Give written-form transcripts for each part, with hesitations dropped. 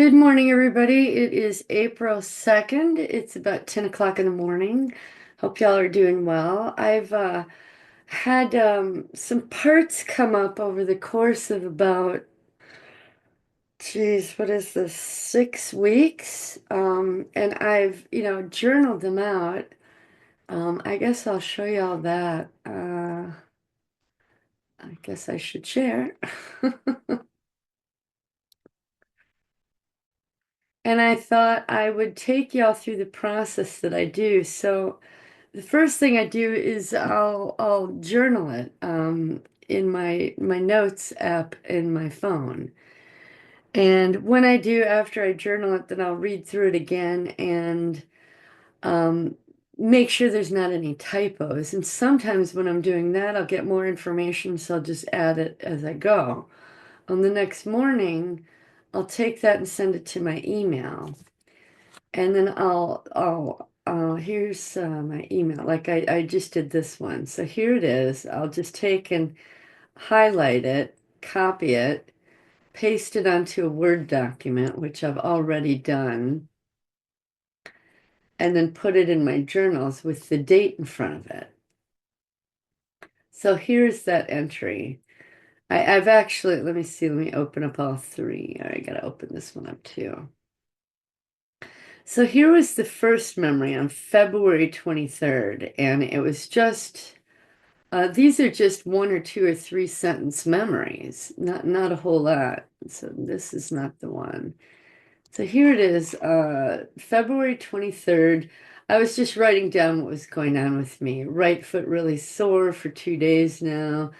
Good morning, everybody. It is April 2nd. It's about 10 o'clock in the morning. Hope y'all are doing well. I've had some parts come up over the course of about, geez, what is this, 6 weeks? And I've, journaled them out. I guess I'll show y'all that. I guess I should share. And I thought I would take y'all through the process that I do. So the first thing I do is I'll journal it in my notes app in my phone. And when I do, after I journal it, then I'll read through it again and um, make sure there's not any typos. And sometimes when I'm doing that, I'll get more information, so I'll just add it as I go. On the next morning, I'll take that and send it to my email. And then here's my email. Like I just did this one. So here it is. I'll just take and highlight it, copy it, paste it onto a Word document, which I've already done, and then put it in my journals with the date in front of it. So here's that entry. I've actually, let me see, let me open up all three. I gotta open this one up too. So here was the first memory on February 23rd, and it was just these are just one or two or three sentence memories, not a whole lot. So this is not the one. So here it is, February 23rd. I was just writing down what was going on with me. Right foot really sore for 2 days now.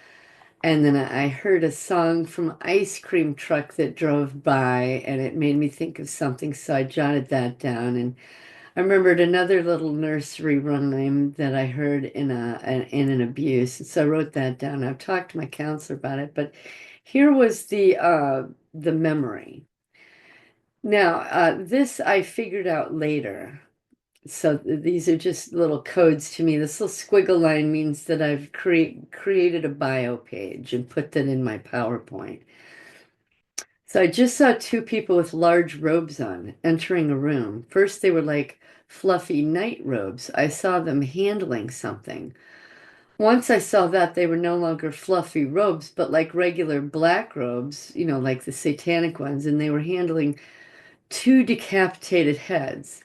And then I heard a song from an ice cream truck that drove by, and it made me think of something. So I jotted that down. And I remembered another little nursery rhyme that I heard in an abuse. And so I wrote that down. I've talked to my counselor about it, but here was the memory. Now, this I figured out later. So these are just little codes to me. This little squiggle line means that I've created a bio page and put that in my PowerPoint. So I just saw two people with large robes on entering a room. First, they were like fluffy night robes. I saw them handling something. Once I saw that they were no longer fluffy robes, but like regular black robes, like the satanic ones, and they were handling two decapitated heads.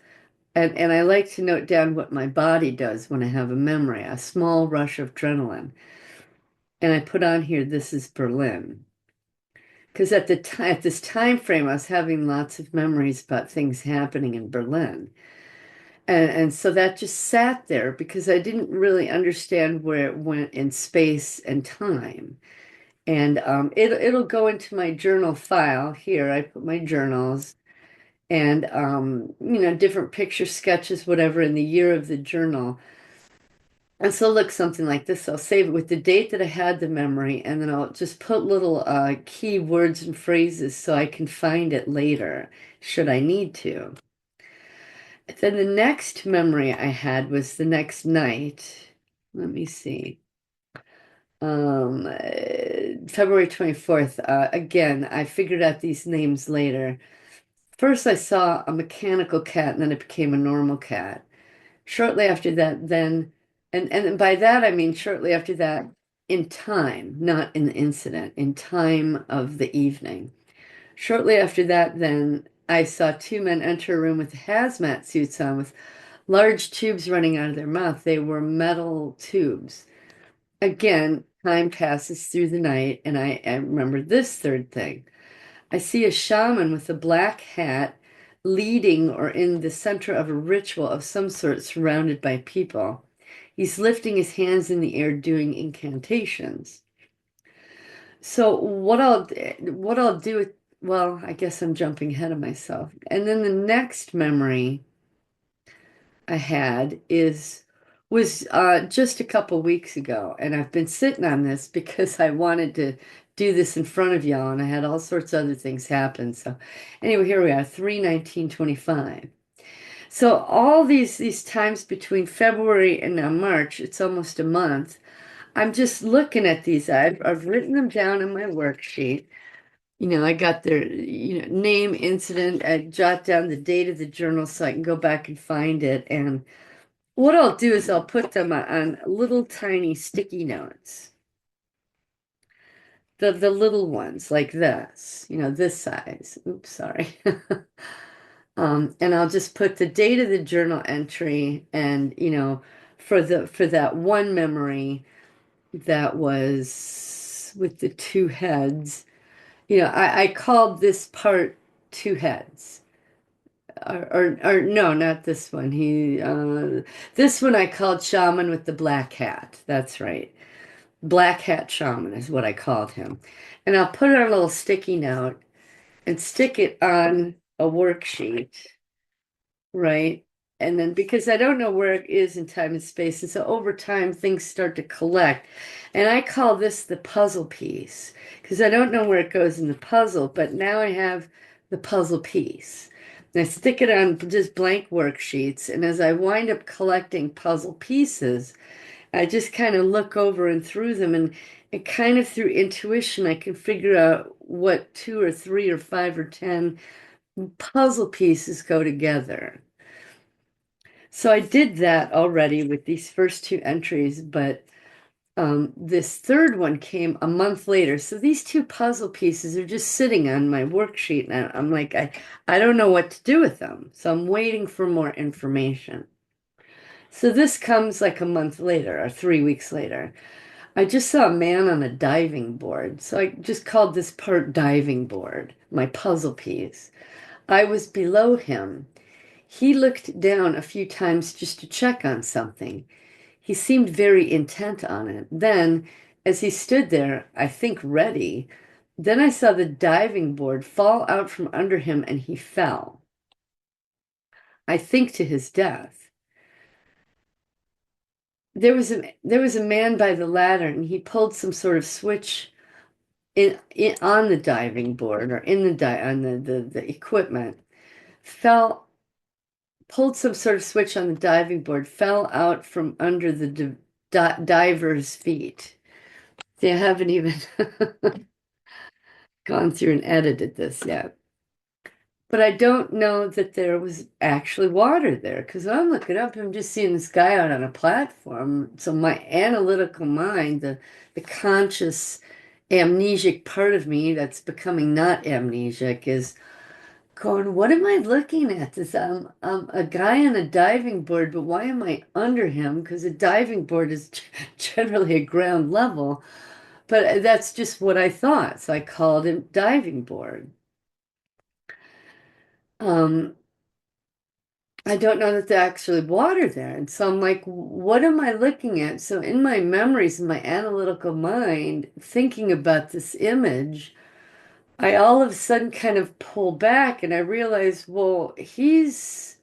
And I like to note down what my body does when I have a memory, a small rush of adrenaline. And I put on here, this is Berlin. Because at this time frame, I was having lots of memories about things happening in Berlin. And so that just sat there because I didn't really understand where it went in space and time. And it'll go into my journal file here. I put my journals and different picture sketches, whatever, in the year of the journal. And so look, something like this. I'll save it with the date that I had the memory, and then I'll just put little key words and phrases so I can find it later, should I need to. Then the next memory I had was the next night. Let me see. February 24th. Again, I figured out these names later. First, I saw a mechanical cat, and then it became a normal cat. Shortly after that, then, and by that I mean shortly after that, in time, not in the incident, in time of the evening. Shortly after that, then I saw two men enter a room with hazmat suits on with large tubes running out of their mouth. They were metal tubes. Again, time passes through the night, and I remember this third thing. I see a shaman with a black hat leading or in the center of a ritual of some sort surrounded by people. He's lifting his hands in the air doing incantations. So what I'll do with, well, I guess I'm jumping ahead of myself. And then the next memory I had is was just a couple weeks ago, and I've been sitting on this because I wanted to do this in front of y'all, and I had all sorts of other things happen. So anyway, here we are, 3/19/25. So all these times between February and now March, it's almost a month. I'm just looking at these. I've written them down in my worksheet. I got their, name, incident, I jot down the date of the journal so I can go back and find it. And what I'll do is I'll put them on little tiny sticky notes. The little ones like this, this size. Oops, sorry. And I'll just put the date of the journal entry and, for that one memory that was with the two heads. I called this part two heads. Or no, not this one. This one I called Shaman with the black hat. That's right. Black Hat Shaman is what I called him. And I'll put it on a little sticky note and stick it on a worksheet, right? And then because I don't know where it is in time and space, and so over time things start to collect. And I call this the puzzle piece because I don't know where it goes in the puzzle, but now I have the puzzle piece. And I stick it on just blank worksheets, and as I wind up collecting puzzle pieces, I just kind of look over and through them, and kind of through intuition, I can figure out what two or three or five or 10 puzzle pieces go together. So I did that already with these first two entries, but this third one came a month later. So these two puzzle pieces are just sitting on my worksheet, and I'm like, I don't know what to do with them. So I'm waiting for more information. So this comes like a month later or 3 weeks later. I just saw a man on a diving board. So I just called this part diving board, my puzzle piece. I was below him. He looked down a few times just to check on something. He seemed very intent on it. Then, as he stood there, I think ready, then I saw the diving board fall out from under him and he fell. I think to his death. There was a man by the ladder and he pulled some sort of switch on the diving board or in the on the equipment, fell pulled some sort of switch on the diving board, fell out from under the diver's feet. They haven't even gone through and edited this yet. But I don't know that there was actually water there because I'm looking up, I'm just seeing this guy out on a platform. So my analytical mind, the conscious amnesic part of me that's becoming not amnesic is going, what am I looking at? This I'm a guy on a diving board, but why am I under him? Because a diving board is generally a ground level. But that's just what I thought. So I called it diving board. Um, I don't know that there's actually water there. And so I'm like, what am I looking at? So in my memories, in my analytical mind, thinking about this image, I all of a sudden kind of pull back and I realize, well, if he's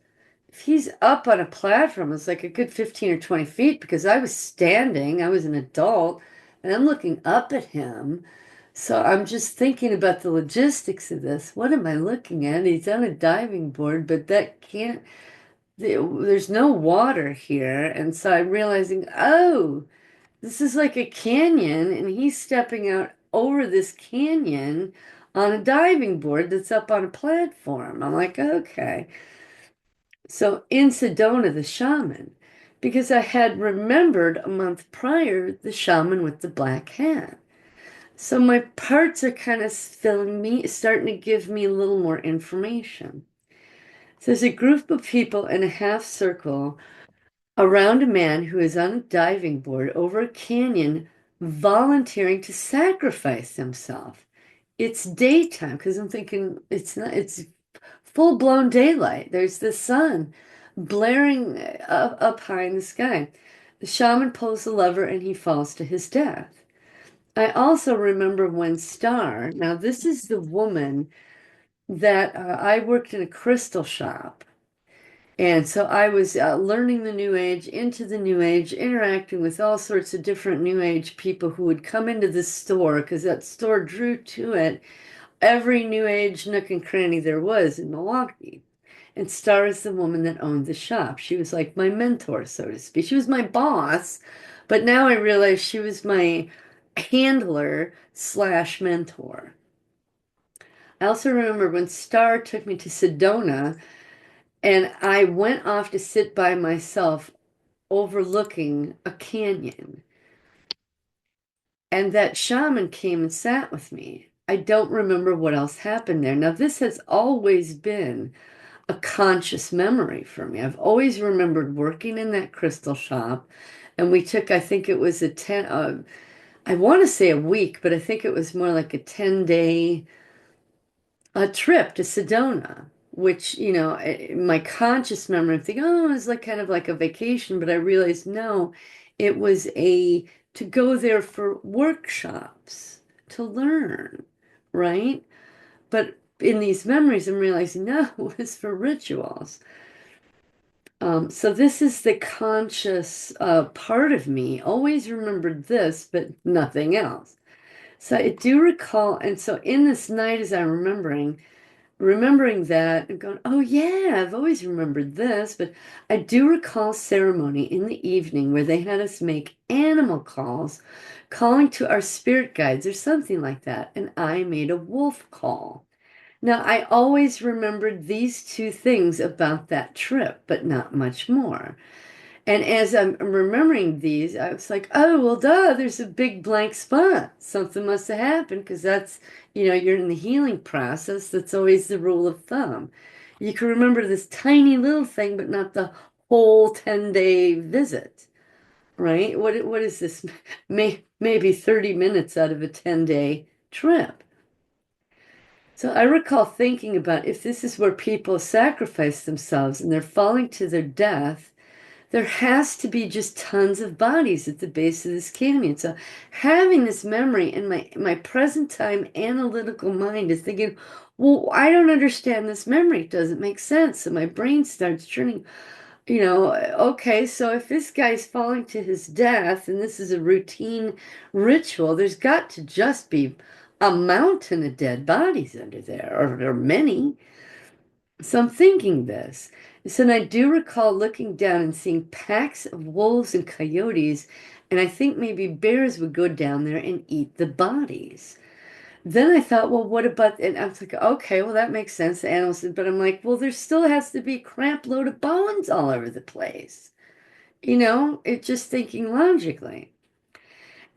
up on a platform, it's like a good 15 or 20 feet because I was standing, I was an adult, and I'm looking up at him. So I'm just thinking about the logistics of this. What am I looking at? He's on a diving board, but that can't, there's no water here. And so I'm realizing, oh, this is like a canyon, and he's stepping out over this canyon on a diving board that's up on a platform. I'm like, okay. So in Sedona, the shaman, because I had remembered a month prior the shaman with the black hat. So my parts are kind of filling me, starting to give me a little more information. So there's a group of people in a half circle around a man who is on a diving board over a canyon, volunteering to sacrifice himself. It's daytime because I'm thinking it's not, it's full blown daylight. There's the sun blaring up high in the sky. The shaman pulls the lever and he falls to his death. I also remember when Star, now this is the woman that I worked in a crystal shop. And so I was learning the New Age, into the New Age, interacting with all sorts of different New Age people who would come into this store because that store drew to it every New Age nook and cranny there was in Milwaukee. And Star is the woman that owned the shop. She was like my mentor, so to speak. She was my boss, but now I realize she was my handler slash mentor. I also remember when Star took me to Sedona and I went off to sit by myself overlooking a canyon. And that shaman came and sat with me. I don't remember what else happened there. Now, this has always been a conscious memory for me. I've always remembered working in that crystal shop, and we took, I think it was a 10, I want to say a week, but I think it was more like a 10-day trip to Sedona, which, my conscious memory of thinking, oh, it was like kind of like a vacation, but I realized no, it was to go there for workshops, to learn, right? But in these memories, I'm realizing no, it was for rituals. So this is the conscious part of me. Always remembered this, but nothing else. So I do recall, and so in this night, as I'm remembering that and going, oh yeah, I've always remembered this, but I do recall ceremony in the evening where they had us make animal calls, calling to our spirit guides or something like that, and I made a wolf call. Now, I always remembered these two things about that trip, but not much more. And as I'm remembering these, I was like, oh, well, duh, there's a big blank spot. Something must have happened because that's, you're in the healing process. That's always the rule of thumb. You can remember this tiny little thing, but not the whole 10-day visit, right? What is this? Maybe 30 minutes out of a 10-day trip. So I recall thinking about if this is where people sacrifice themselves and they're falling to their death, there has to be just tons of bodies at the base of this canyon. So having this memory in my present time analytical mind is thinking, well, I don't understand this memory. It doesn't make sense. So my brain starts churning, okay, so if this guy's falling to his death and this is a routine ritual, there's got to just be a mountain of dead bodies under there, or there are many. So I'm thinking this. So and I do recall looking down and seeing packs of wolves and coyotes, and I think maybe bears would go down there and eat the bodies. Then I thought, well, what about, and I was like, okay, well, that makes sense, the animals, but I'm like, well, there still has to be a crap load of bones all over the place. It just thinking logically.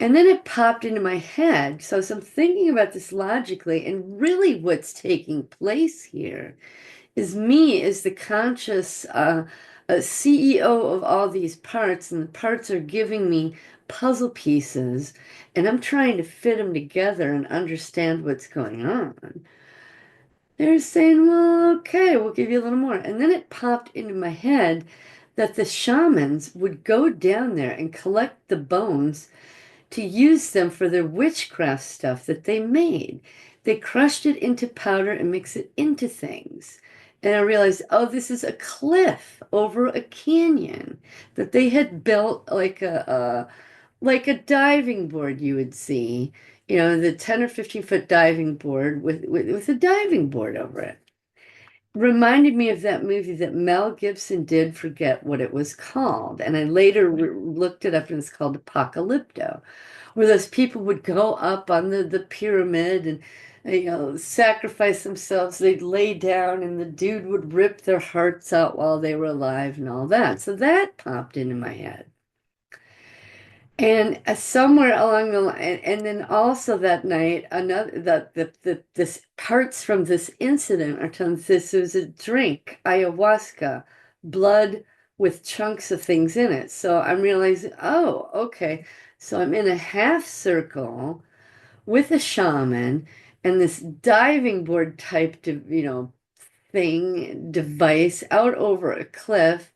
And then it popped into my head. So as I'm thinking about this logically, and really what's taking place here is me as the conscious CEO of all these parts, and the parts are giving me puzzle pieces, and I'm trying to fit them together and understand what's going on. They're saying, well, okay, we'll give you a little more. And then it popped into my head that the shamans would go down there and collect the bones to use them for their witchcraft stuff that they made. They crushed it into powder and mixed it into things. And I realized, oh, this is a cliff over a canyon that they had built like a diving board you would see, the 10 or 15-foot diving board with a diving board over it. Reminded me of that movie that Mel Gibson did, forget what it was called. And I later looked it up and it's called Apocalypto, where those people would go up on the pyramid and sacrifice themselves. They'd lay down and the dude would rip their hearts out while they were alive and all that. So that popped into my head. And somewhere along the line, and then also that night, another this parts from this incident are telling us this was a drink, ayahuasca, blood with chunks of things in it. So I'm realizing, oh, okay. So I'm in a half circle with a shaman and this diving board type, thing, device out over a cliff.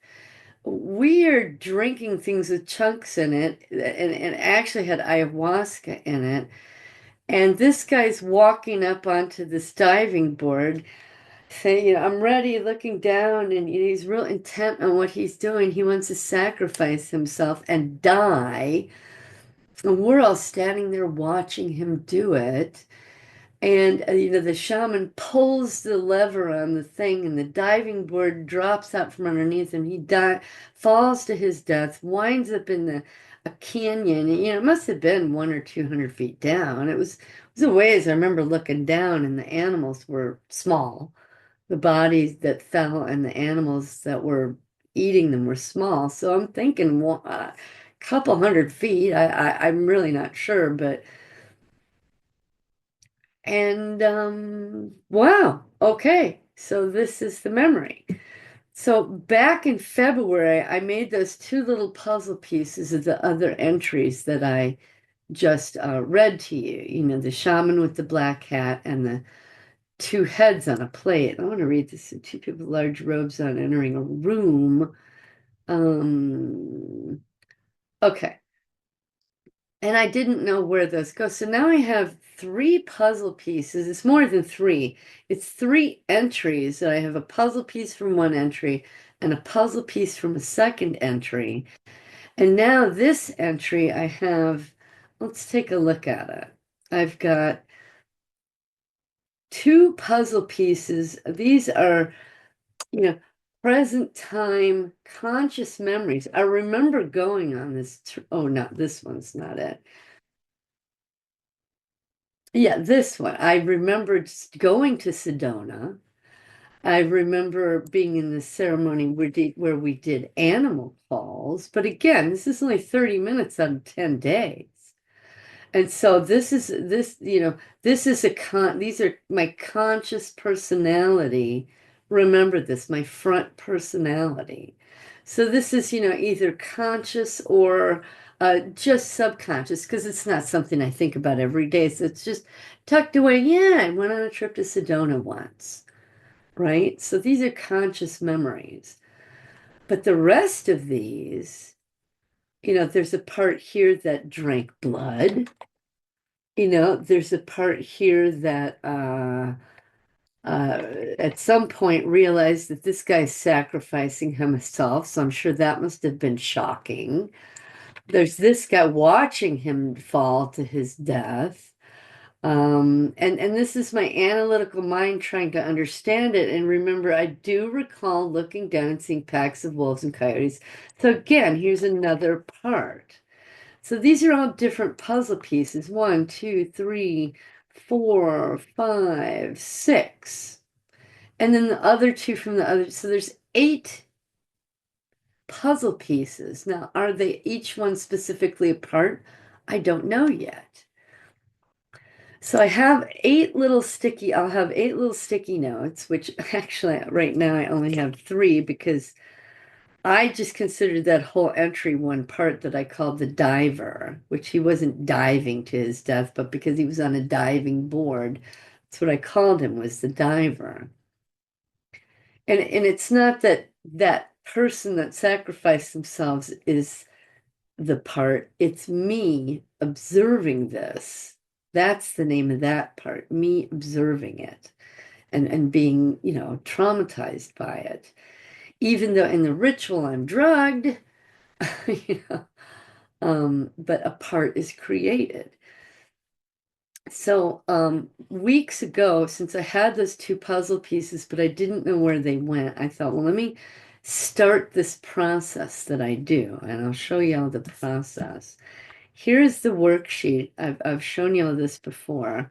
We are drinking things with chunks in it and actually had ayahuasca in it. And this guy's walking up onto this diving board saying, I'm ready, looking down, and he's real intent on what he's doing. He wants to sacrifice himself and die. And we're all standing there watching him do it. And the shaman pulls the lever on the thing, and the diving board drops out from underneath him. Falls to his death, winds up in a canyon. It must have been 100 or 200 feet down. It was There's a ways I remember looking down and the animals were small. The bodies that fell and the animals that were eating them were small. So I'm thinking a couple 100 feet. I'm really not sure, but and wow, okay. So this is the memory. So back in February, I made those two little puzzle pieces of the other entries that I just read to you. You know, the shaman with the black hat and the two heads on a plate. I want to read this. Two people with large robes on entering a room. Um, okay. And I didn't know where those go. So now I have three puzzle pieces. It's more than three. It's three entries. I have a puzzle piece from one entry and a puzzle piece from a second entry. And now this entry I have, let's take a look at it. I've got two puzzle pieces. These are, you know, present time conscious memories. I remember going on this, oh, no, this one's not it. Yeah, this one. I remembered going to Sedona. I remember being in the ceremony where we did animal calls. But again, this is only 30 minutes out of 10 days. And so this is these are my conscious personality. Remember this, my front personality. So this is, either conscious or just subconscious because it's not something I think about every day. So it's just tucked away. Yeah, I went on a trip to Sedona once, right? So these are conscious memories. But the rest of these, there's a part here that drank blood. There's a part here that at some point realized that this guy's sacrificing himself, so I'm sure that must have been shocking. There's this guy watching him fall to his death. And this is my analytical mind trying to understand it. And remember, I do recall looking down and seeing packs of wolves and coyotes. So again, here's another part. So these are all different puzzle pieces. One, two, three, four, five, six. And then the other two from the other. So there's eight puzzle pieces. Now, are they each one specifically a part? I don't know yet. So I'll have eight little sticky notes, which actually right now I only have three because I just considered that whole entry one part that I called the diver, which he wasn't diving to his death, but because he was on a diving board, that's what I called him, was the diver. And it's not that that person that sacrificed themselves is the part, it's me observing this. That's the name of that part, me observing it and being, traumatized by it. Even though in the ritual I'm drugged, you know, but a part is created. So weeks ago, since I had those two puzzle pieces, but I didn't know where they went, I thought, well, let me start this process that I do, and I'll show you all the process. Here's the worksheet. I've shown you all this before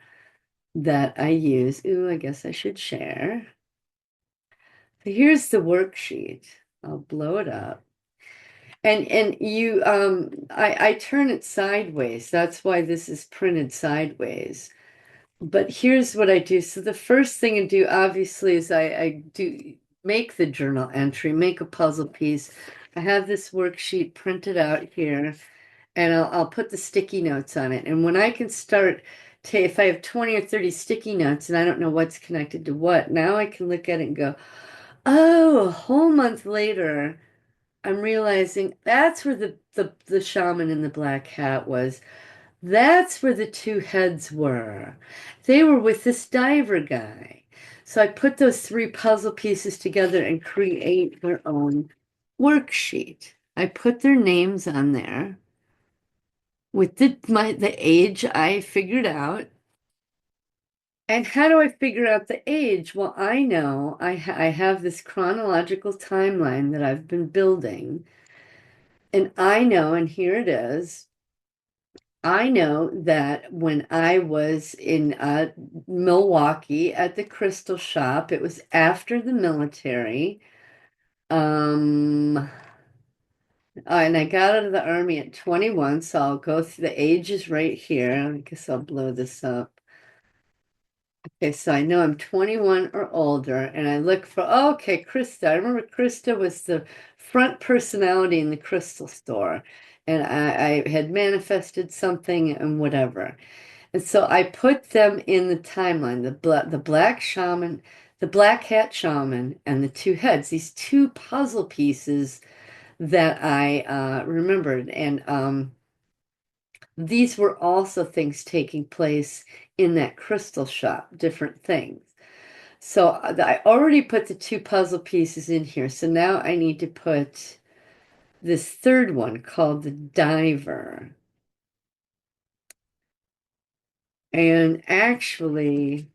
that I use. Ooh, I guess I should share. So here's the worksheet. I'll blow it up. And you I turn it sideways. That's why this is printed sideways. But here's what I do. So the first thing I do obviously is I do make the journal entry, make a puzzle piece. I have this worksheet printed out here and I'll put the sticky notes on it. And when I can start to, if I have 20 or 30 sticky notes and I don't know what's connected to what, now I can look at it and go, oh, a whole month later. I'm realizing that's where the shaman in the black hat was. That's where the two heads were. They were with this diver guy. So I put those three puzzle pieces together and create their own worksheet. I put their names on there with the age I figured out. And how do I figure out the age? Well, I know I have this chronological timeline that I've been building. And I know, and here it is, I know that when I was in Milwaukee at the Crystal Shop, it was after the military. Um, and I got out of the army at 21, so I'll go through the ages right here. I guess I'll blow this up. Okay, so I know I'm 21 or older, and I look for, oh, okay, Krista. I remember Krista was the front personality in the crystal store, and I had manifested something and whatever. And so I put them in the timeline, the black shaman, the black hat shaman, and the two heads, these two puzzle pieces that I remembered. And these were also things taking place in that crystal shop, different things. So I already put the two puzzle pieces in here. So now I need to put this third one called the diver. And actually,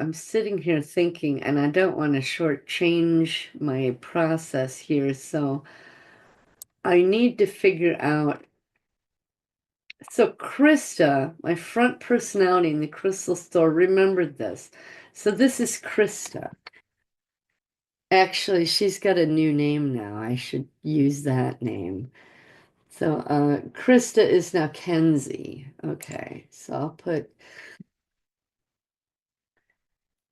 I'm sitting here thinking, and I don't want to shortchange my process here. So I need to figure out. So Krista, my front personality in the crystal store, remembered this. So this is Krista. Actually, she's got a new name now. I should use that name. So Krista is now Kenzie. Okay, so I'll put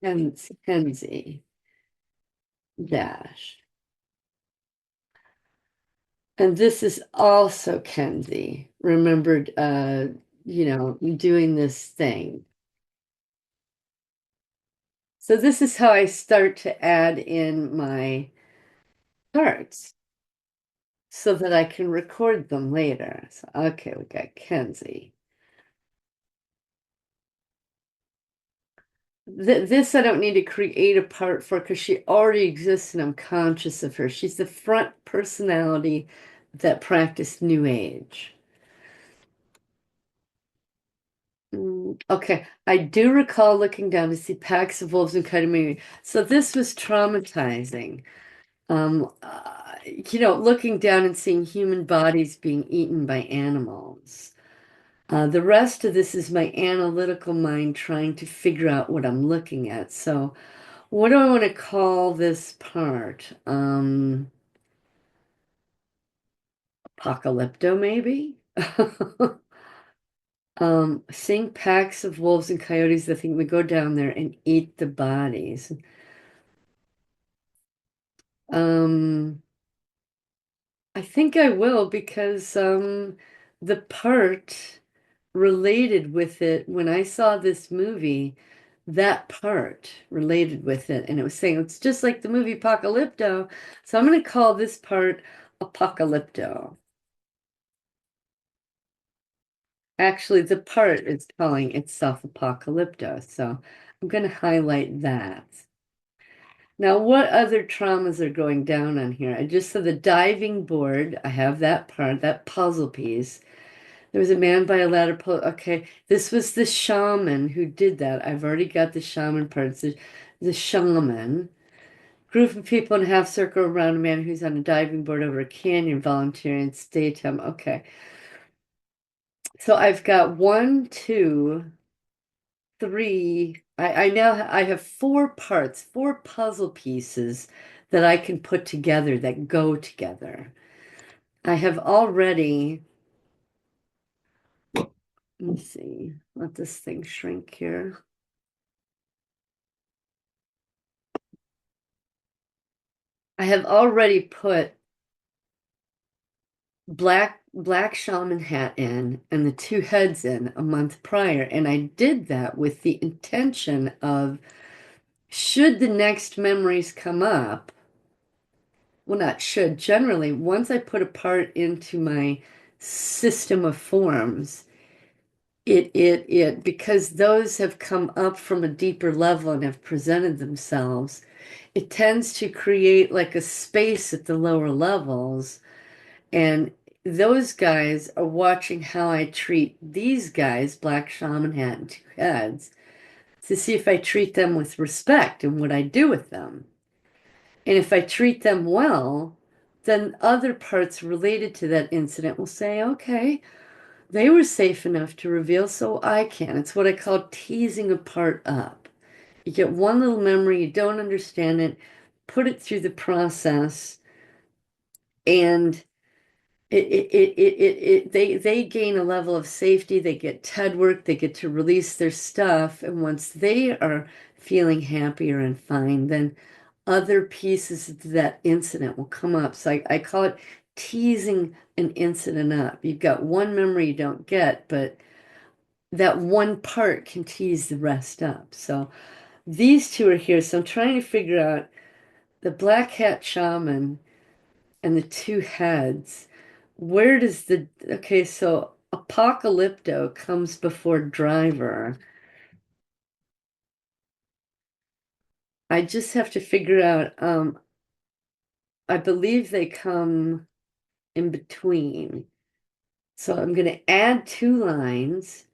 Kenzie dash. And this is also Kenzie. Remembered doing this thing. So this is how I start to add in my parts so that I can record them later. So okay, we got Kenzie. This I don't need to create a part for because she already exists and I'm conscious of her. She's the front personality that practiced New Age. Okay, I do recall looking down to see packs of wolves and cutting me. So this was traumatizing. Looking down and seeing human bodies being eaten by animals. The rest of this is my analytical mind trying to figure out what I'm looking at. So what do I want to call this part? Apocalypto, maybe? Seeing packs of wolves and coyotes, I think we go down there and eat the bodies. Um, I think I will because the part related with it when I saw this movie, that part related with it, and it was saying it's just like the movie Apocalypto. So I'm going to call this part Apocalypto. Actually, the part is calling itself Apocalypto, so I'm going to highlight that. Now, what other traumas are going down on here? I just saw the diving board. I have that part, that puzzle piece. There was a man by a ladder pole. Okay, this was the shaman who did that. I've already got the shaman parts. The shaman. Group of people in a half circle around a man who's on a diving board over a canyon volunteering. It's daytime. Okay. So I've got one, two, three. I have four parts, four puzzle pieces that I can put together that go together. I have already, let me see, let this thing shrink here. I have already put black shaman hat in and the two heads in a month prior, and I did that with the intention of should the next memories come up, well, not should, generally, once I put a part into my system of forms, because those have come up from a deeper level and have presented themselves, it tends to create like a space at the lower levels. And those guys are watching how I treat these guys, Black Shaman Hat and Two Heads, to see if I treat them with respect and what I do with them. And if I treat them well, then other parts related to that incident will say, okay, they were safe enough to reveal, so I can. It's what I call teasing a part up. You get one little memory, you don't understand it, put it through the process, and they gain a level of safety, they get TED work, they get to release their stuff, and once they are feeling happier and fine, then other pieces of that incident will come up. So I call it teasing an incident up. You've got one memory you don't get, but that one part can tease the rest up. So these two are here. So I'm trying to figure out the black hat shaman and the two heads. Where does okay, so apocalypto comes before driver. I just have to figure out, I believe they come in between. So I'm going to add two lines.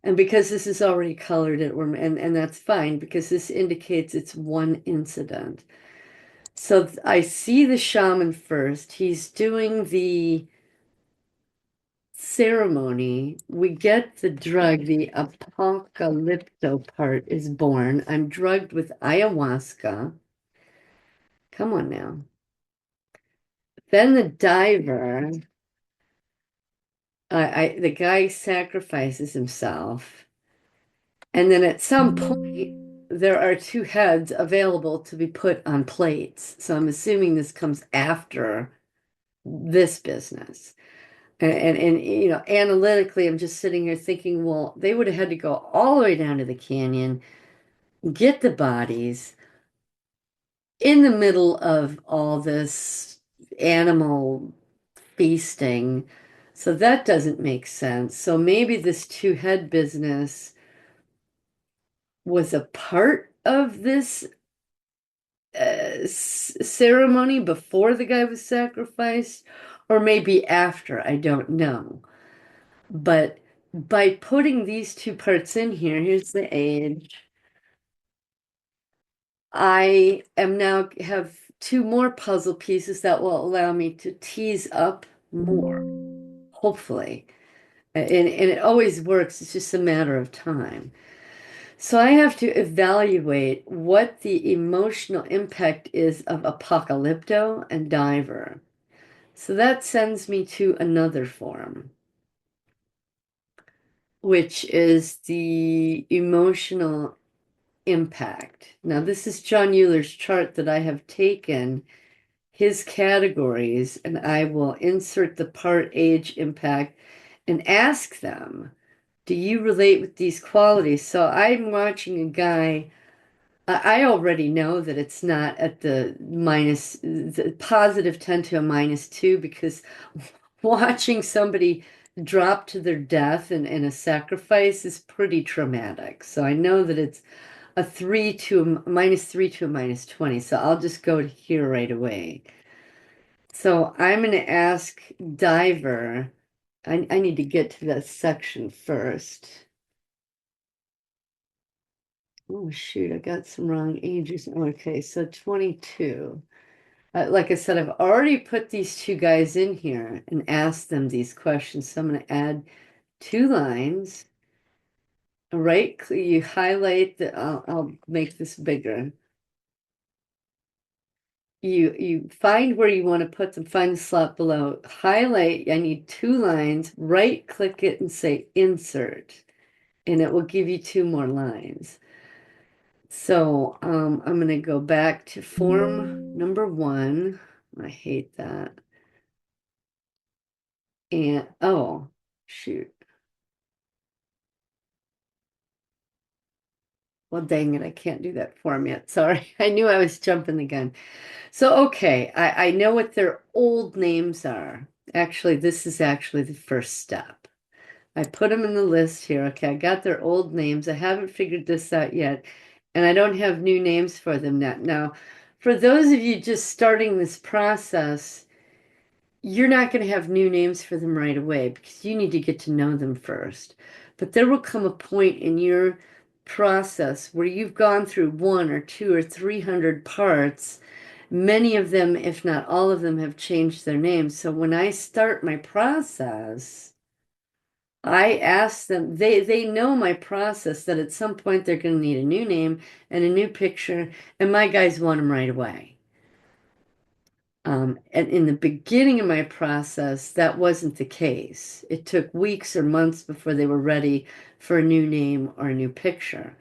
And because this is already colored, and that's fine because this indicates it's one incident. So I see the shaman first. He's doing the ceremony. We get the drug, the apocalypto part is born. I'm drugged with ayahuasca. Come on now. Then the diver, the guy sacrifices himself. And then at some point, there are two heads available to be put on plates. So I'm assuming this comes after this business. And analytically, I'm just sitting here thinking, well, they would have had to go all the way down to the canyon, get the bodies in the middle of all this animal feasting. So that doesn't make sense. So maybe this two head business was a part of this ceremony before the guy was sacrificed, or maybe after. I don't know. But by putting these two parts in here, here's the age. I am now have two more puzzle pieces that will allow me to tease up more, hopefully. And it always works, it's just a matter of time. So I have to evaluate what the emotional impact is of Apocalypto and Diver. So that sends me to another form, which is the emotional impact. Now, this is Jon Uhler's chart that I have taken his categories, and I will insert the part, age, impact, and ask them, do you relate with these qualities? So I'm watching a guy. I already know that it's not at the positive 10 to a -2 because watching somebody drop to their death in a sacrifice is pretty traumatic. So I know that it's a 3 to a -3 to a -20. So I'll just go to here right away. So I'm going to ask Diver. I need to get to that section first. Oh, shoot, I got some wrong ages. Okay, so 22. Like I said, I've already put these two guys in here and asked them these questions. So I'm going to add two lines. Right, you highlight the, I'll make this bigger. You find where you want to put them, find the slot below, highlight, I need two lines, right click it and say insert, and it will give you two more lines. So I'm going to go back to form number 1. I hate that. And oh, shoot. Well, dang it, I can't do that form yet. Sorry, I knew I was jumping the gun. So, okay, I know what their old names are. Actually, this is actually the first step. I put them in the list here. Okay, I got their old names. I haven't figured this out yet, and I don't have new names for them yet. Now, for those of you just starting this process, you're not going to have new names for them right away because you need to get to know them first. But there will come a point in your process where you've gone through 1 or 2 or 300 parts. Many of them, if not all of them, have changed their names. So when I start my process, I asked them, they know my process that at some point they're going to need a new name and a new picture, and my guys want them right away. And in the beginning of my process, that wasn't the case. It took weeks or months before they were ready for a new name or a new picture.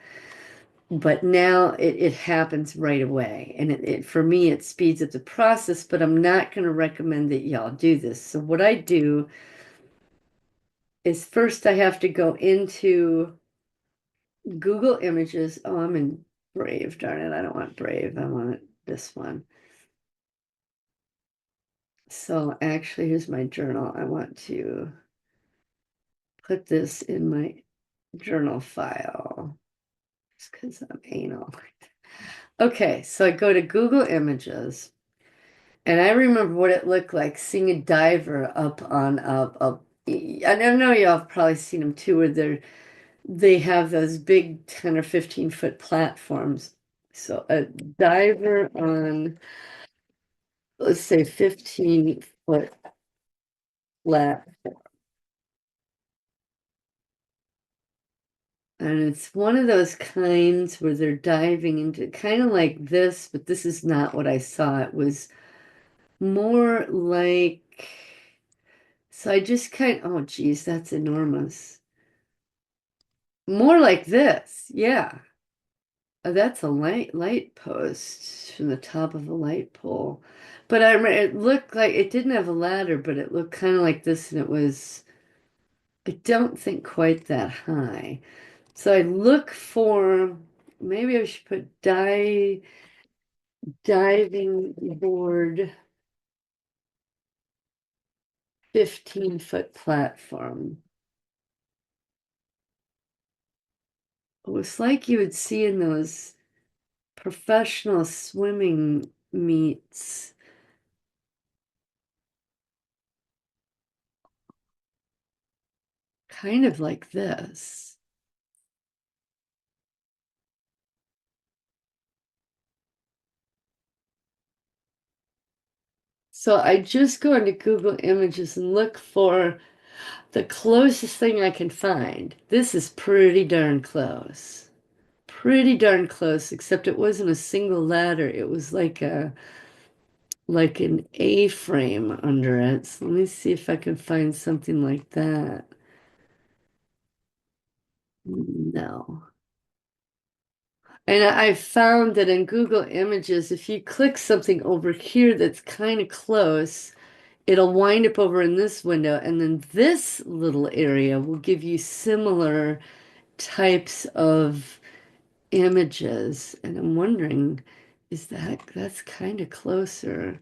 But now it happens right away. And for me, it speeds up the process, but I'm not going to recommend that y'all do this. So what I do is first I have to go into Google Images. Oh, I'm in Brave, darn it. I don't want Brave. I want this one. So actually, here's my journal. I want to put this in my journal file just because I'm anal. Okay, so I go to Google Images, and I remember what it looked like seeing a diver up on up. I know y'all have probably seen them too, where they have those big 10 or 15-foot platforms. So a diver on, let's say, 15-foot flat. And it's one of those kinds where they're diving into kind of like this, but this is not what I saw. It was more like, so I just oh geez, that's enormous. More like this, yeah. That's a light post from the top of a light pole. But I remember it looked like it didn't have a ladder, but it looked kind of like this, and it was, I don't think quite that high. So I look for, maybe I should put diving board 15-foot platform. It was like you would see in those professional swimming meets, kind of like this. So I just go into Google Images and look for the closest thing I can find. This is pretty darn close. Pretty darn close, except it wasn't a single ladder. It was like an A-frame under it. So let me see if I can find something like that. No. And I found that in Google Images, if you click something over here that's kind of close, it'll wind up over in this window, and then this little area will give you similar types of images. And I'm wondering, that's kind of closer.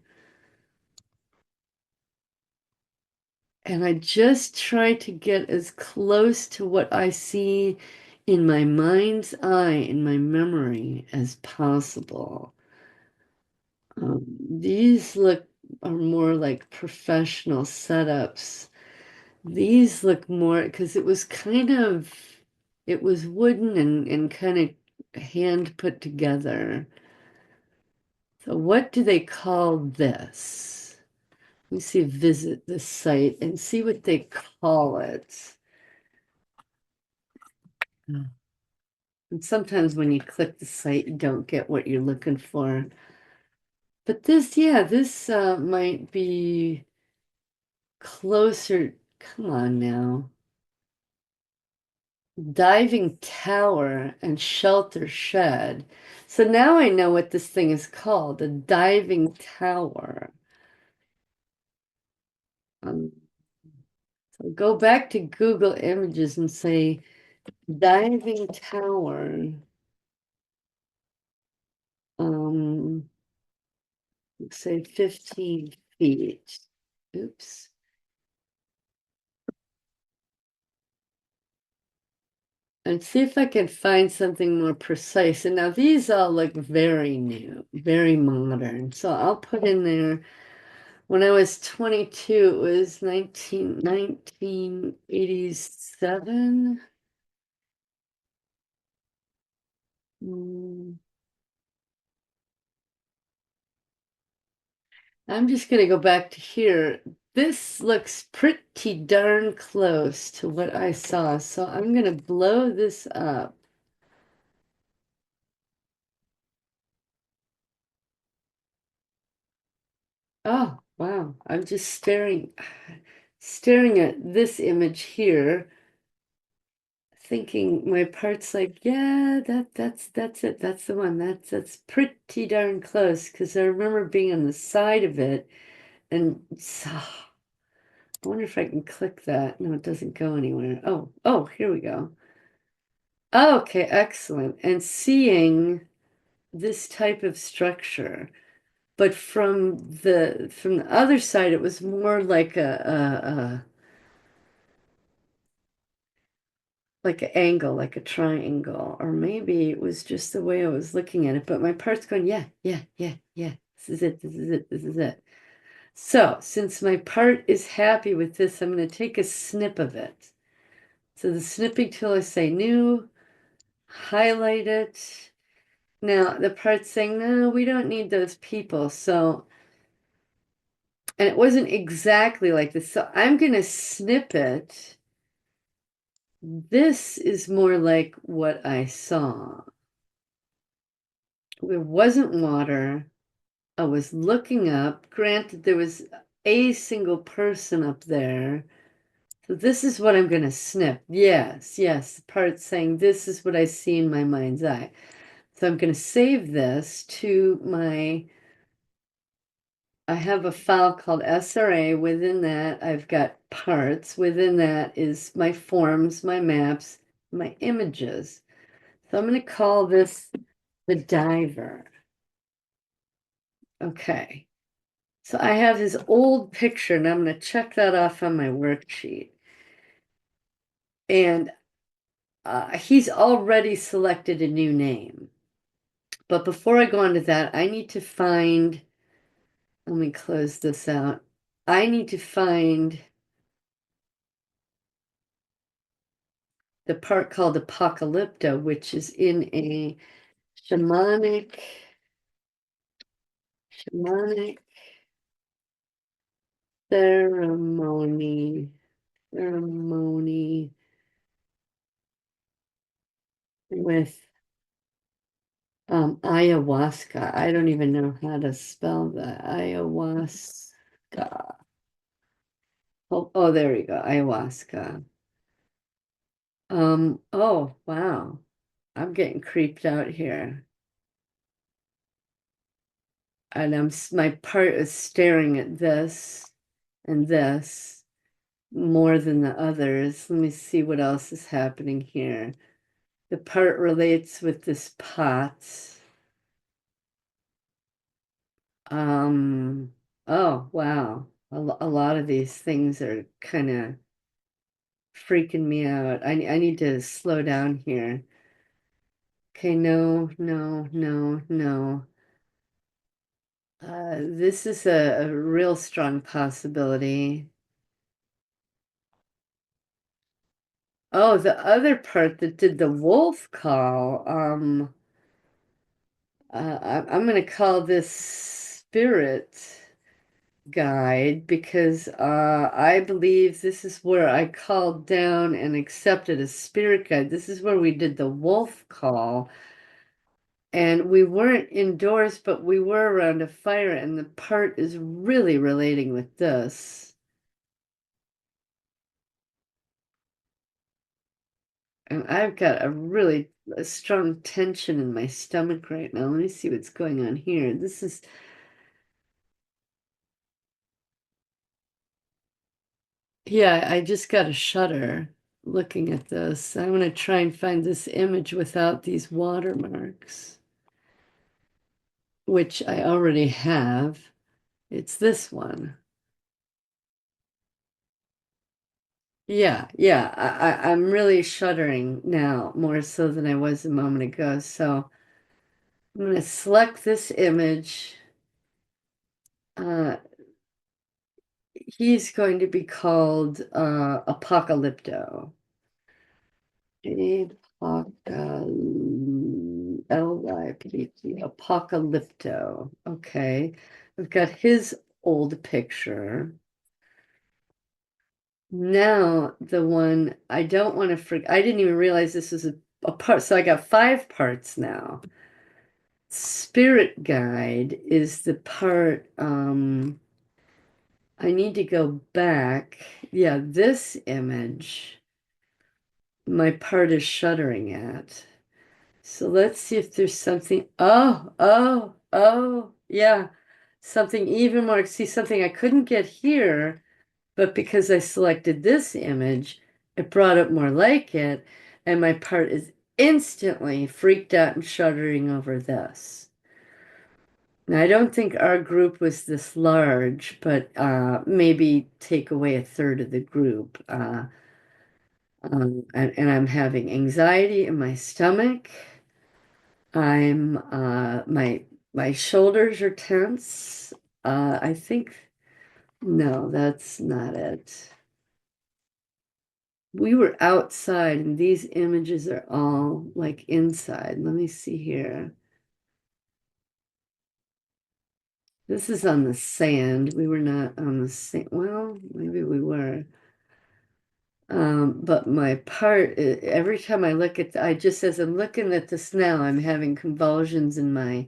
And I just try to get as close to what I see in my mind's eye, in my memory, as possible. These are more like professional setups. These look more, because it was wooden and kind of hand put together. So what do they call this? Let me see, visit the site and see what they call it. And sometimes when you click the site, you don't get what you're looking for. But this, yeah, this might be closer. Come on now. Diving tower and shelter shed. So now I know what this thing is called, a diving tower. Um, so go back to Google Images and say diving tower. Um, say 15 feet. Oops. And see if I can find something more precise. And now these all look very new, very modern. So I'll put in there, when I was 22, it was 1987. Mm. I'm just gonna go back to here. This looks pretty darn close to what I saw, so I'm gonna blow this up. Oh, wow. I'm just staring at this image here, thinking my part's like, yeah, that's it. That's the one. That's pretty darn close because I remember being on the side of it and I wonder if I can click that. No, it doesn't go anywhere. Oh, here we go. Okay, excellent. And seeing this type of structure, but from the other side, it was more like a like an angle, like a triangle, or maybe it was just the way I was looking at it. But my part's going, yeah, yeah, yeah, yeah. This is it. This is it. This is it. So since my part is happy with this, I'm going to take a snip of it. So the snipping tool, I say new, highlight it. Now the part's saying, no, we don't need those people. So, and it wasn't exactly like this. So I'm going to snip it. This is more like what I saw. There wasn't water. I was looking up. Granted, there was a single person up there. So this is what I'm going to snip. Yes, yes. The part saying this is what I see in my mind's eye. So I'm going to save this to my, I have a file called SRA. Within that, I've got parts. Within that is my forms, my maps, my images. So I'm going to call this the diver. Okay. So I have his old picture, and I'm going to check that off on my worksheet. And he's already selected a new name. But before I go on to that, I need to find, let me close this out. I need to find the part called Apocalypto, which is in a shamanic ceremony with ayahuasca. I don't even know how to spell that. Ayahuasca. Oh, there we go. Ayahuasca. Oh, wow. I'm getting creeped out here. And my part is staring at this and this more than the others. Let me see what else is happening here. The part relates with this pot. Um, oh, wow. A lot of these things are kind of freaking me out. I need to slow down here. Okay, no, no, no, no. This is a real strong possibility. Oh, the other part that did the wolf call, I'm gonna call this spirit guide because I believe this is where I called down and accepted a spirit guide. This is where we did the wolf call. And we weren't indoors, but we were around a fire, and the part is really relating with this. And I've got a strong tension in my stomach right now. Let me see what's going on here. This is, yeah, I just got a shudder looking at this. I want to try and find this image without these watermarks, which I already have. It's this one. Yeah, I'm really shuddering now, more so than I was a moment ago. So I'm going to select this image. Uh, he's going to be called Apocalypto. Apocalypto. Okay. I've got his old picture. Now the one I don't want to forget, I didn't even realize this was a part. So I got 5 parts now. Spirit guide is the part, I need to go back. Yeah, this image, my part is shuddering at. So let's see if there's something. Oh, yeah. Something even more. See, something I couldn't get here, but because I selected this image, it brought up more like it, and my part is instantly freaked out and shuddering over this. Now, I don't think our group was this large, but maybe take away a third of the group. And I'm having anxiety in my stomach. I'm my shoulders are tense. I think no, that's not it. We were outside and these images are all like inside. Let me see here. This is on the sand. We were not on the sand. Well, maybe we were. But my part, every time I look at, I just as I'm looking at this now, I'm having convulsions in my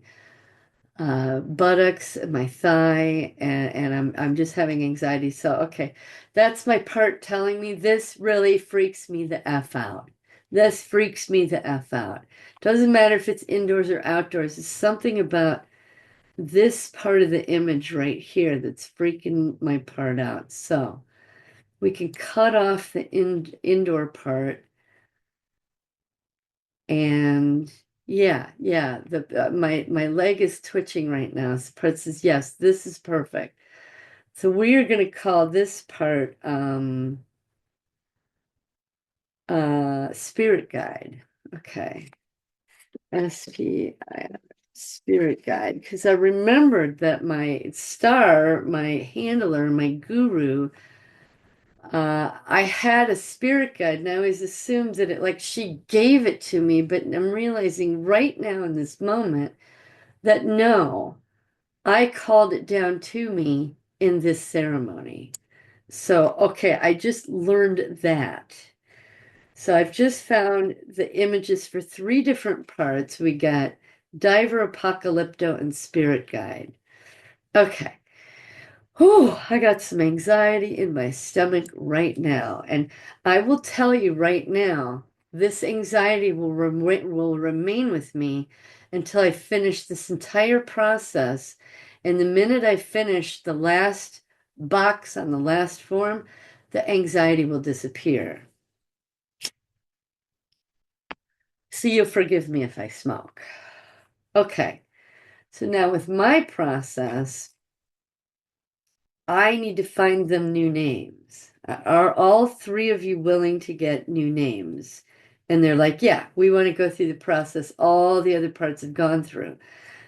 buttocks, my thigh, and I'm just having anxiety. So, okay, that's my part telling me this really freaks me the F out. This freaks me the F out. Doesn't matter if it's indoors or outdoors. It's something about this part of the image right here that's freaking my part out. So we can cut off the indoor part and yeah, the my leg is twitching right now. So part says yes, this is perfect. So we are going to call this part spirit guide. Okay. SPI spirit guide because I remembered that my star, my handler, my guru, I had a spirit guide and I always assumed that it like she gave it to me, but I'm realizing right now in this moment that no, I called it down to me in this ceremony. So, okay, I just learned that. So I've just found the images for 3 different parts. We got Diver, Apocalypto, and Spirit Guide. Okay. Whew, I got some anxiety in my stomach right now. And I will tell you right now, this anxiety will remain with me until I finish this entire process. And the minute I finish the last box on the last form, the anxiety will disappear. So you'll forgive me if I smoke. Okay. So now with my process, I need to find them new names. Are all 3 of you willing to get new names? And they're like, yeah, we want to go through the process all the other parts have gone through.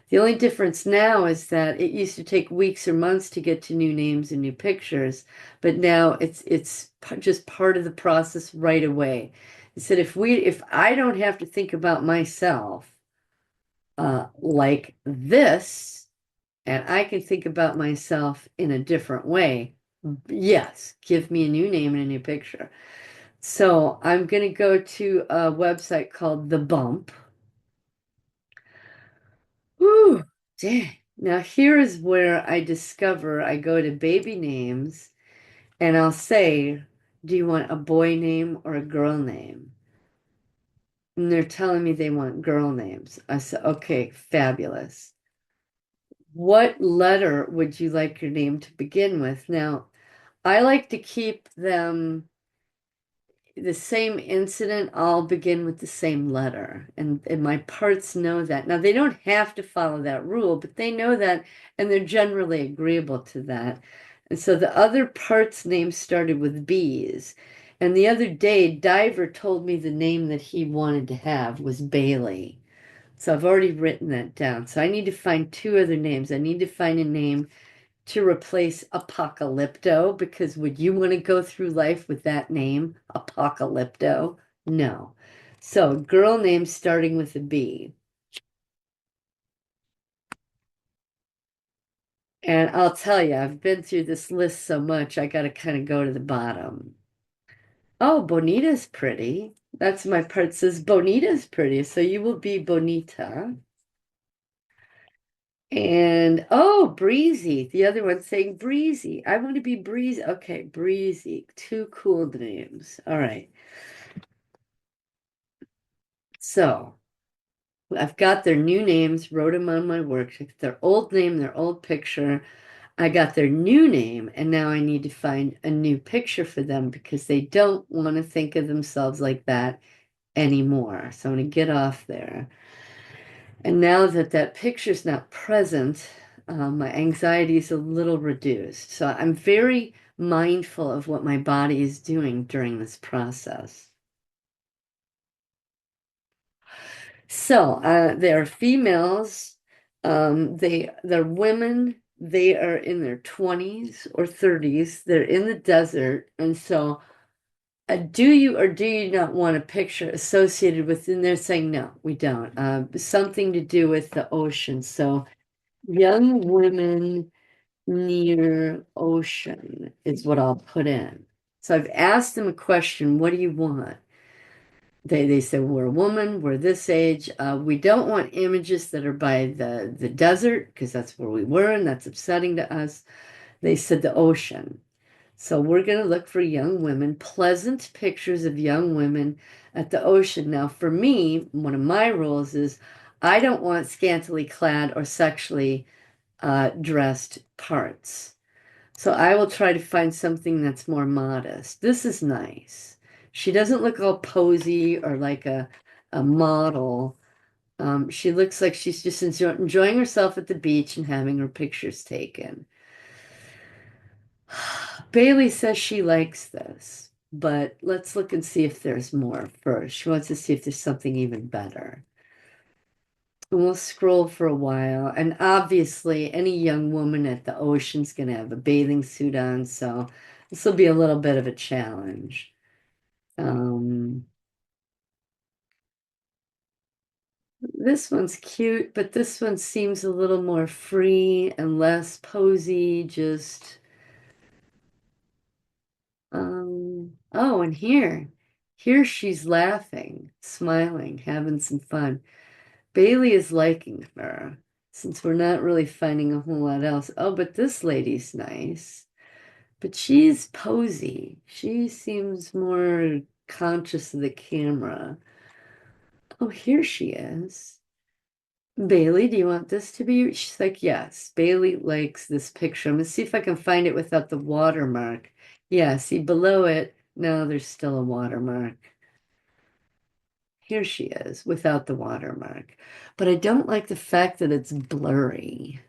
The only difference now is that it used to take weeks or months to get to new names and new pictures, but now it's just part of the process right away. It said if I don't have to think about myself like this, and I can think about myself in a different way, yes, give me a new name and a new picture. So I'm going to go to a website called The Bump. Whew, dang. Now here is where I discover I go to baby names and I'll say, do you want a boy name or a girl name? And they're telling me they want girl names. I said, okay, fabulous. What letter would you like your name to begin with? Now, I like to keep them the same incident all begin with the same letter. And my parts know that. Now, they don't have to follow that rule, but they know that and they're generally agreeable to that. And so the other parts' names started with B's. And the other day, Diver told me the name that he wanted to have was Bailey. So I've already written that down. So I need to find 2 other names. I need to find a name to replace Apocalypto because would you want to go through life with that name, Apocalypto? No. So, girl name starting with a B. And I'll tell you, I've been through this list so much, I got to kind of go to the bottom. Oh, Bonita's pretty. That's my part says Bonita's pretty, so you will be Bonita. And oh, Breezy. The other one's saying Breezy. I want to be Breezy. Okay, Breezy. Two cool names. All right. So I've got their new names, wrote them on my worksheet. Their old name, their old picture. I got their new name, and now I need to find a new picture for them because they don't want to think of themselves like that anymore. So I'm going to get off there. And now that that picture's not present, my anxiety is a little reduced. So I'm very mindful of what my body is doing during this process. So they're females. They're women. They are in their 20s or 30s. They're in the desert, and so do you or do you not want a picture associated with? And they're saying no, we don't. Something to do with the ocean. So young women near ocean is what I'll put in. So I've asked them a question, what do you want? They said, we're a woman, we're this age. We don't want images that are by the desert, because that's where we were, and that's upsetting to us. They said the ocean. So we're going to look for young women, pleasant pictures of young women at the ocean. Now, for me, one of my rules is I don't want scantily clad or sexually dressed parts. So I will try to find something that's more modest. This is nice. She doesn't look all posy or like a model. She looks like she's just enjoying herself at the beach and having her pictures taken. Bailey says she likes this, but let's look and see if there's more first. She wants to see if there's something even better. And we'll scroll for a while. And obviously, any young woman at the ocean's going to have a bathing suit on, so this will be a little bit of a challenge. Um, this one's cute, but this one seems a little more free and less posy, just oh, and here she's laughing, smiling, having some fun. Bailey is liking her, since we're not really finding a whole lot else. Oh, but this lady's nice. But she's posy. She seems more conscious of the camera. Oh, here she is. Bailey, do you want this to be? She's like, yes. Bailey likes this picture. I'm gonna see if I can find it without the watermark. Yeah, see below it, no, there's still a watermark. Here she is without the watermark. But I don't like the fact that it's blurry.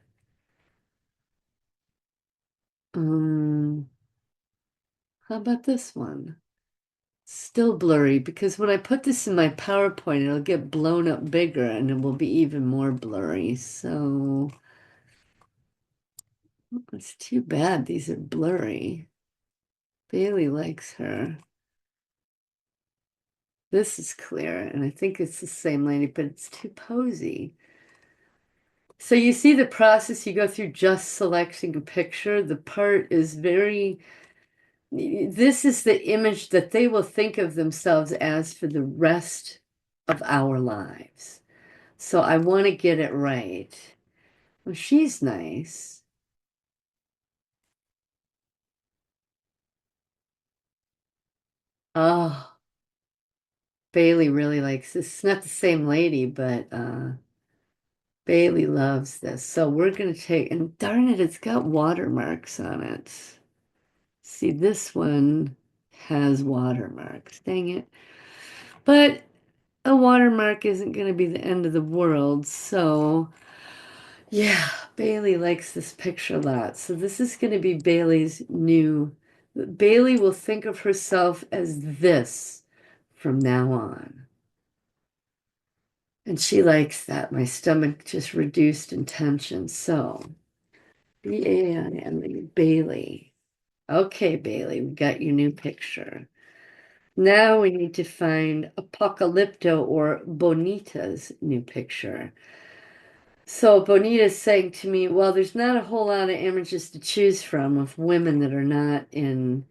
Um, how about this one? Still blurry because when I put this in my PowerPoint, it'll get blown up bigger and it will be even more blurry. So it's too bad these are blurry. Bailey likes her. This is clear, and I think it's the same lady, but it's too posy. So you see the process you go through just selecting a picture. The part is very, this is the image that they will think of themselves as for the rest of our lives. So I want to get it right. Well, she's nice. Oh, Bailey really likes this. It's not the same lady, but Bailey loves this. So we're gonna take, and darn it, it's got watermarks on it. See, this one has watermarks. Dang it. But a watermark isn't gonna be the end of the world. So yeah, Bailey likes this picture a lot. So this is gonna be Bailey's new. Bailey will think of herself as this from now on. And she likes that. My stomach just reduced in tension. So, B-A-I-L-E, Bailey. Okay, Bailey, we got your new picture. Now we need to find Apocalypto or Bonita's new picture. So Bonita's saying to me, well, there's not a whole lot of images to choose from of women that are not in,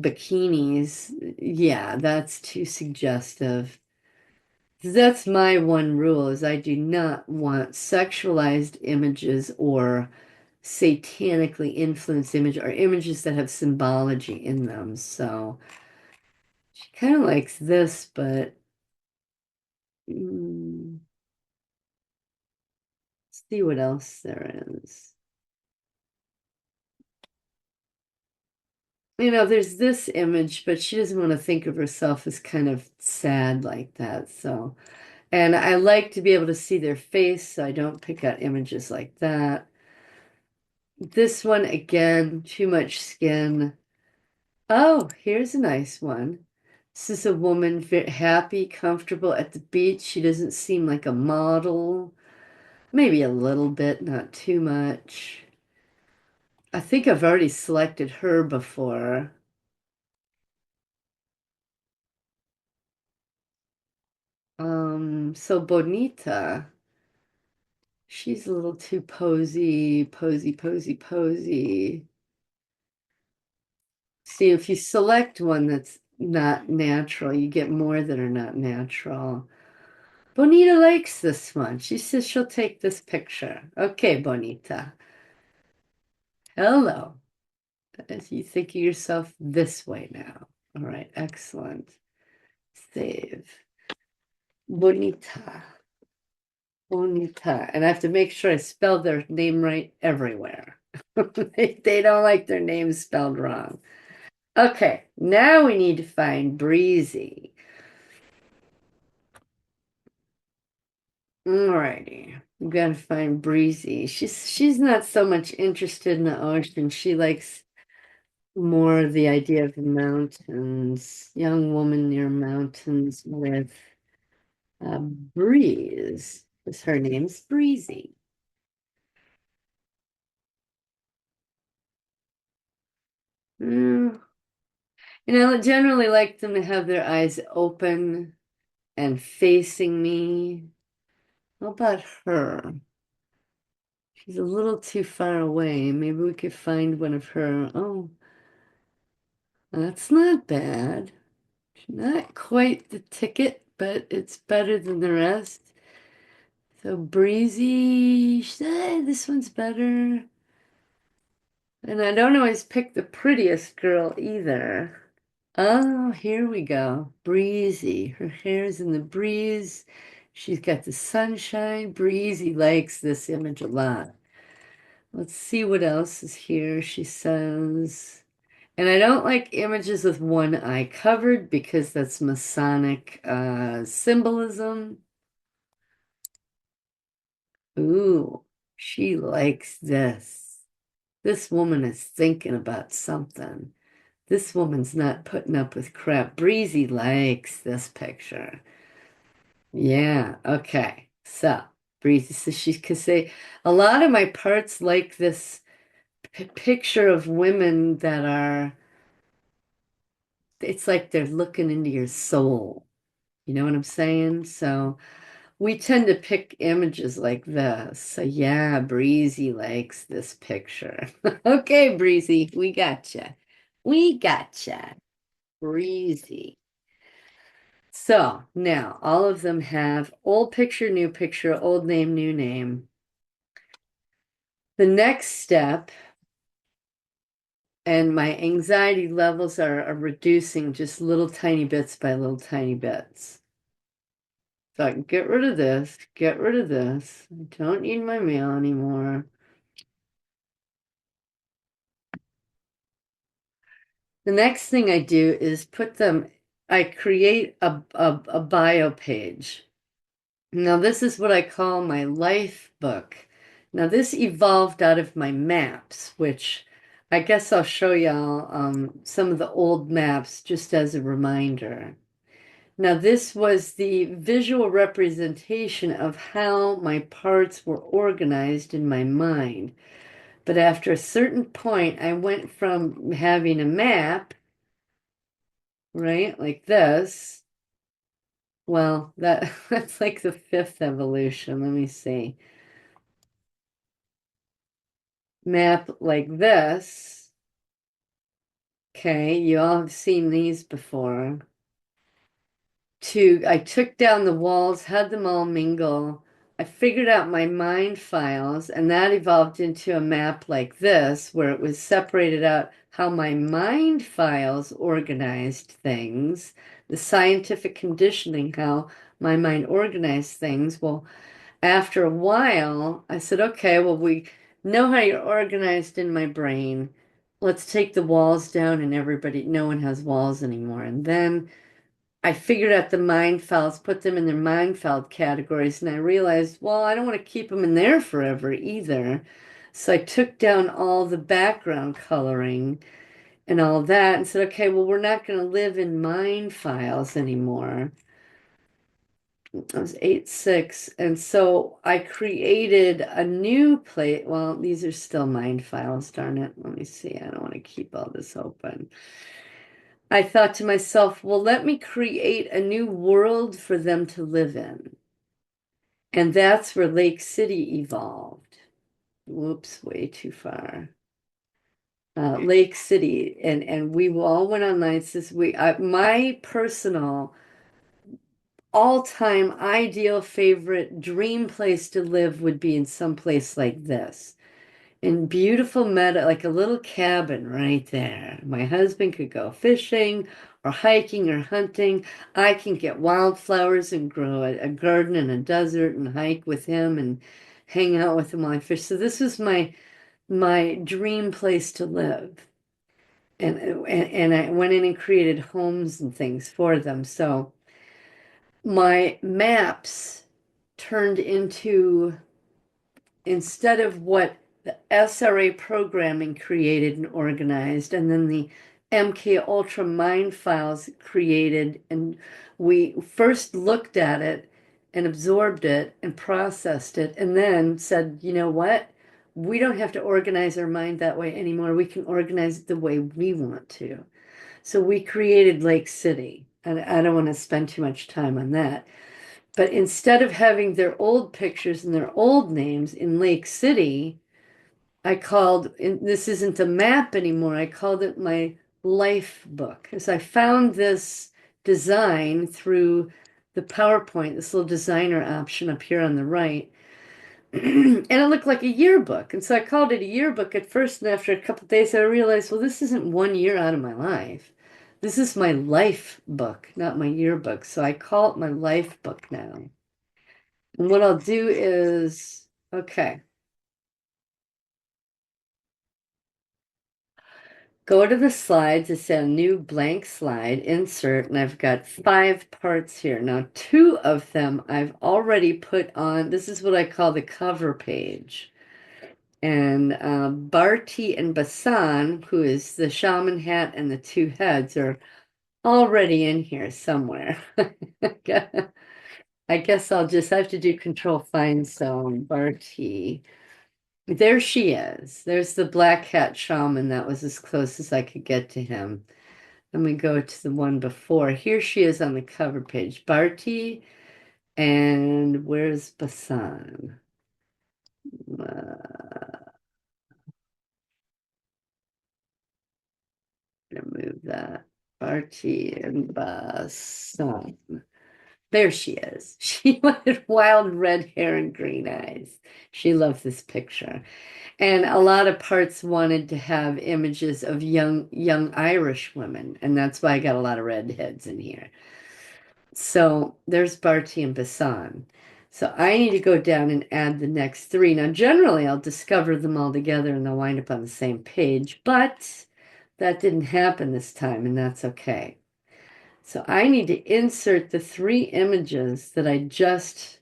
bikinis. Yeah, that's too suggestive. That's my one rule is I do not want sexualized images or satanically influenced image or images that have symbology in them. So she kind of likes this, but see what else there is. There's this image, but she doesn't want to think of herself as kind of sad like that. So, and I like to be able to see their face, so I don't pick out images like that. This one, again, too much skin. Oh, here's a nice one. This is a woman happy, comfortable at the beach. She doesn't seem like a model. Maybe a little bit, not too much. I think I've already selected her before. So Bonita, she's a little too posy, posy, posy, posy. See, if you select one that's not natural, you get more that are not natural. Bonita likes this one. She says she'll take this picture. Okay, Bonita. Hello. As you think of yourself this way now. All right, excellent. Save. Bonita. Bonita. And I have to make sure I spell their name right everywhere. They don't like their name spelled wrong. Okay, now we need to find Breezy. Alrighty. We gotta find Breezy. She's not so much interested in the ocean. She likes more the idea of the mountains. Young woman near mountains with a breeze. Her name's Breezy. Mm, I generally like them to have their eyes open and facing me. How about her? She's a little too far away. Maybe we could find one of her. Oh, that's not bad. Not quite the ticket, but it's better than the rest. So breezy. This one's better. And I don't always pick the prettiest girl either. Oh, here we go. Breezy. Her hair's in the breeze. She's got the sunshine. Breezy likes this image a lot. Let's see what else is here. She says, and I don't like images with one eye covered because that's Masonic symbolism. Ooh, she likes this. This woman is thinking about something. This woman's not putting up with crap. Breezy likes this picture. Yeah, okay. So, Breezy says she could say a lot of my parts like this picture of women that are, it's like they're looking into your soul. You know what I'm saying? So we tend to pick images like this. So yeah, Breezy likes this picture. Okay, Breezy, we gotcha. We gotcha. Breezy. So now all of them have old picture, new picture, old name, new name. The next step, and my anxiety levels are reducing just little tiny bits by little tiny bits. So I can get rid of this, get rid of this. I don't need my mail anymore. The next thing I do is I create a bio page. Now, this is what I call my life book. Now, this evolved out of my maps, which I guess I'll show y'all some of the old maps just as a reminder. Now, this was the visual representation of how my parts were organized in my mind. But after a certain point, I went from having a map, right, like this, Well, that that's like the fifth evolution. Let me see. Map like this. Okay, you all have seen these before. I took down the walls, had them all mingle. I figured out my mind files, and that evolved into a map like this, where it was separated out how my mind files organized things, the scientific conditioning, how my mind organized things. Well, after a while, I said, okay, well, we know how you're organized in my brain. Let's take the walls down, and no one has walls anymore. And then I figured out the mind files, put them in their mind file categories, and I realized, well, I don't want to keep them in there forever either. So I took down all the background coloring and all that and said, okay, well, we're not going to live in mind files anymore. I was 8-6. And so I created a new plate. Well, these are still mind files, darn it. Let me see. I don't want to keep all this open. I thought to myself, well, let me create a new world for them to live in. And that's where Lake City evolved. Whoops, way too far. Lake City, and we all went online. Says my personal all-time ideal favorite dream place to live would be in some place like this. In beautiful meadow, like a little cabin right there. My husband could go fishing or hiking or hunting. I can get wildflowers and grow a garden in a desert and hike with him and hang out with him while I fish. So this was my dream place to live. And I went in and created homes and things for them. So my maps turned into, instead of what the SRA programming created and organized, and then the MK Ultra mind files created, and we first looked at it and absorbed it and processed it, and then said, you know what? We don't have to organize our mind that way anymore. We can organize it the way we want to. So we created Lake City, and I don't want to spend too much time on that. But instead of having their old pictures and their old names in Lake City, this isn't a map anymore. I called it my life book. As I found this design through the PowerPoint, this little designer option up here on the right, and it looked like a yearbook. And so I called it a yearbook at first, and after a couple of days, I realized, well, this isn't 1 year out of my life. This is my life book, not my yearbook. So I call it my life book now. And what I'll do is, okay, go to the slides. It's a new blank slide, insert, and I've got 5 parts here. Now, 2 of them I've already put on. This is what I call the cover page. And Barti and Basan, who is the shaman hat and the 2 heads, are already in here somewhere. I guess I have to do control find zone, Barti. There she is. There's the black hat shaman. That was as close as I could get to him. Let me go to the one before. Here she is on the cover page. Barti, and where's Basan? Remove that. Barti and Basan. There she is. She had wild red hair and green eyes. She loved this picture. And a lot of parts wanted to have images of young Irish women, and that's why I got a lot of redheads in here. So there's Barty and Basan. So I need to go down and add the next 3. Now, generally, I'll discover them all together and they'll wind up on the same page, but that didn't happen this time, and that's okay. So I need to insert the 3 images that I just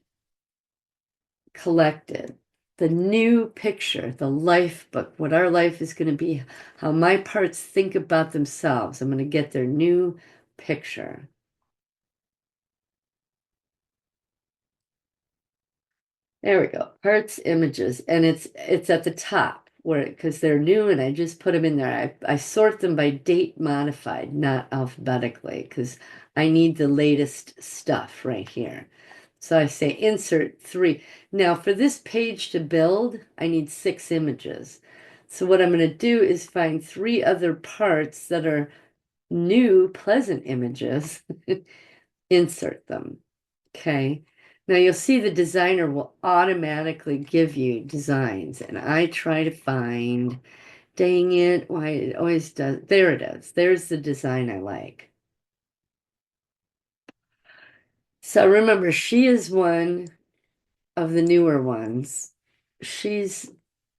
collected. The new picture, the life book, what our life is going to be, how my parts think about themselves. I'm going to get their new picture. There we go. Parts images. And it's at the top. where because they're new and I just put them in there. I sort them by date modified, not alphabetically, because I need the latest stuff right here. So I say insert three. Now for this page to build, I need 6 images. So what I'm going to do is find 3 other parts that are new, pleasant images, insert them. Okay. Now you'll see the designer will automatically give you designs, and I try to find, dang it, why it always does. There it is. There's the design I like. So remember, she is one of the newer ones. She's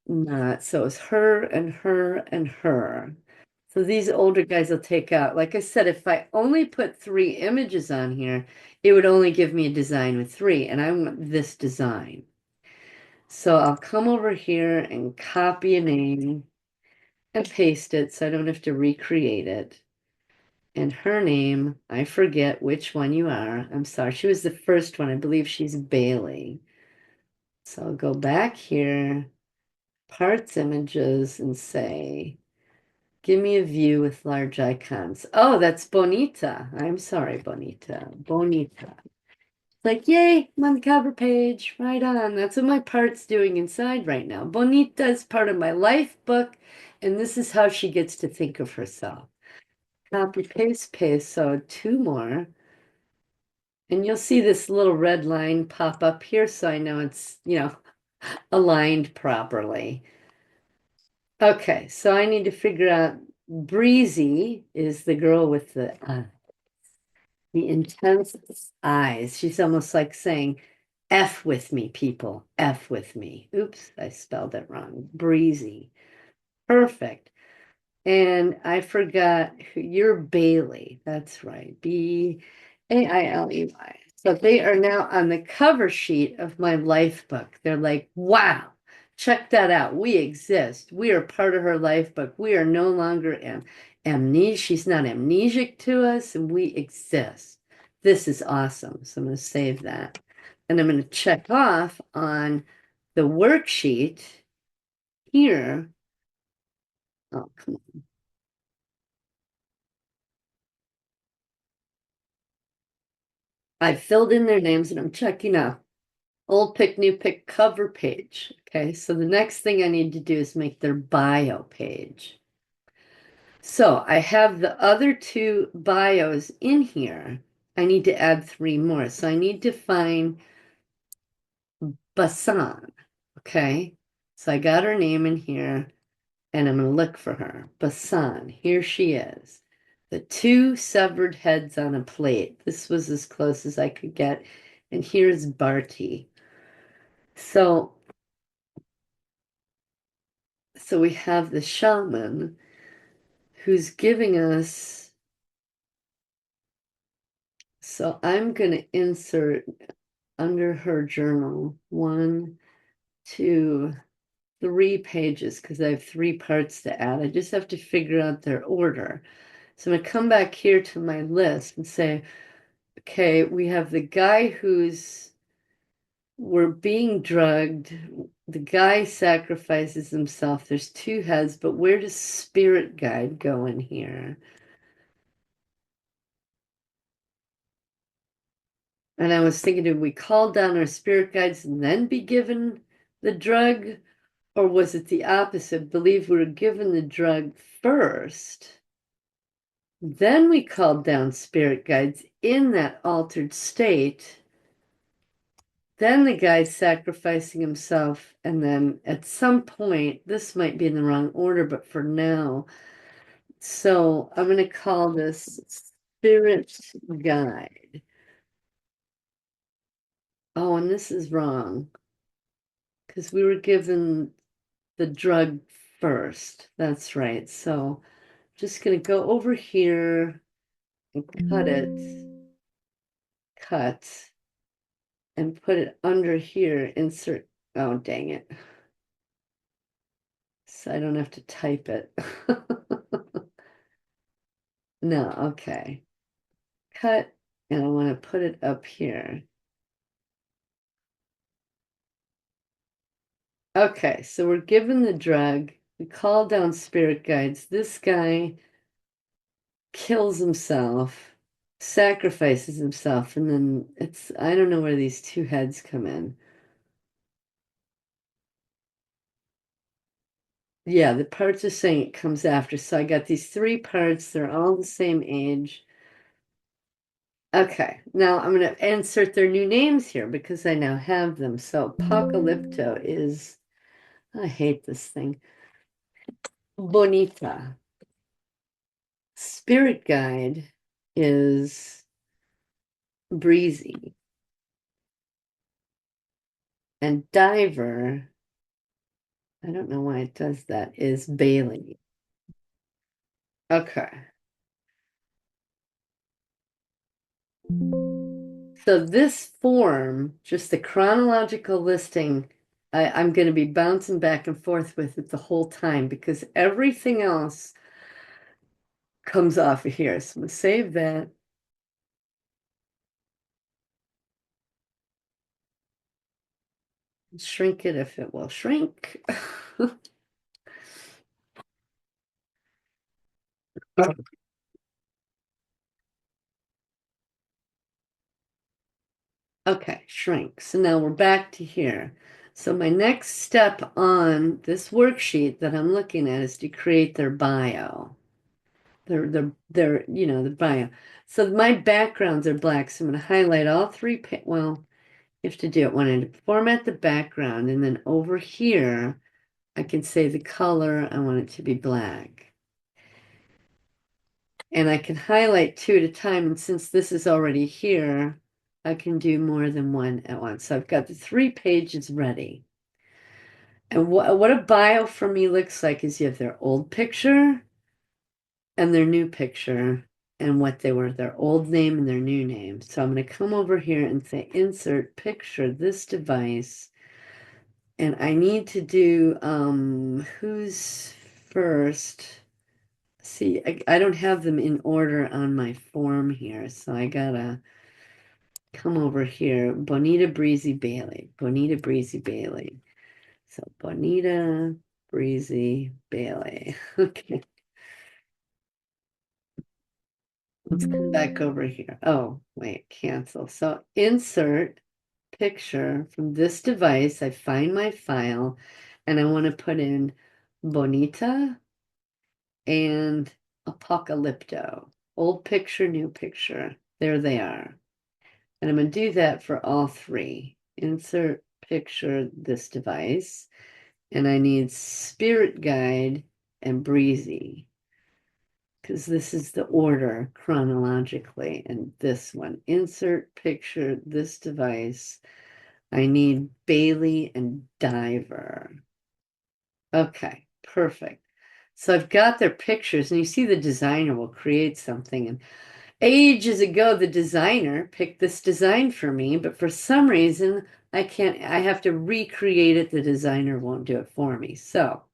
not. So it's her and her and her. So these older guys will take out. Like I said, if I only put 3 images on here, it would only give me a design with 3, and I want this design. So I'll come over here and copy a name and paste it so I don't have to recreate it. And her name, I forget which one you are. I'm sorry. She was the first one. I believe she's Bailey. So I'll go back here, parts images, and say, give me a view with large icons. Oh, that's Bonita. I'm sorry, Bonita. Bonita. Like, yay, I'm on the cover page. Right on. That's what my part's doing inside right now. Bonita is part of my life book, and this is how she gets to think of herself. Copy, paste, paste. So 2 more. And you'll see this little red line pop up here, so I know it's, aligned properly. Okay, so I need to figure out Breezy is the girl with the intense eyes. She's almost like saying, F with me, people. F with me. Oops, I spelled it wrong. Breezy. Perfect. And I forgot you're Bailey. That's right. Bailey. So they are now on the cover sheet of my life book. They're like, wow, check that out. We exist. We are part of her life book. We are no longer amnesia. She's not amnesic to us, and we exist. This is awesome. So I'm going to save that. And I'm going to check off on the worksheet here. Oh, come on. I filled in their names and I'm checking out. Old pick, new pick cover page. Okay, so the next thing I need to do is make their bio page. So I have the other 2 bios in here. I need to add 3 more. So I need to find Basan. Okay, so I got her name in here and I'm going to look for her. Basan, here she is. The 2 severed heads on a plate. This was as close as I could get. And here's Barty. So we have the shaman who's giving us, so I'm going to insert under her journal 1, 2, 3 pages because I have 3 parts to add. I just have to figure out their order. So I'm going to come back here to my list and say, okay, we have the guy we're being drugged. The guy sacrifices himself. There's 2 heads, but where does spirit guide go in here? And I was thinking, did we call down our spirit guides and then be given the drug? Or was it the opposite? Believe we were given the drug first. Then we called down spirit guides in that altered state. Then the guy sacrificing himself. And then at some point, this might be in the wrong order, but for now. So I'm going to call this spirit guide. Oh, and this is wrong because we were given the drug first. That's right. So just going to go over here and cut, and put it under here, insert. Oh, dang it. So I don't have to type it. No, okay. Cut, and I want to put it up here. Okay, so we're given the drug. We call down spirit guides. This guy kills himself, sacrifices himself, and then I don't know where these two heads come in. Yeah, the parts are saying it comes after. So I got these three parts. They're all the same age. Okay, now I'm going to insert their new names here because I now have them. So Apocalypto is, I hate this thing, Bonita. Spirit Guide is Breezy. And Diver, I don't know why it does that, is Bailey. Okay. So this form, just the chronological listing, I'm going to be bouncing back and forth with it the whole time because everything else comes off of here. So I'm going to save that. Shrink it if it will shrink. Okay, shrink. So now we're back to here. So my next step on this worksheet that I'm looking at is to create their bio. The bio. So my backgrounds are black. So I'm going to highlight all three. Well, you have to do it one end. Format the background, and then over here, I can say the color. I want it to be black. And I can highlight two at a time. And since this is already here, I can do more than one at once. So I've got the 3 pages ready. And what a bio for me looks like is you have their old picture and their new picture and what they were, their old name and their new name. So I'm going to come over here and say insert picture, this device. And I need to do who's first. See, I don't have them in order on my form here, so I gotta come over here. Bonita Breezy Bailey. Bonita Breezy Bailey. So Bonita Breezy Bailey. Okay, let's come back over here. Oh, wait, cancel. So insert picture from this device. I find my file and I want to put in Bonita and Apocalypto. Old picture, new picture. There they are. And I'm going to do that for all 3. Insert picture this device. And I need Spirit Guide and Breezy because this is the order chronologically. And this one, insert picture this device. I need Bailey and Diver. Okay, perfect. So I've got their pictures, and you see the designer will create something. And ages ago, the designer picked this design for me, but for some reason, I can't, I have to recreate it. The designer won't do it for me. So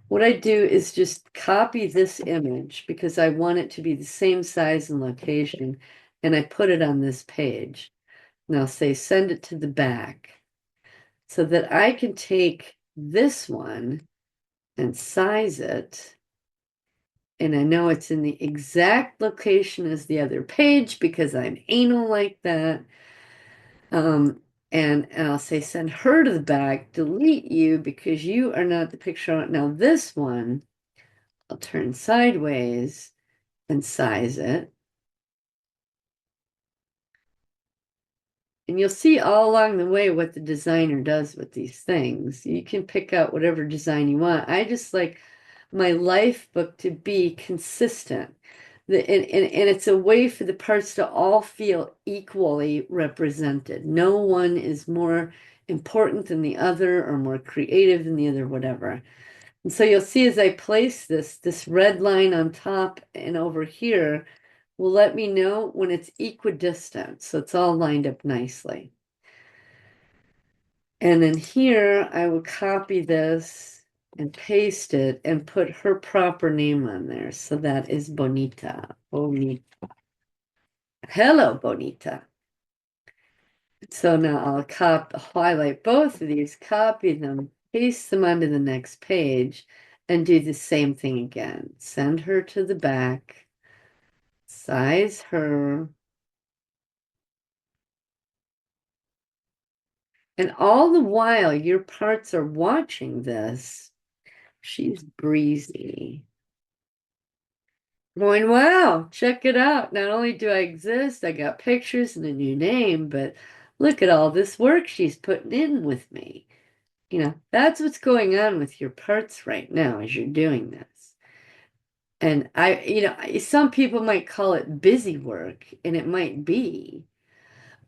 what I do is just copy this image because I want it to be the same size and location, and I put it on this page. Now say send it to the back so that I can take this one and size it. And I know it's in the exact location as the other page because I'm anal like that. And I'll say send her to the back, delete you because you are not the picture. Now this one, I'll turn sideways and size it. And you'll see all along the way what the designer does with these things. You can pick out whatever design you want. I just like my life book to be consistent. And it's a way for the parts to all feel equally represented. No one is more important than the other or more creative than the other, whatever. And so you'll see as I place this red line on top and over here will let me know when it's equidistant. So it's all lined up nicely. And then here I will copy this and paste it and put her proper name on there. So that is Bonita. Bonita. Hello, Bonita. So now I'll highlight both of these, copy them, paste them onto the next page, and do the same thing again. Send her to the back, size her, and all the while your parts are watching this, she's breezy. Going, wow, check it out. Not only do I exist, I got pictures and a new name, but look at all this work she's putting in with me. That's what's going on with your parts right now as you're doing this. And some people might call it busy work, and it might be.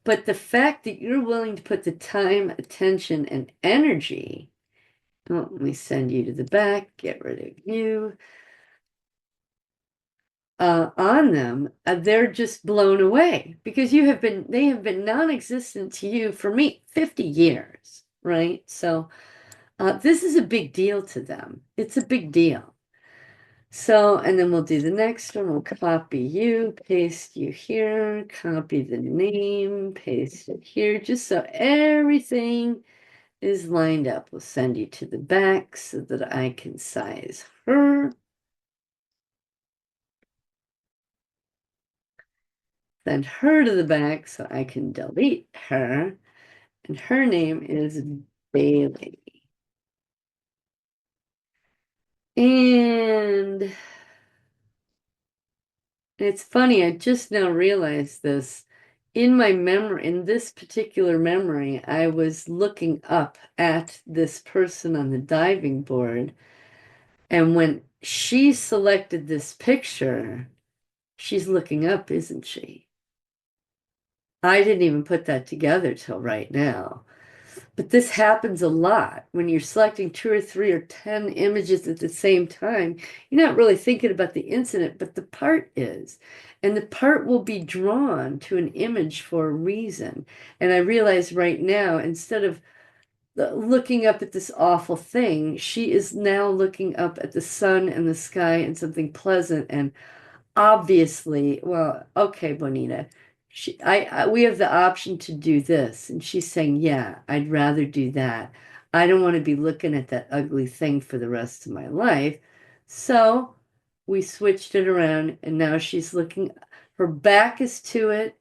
But the fact that you're willing to put the time, attention, and energy, well, let me send you to the back, get rid of you, on them, they're just blown away because they have been non-existent to you for me 50 years, right? So this is a big deal to them. It's a big deal. So, and then we'll do the next one. We'll copy you, paste you here, copy the name, paste it here, just so everything is lined up. We'll send you to the back so that I can size her. Send her to the back so I can delete her. And her name is Bailey. And it's funny, I just now realized this. In my memory, in this particular memory, I was looking up at this person on the diving board. And when she selected this picture, she's looking up, isn't she? I didn't even put that together till right now. But this happens a lot when you're selecting 2 or 3 or 10 images at the same time. You're not really thinking about the incident, but the part is. And the part will be drawn to an image for a reason. And I realize right now, instead of looking up at this awful thing, she is now looking up at the sun and the sky and something pleasant and obviously, well, okay, Bonita. We have the option to do this. And she's saying, yeah, I'd rather do that. I don't want to be looking at that ugly thing for the rest of my life. So we switched it around, and now she's looking, her back is to it.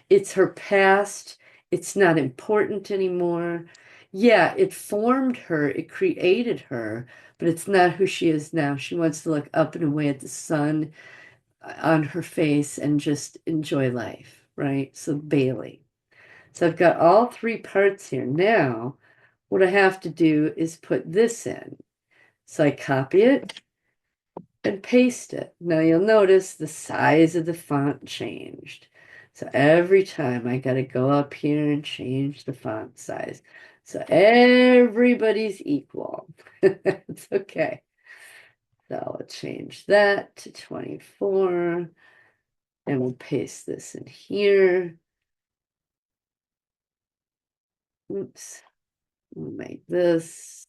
It's her past. It's not important anymore. Yeah, it formed her, it created her, but it's not who she is now. She wants to look up and away at the sun on her face and just enjoy life, right? So Bailey. So I've got all 3 parts here. Now, what I have to do is put this in. So I copy it and paste it. Now you'll notice the size of the font changed. So every time I got to go up here and change the font size. So everybody's equal. It's okay. So I'll change that to 24. And we'll paste this in here. Oops. We'll make this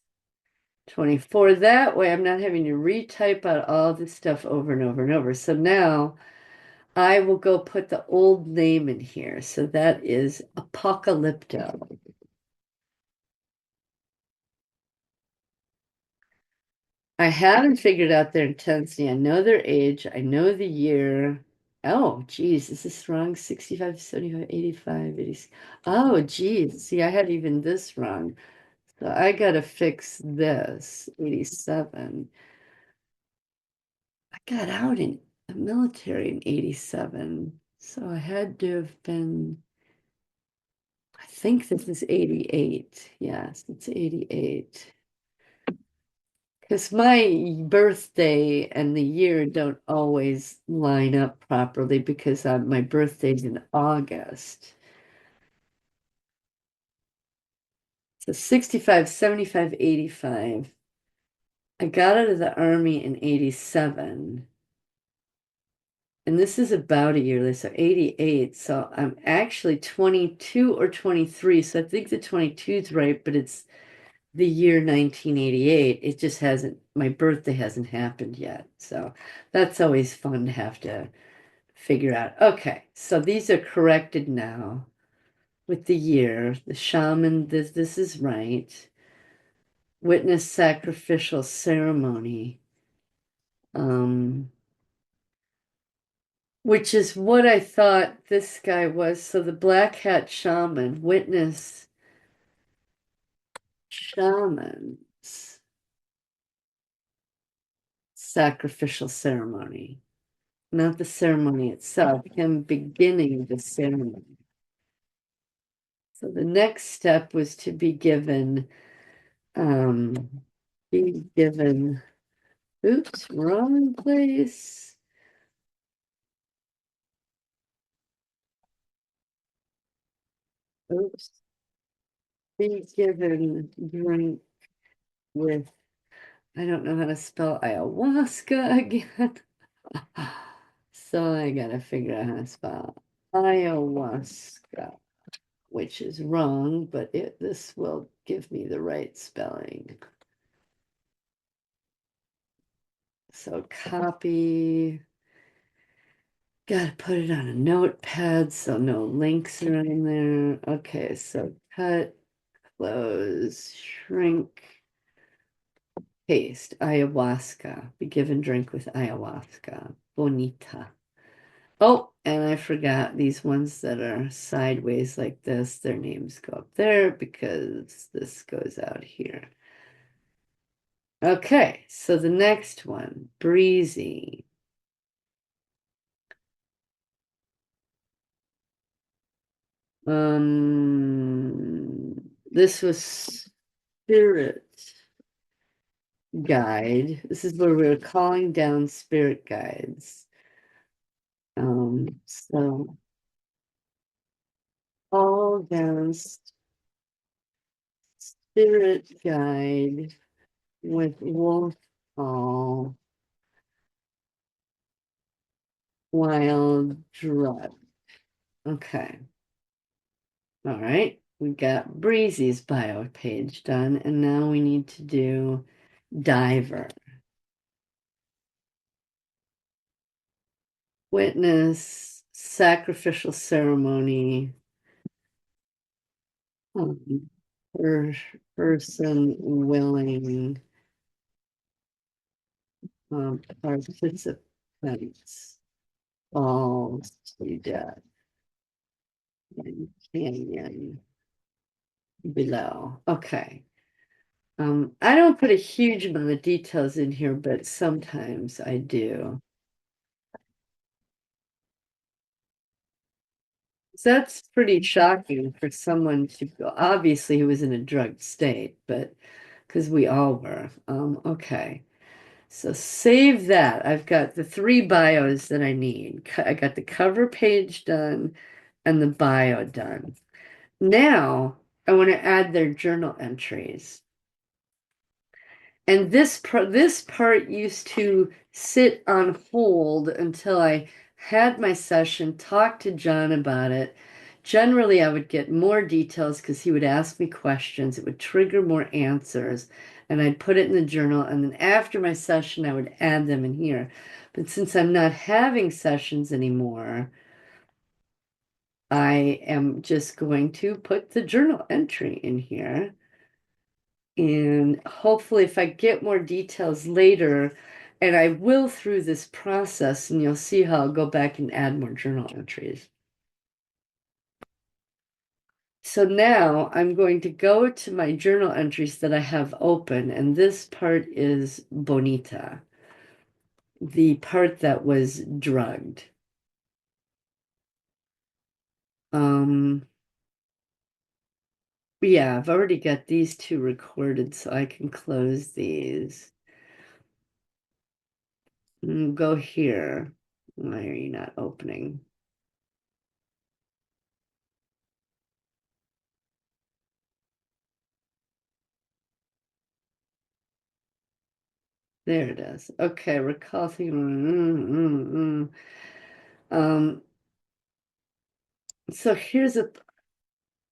24. That way I'm not having to retype out all this stuff over and over and over. So now I will go put the old name in here. So that is Apocalypto. I haven't figured out their intensity. I know their age. I know the year. Oh, geez, is this wrong? 65, 75, 85, 80. Oh, geez. See, I had even this wrong. So I gotta fix this, 87. I got out in the military in 87. So I had to have been, I think this is 88. Yes, it's 88. Because my birthday and the year don't always line up properly because my birthday's in August. So 65, 75, 85. I got out of the army in 87. And this is about a year later, so 88. So I'm actually 22 or 23. So I think the 22 is right, but it's the year 1988. It just hasn't, my birthday hasn't happened yet. So that's always fun to have to figure out. Okay, so these are corrected now with the year. The shaman, this is right. Witness sacrificial ceremony. Um, which is what I thought this guy was. So the black hat shaman, witness shamans, sacrificial ceremony, not the ceremony itself, him beginning the ceremony. So the next step was to um, be given, oops, wrong place. Oops, be given drink with, I don't know how to spell ayahuasca again. So I gotta figure out how to spell ayahuasca, which is wrong, but this will give me the right spelling. So copy, gotta put it on a notepad so no links are in there. Okay, so cut, close, shrink, paste, ayahuasca. Be given drink with ayahuasca. Bonita. Oh, and I forgot these ones that are sideways like this, their names go up there because this goes out here. Okay, so the next one, breezy. This was spirit guide. This is where we were calling down spirit guides. So call down spirit guide with wolf call wild drug. Okay. All right. We got Breezy's bio page done, and now we need to do Diver. Witness, sacrificial ceremony, um, per person willing, participants, falls to death in canyon below. Okay. I don't put a huge amount of details in here, but sometimes I do. So that's pretty shocking for someone to go. Obviously, he was in a drugged state, but because we all were. Okay. So save that. I've got the three bios that I need. I got the cover page done and the bio done. Now I want to add their journal entries. And this part used to sit on hold until I had my session, talked to Jon about it. Generally, I would get more details because he would ask me questions. It would trigger more answers, and I'd put it in the journal. And then after my session, I would add them in here. But since I'm not having sessions anymore, I am just going to put the journal entry in here. And hopefully, if I get more details later, and I will through this process, and you'll see how I'll go back and add more journal entries. So now I'm going to go to my journal entries that I have open, and this part is Bonita, the part that was drugged. Um, yeah, I've already got these two recorded, so I can close these. Go here. Why are you not opening? There it is. Okay, recall thing. So here's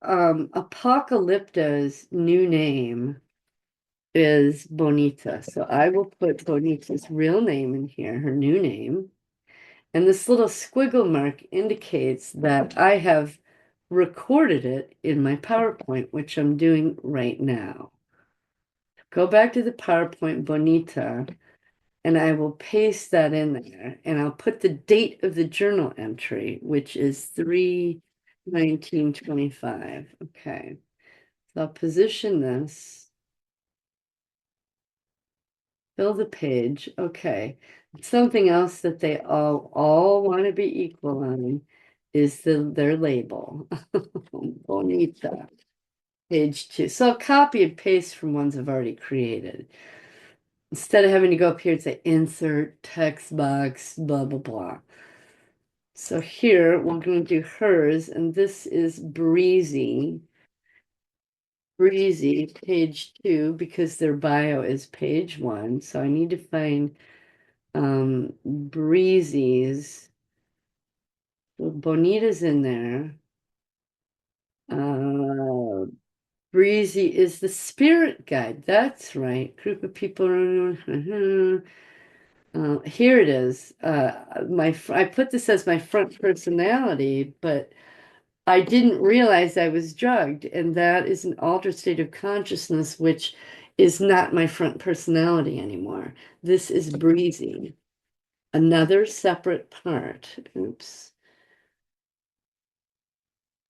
Apocalypto's new name is Bonita. So I will put Bonita's real name in here, her new name. And this little squiggle mark indicates that I have recorded it in my PowerPoint, which I'm doing right now. Go back to the PowerPoint, Bonita. And I will paste that in there and I'll put the date of the journal entry, which is 3/19/25. Okay. So I'll position this, fill the page. Okay. Something else that they all want to be equal on is their label. Bonita. Page 2. So I'll copy and paste from ones I've already created. Instead of having to go up here and say insert text box, blah, blah, blah. So here we're going to do hers, and this is Breezy. Breezy, page 2, because their bio is page 1. So I need to find Breezy's. Well, Bonita's in there. Uh, Breezy is the spirit guide. That's right. Group of people. Here it is. I put this as my front personality, but I didn't realize I was drugged, and that is an altered state of consciousness, which is not my front personality anymore. This is Breezy, another separate part. Oops.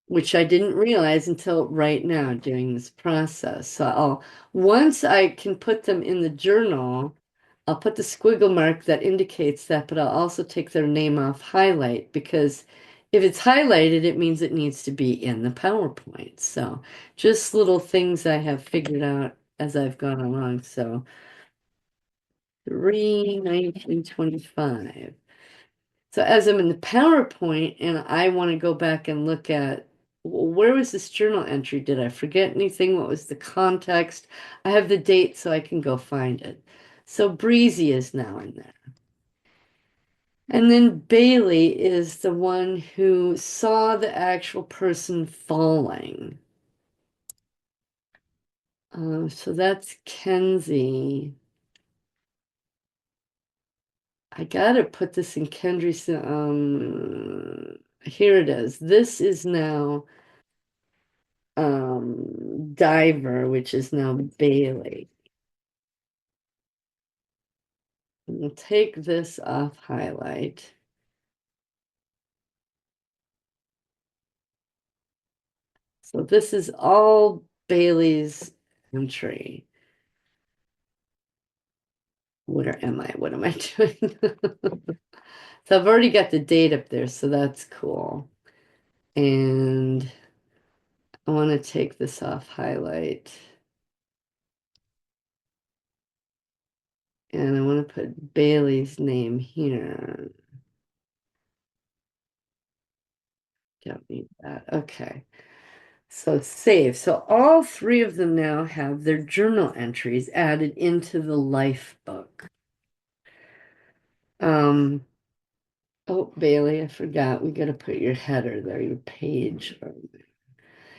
Which I didn't realize until right now during this process. So once I can put them in the journal, I'll put the squiggle mark that indicates that, but I'll also take their name off highlight because if it's highlighted, it means it needs to be in the PowerPoint. So just little things I have figured out as I've gone along. So 3/19/25. So as I'm in the PowerPoint and I want to go back and look at where was this journal entry? Did I forget anything? What was the context? I have the date so I can go find it. So Breezy is now in there. And then Bailey is the one who saw the actual person falling. So that's Kenzie. I gotta put this in Kendry's. Here it is. This is now Diver, which is now Bailey. We'll take this off highlight. So this is all Bailey's entry. Where am I? What am I doing? So I've already got the date up there, so that's cool. And I want to take this off highlight. And I want to put Bailey's name here. Don't need that. Okay. So save. So all three of them now have their journal entries added into the life book. Um, oh, Bailey, I forgot. We got to put your header there, your page.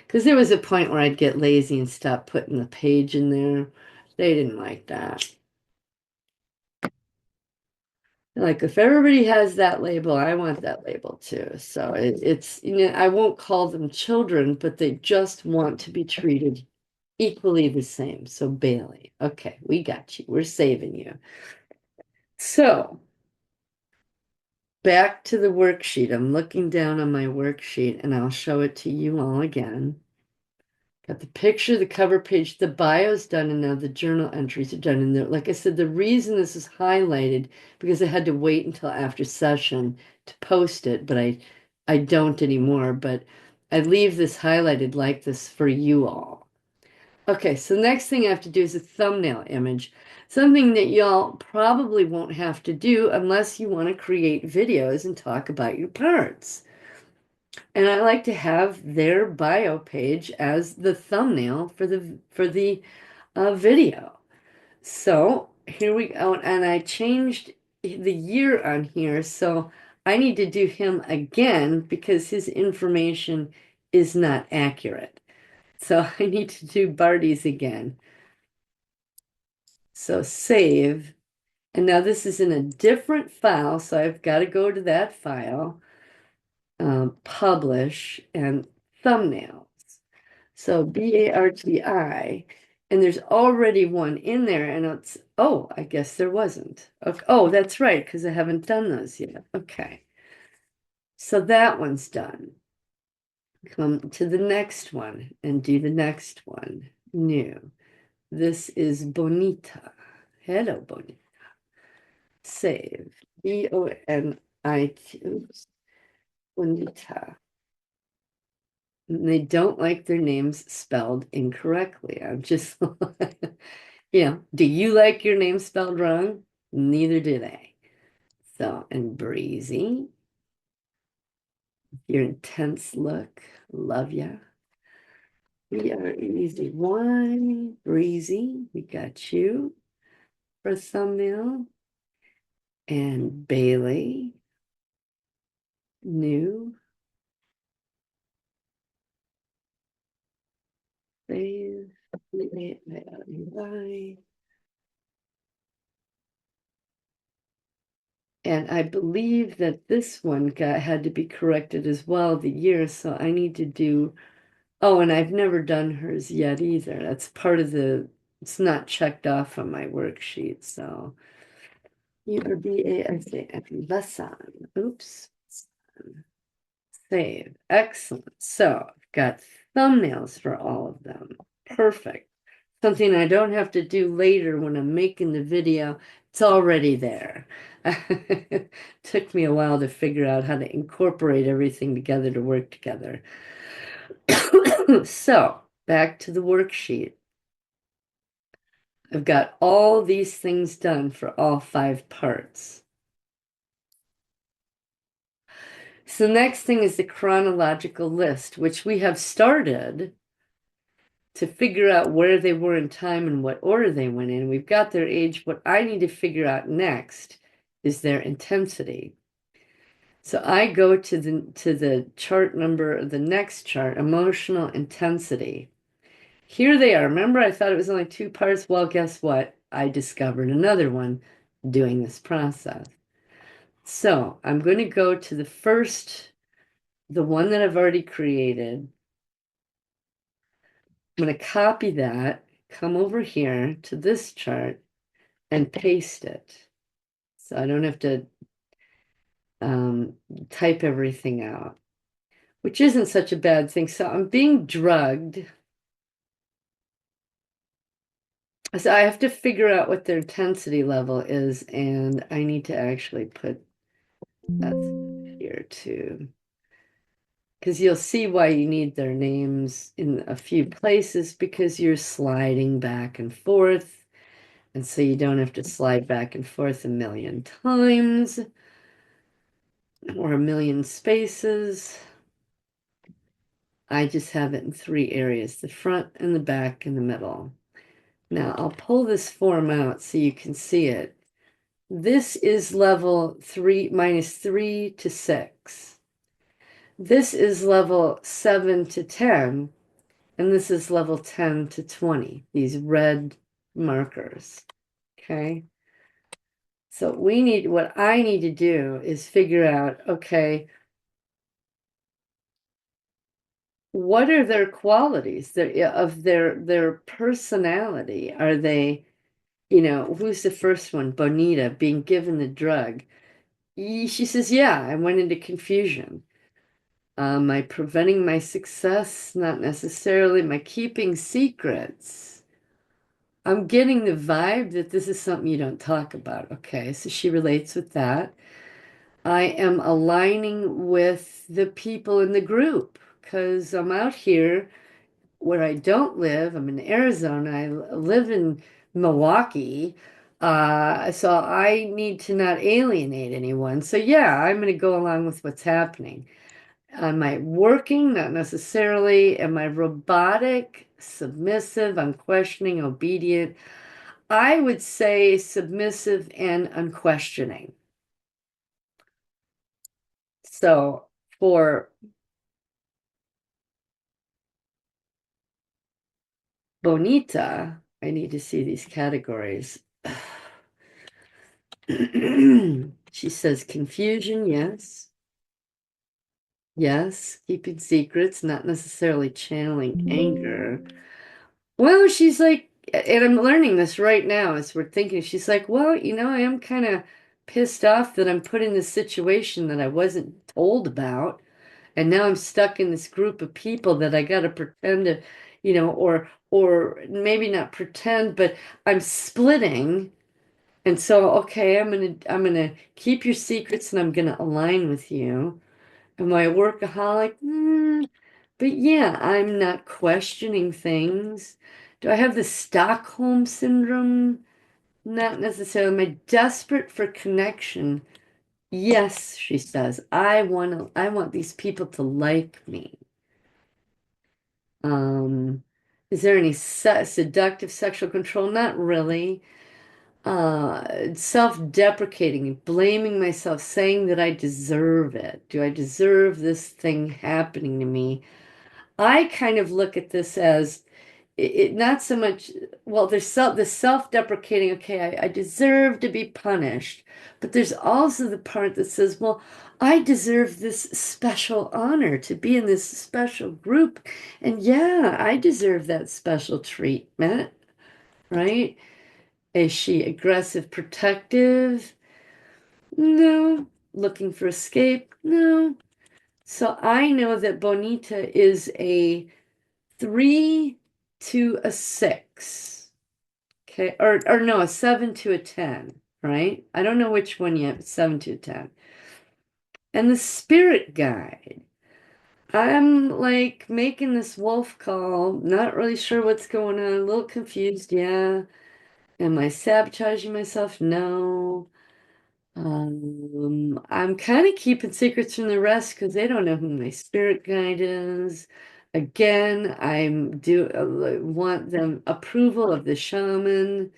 Because there was a point where I'd get lazy and stop putting the page in there. They didn't like that. Like if everybody has that label, I want that label too. So it's, I won't call them children, but they just want to be treated equally the same. So Bailey, okay, we got you. We're saving you. So back to the worksheet. I'm looking down on my worksheet and I'll show it to you all again. Got the picture, the cover page, the bio's done, and now the journal entries are done. And like I said, the reason this is highlighted because I had to wait until after session to post it, but I don't anymore. But I leave this highlighted like this for you all. Okay, so the next thing I have to do is a thumbnail image, something that y'all probably won't have to do unless you want to create videos and talk about your parts. And I like to have their bio page as the thumbnail for the video. So here we go, and I changed the year on here, so I need to do him again because his information is not accurate. So I need to do Barty's again. So save. And now this is in a different file, so I've got to go to that file, publish, and thumbnails. So BARTI, And there's already one in there, and it's, oh, I guess there wasn't. Okay. Oh, that's right, because I haven't done those yet. Okay. So that one's done. Come to the next one and do the next one. New. This is Bonita. Hello, Bonita. Save. Bonit. Bonita. And they don't like their names spelled incorrectly. I'm just, do you like your name spelled wrong? Neither do they. So, and breezy, your intense look, love ya. We are easy one, breezy, we got you for thumbnail. And Bailey, new, save, and I believe that this one had to be corrected as well, the year, so I need to do, oh, and I've never done hers yet either. That's part of it's not checked off on my worksheet, so. URBASA, lesson, oops, save, excellent. So I've got thumbnails for all of them, perfect. Something I don't have to do later when I'm making the video, it's already there. Took me a while to figure out how to incorporate everything together to work together. So, back to the worksheet. I've got all these things done for all 5 parts. So the next thing is the chronological list, which we have started to figure out where they were in time and what order they went in. We've got their age. What I need to figure out next is their intensity. So I go to the chart number, the next chart, emotional intensity. Here they are. Remember, I thought it was only 2 parts. Well, guess what? I discovered another one doing this process. So I'm going to go to the one that I've already created. I'm going to copy that, come over here to this chart and paste it. So I don't have to type everything out, which isn't such a bad thing. So I'm being drugged. So I have to figure out what their intensity level is, and I need to actually put that here too. Because you'll see why you need their names in a few places, because you're sliding back and forth. And so you don't have to slide back and forth a million times or a million spaces. I just have it in 3 areas, the front and the back and the middle. Now I'll pull this form out so you can see it. This is level 3 minus 3 to 6. This is level 7 to 10, and this is level 10 to 20, these red markers. Okay. So what I need to do is figure out, okay, what are their qualities of their personality? Are they, who's the first one? Bonita, being given the drug. She says, yeah, I went into confusion. Am I preventing my success? Not necessarily. Am I keeping secrets? I'm getting the vibe that this is something you don't talk about. Okay, so she relates with that. I am aligning with the people in the group because I'm out here where I don't live. I'm in Arizona. I live in Milwaukee. So I need to not alienate anyone. So yeah, I'm going to go along with what's happening. Am I working? Not necessarily. Am I robotic, submissive, unquestioning, obedient? I would say submissive and unquestioning. So for Bonita, I need to see these categories. She says confusion, yes. Yes, keeping secrets, not necessarily channeling anger. Well, she's like and I'm learning this right now as we're thinking. She's like, well, I am kind of pissed off that I'm put in this situation that I wasn't told about. And now I'm stuck in this group of people that I got to pretend to, or maybe not pretend, but I'm splitting. And so, okay, I'm gonna keep your secrets and I'm gonna align with you. Am I a workaholic? But yeah, I'm not questioning things. Do I have the Stockholm syndrome? Not necessarily. Am I desperate for connection? Yes, she says. I want these people to like me. Um, is there any seductive sexual control? Not really. Self-deprecating, blaming myself, saying that I deserve it. Do I deserve this thing happening to me? I kind of look at this as it not so much, well, there's the self-deprecating, okay, I deserve to be punished, but there's also the part that says, well, I deserve this special honor to be in this special group, and yeah, I deserve that special treatment, right? Is she aggressive, protective? No. Looking for escape? No. So I know that Bonita is a 3 to a 6. Okay. Or no, a 7 to a 10, right? I don't know which one yet, but 7 to a 10. And the spirit guide. I'm like making this wolf call, not really sure what's going on, a little confused. Yeah. Am I sabotaging myself? No. I'm kind of keeping secrets from the rest because they don't know who my spirit guide is. Again, want them approval of the shaman.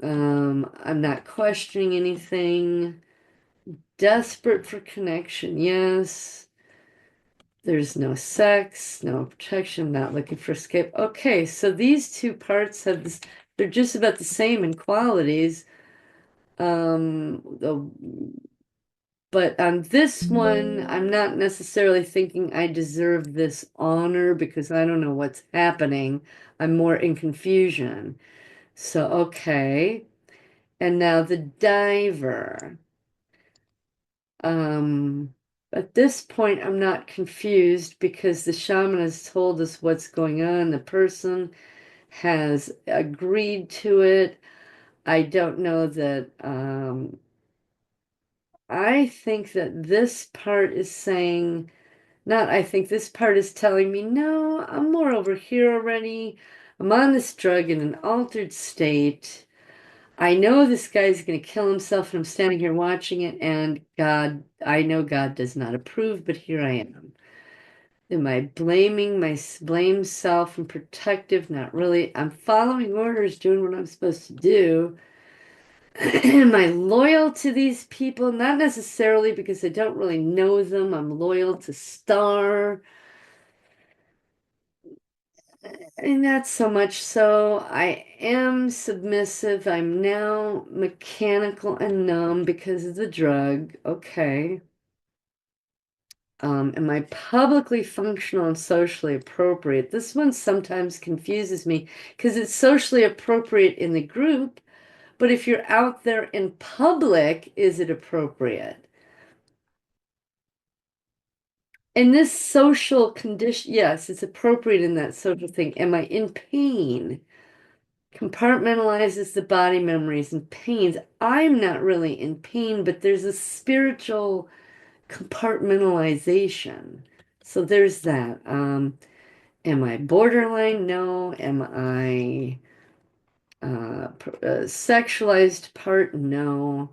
I'm not questioning anything. Desperate for connection, yes. There's no sex, no protection, not looking for escape. Okay, so these two parts have this, they're just about the same in qualities. The But on this one, I'm not necessarily thinking I deserve this honor because I don't know what's happening. I'm more in confusion. So, okay. And now the diver. Um, at this point, I'm not confused because the shaman has told us what's going on. The person has agreed to it. I don't know that, I think that this part is saying, not, I think this part is telling me, no, I'm more over here already. I'm on this drug in an altered state. I know this guy's going to kill himself, and I'm standing here watching it, and God, I know God does not approve, but here I am. Am I blaming blame self and protective? Not really. I'm following orders, doing what I'm supposed to do. Am I loyal to these people? Not necessarily because I don't really know them. I'm loyal to Star. And not so much so. I am submissive. I'm now mechanical and numb because of the drug. Okay. Am I publicly functional and socially appropriate? This one sometimes confuses me because it's socially appropriate in the group, but if you're out there in public, is it appropriate? In this social condition, yes, it's appropriate in that social thing. Am I in pain? Compartmentalizes the body memories and pains. I'm not really in pain, but there's a spiritual compartmentalization. So there's that. Am I borderline? No. Am I sexualized part? No.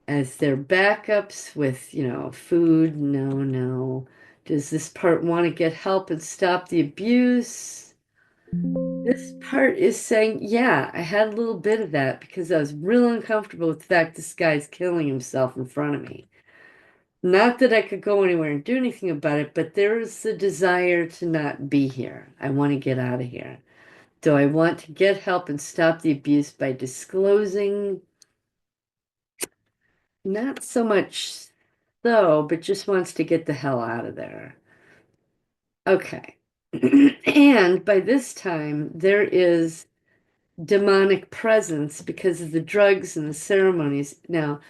As their backups with, food? No, no. Does this part want to get help and stop the abuse? This part is saying, yeah, I had a little bit of that because I was real uncomfortable with the fact this guy's killing himself in front of me. Not that I could go anywhere and do anything about it, but there is the desire to not be here. I want to get out of here. Do I want to get help and stop the abuse by disclosing? Not so much so, but just wants to get the hell out of there. Okay. And by this time, there is demonic presence because of the drugs and the ceremonies. Now,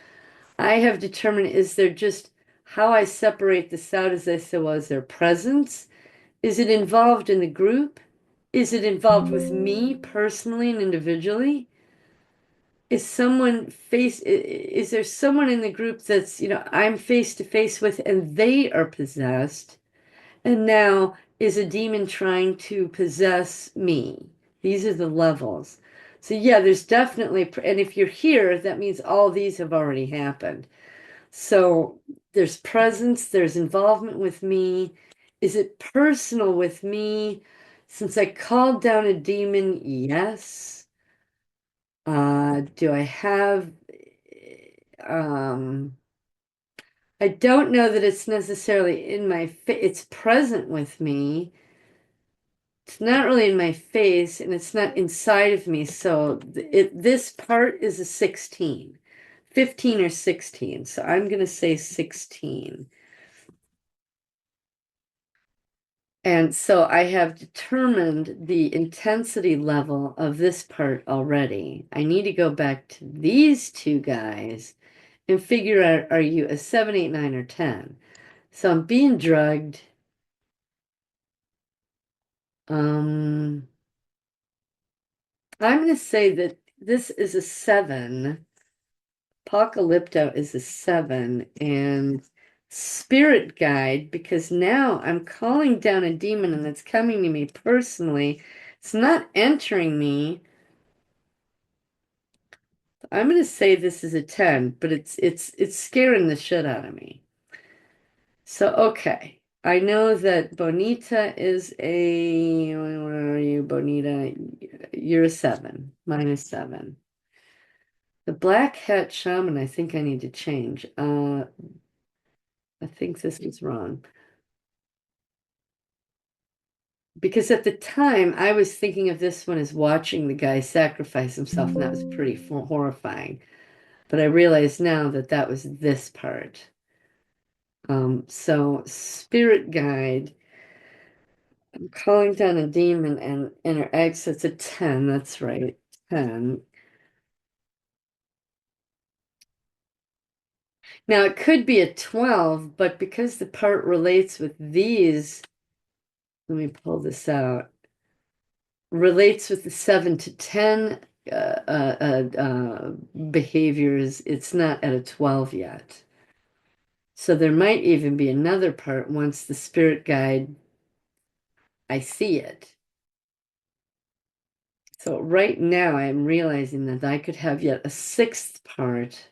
I have determined, is there just how I separate this out, as I said, was there presence? Is it involved in the group? Is it involved with me personally and individually? Is there someone in the group that's, I'm face to face with and they are possessed? And now is a demon trying to possess me? These are the levels. So yeah, there's definitely, and if you're here, that means all these have already happened. So there's presence, there's involvement with me. Is it personal with me? Since I called down a demon, yes. Do I have, um, I don't know that it's necessarily in my it's present with me. It's not really in my face and it's not inside of me. So this part is a 16, 15 or 16. So I'm going to say 16. And so I have determined the intensity level of this part already. I need to go back to these two guys and figure out, are you a 7, 8, 9, or 10? So I'm being drugged. Um, I'm going to say that this is a 7. Apocalypto is a 7. And Spirit Guide, because now I'm calling down a demon and it's coming to me personally. It's not entering me. I'm going to say this is a 10, but it's scaring the shit out of me. So, okay. I know that Bonita is a, where are you, Bonita? You're a 7, -7. The Black Hat Shaman, I think I need to change. I think this is wrong. Because at the time, I was thinking of this one as watching the guy sacrifice himself, and that was pretty horrifying. But I realize now that that was this part. So Spirit Guide, I'm calling down a demon and inner exit's a 10, that's right, 10. Now it could be a 12, but because the part relates with these, let me pull this out, relates with the 7 to 10 behaviors, it's not at a 12 yet. So there might even be another part once the spirit guide, I see it. So right now I'm realizing that I could have yet a 6th part.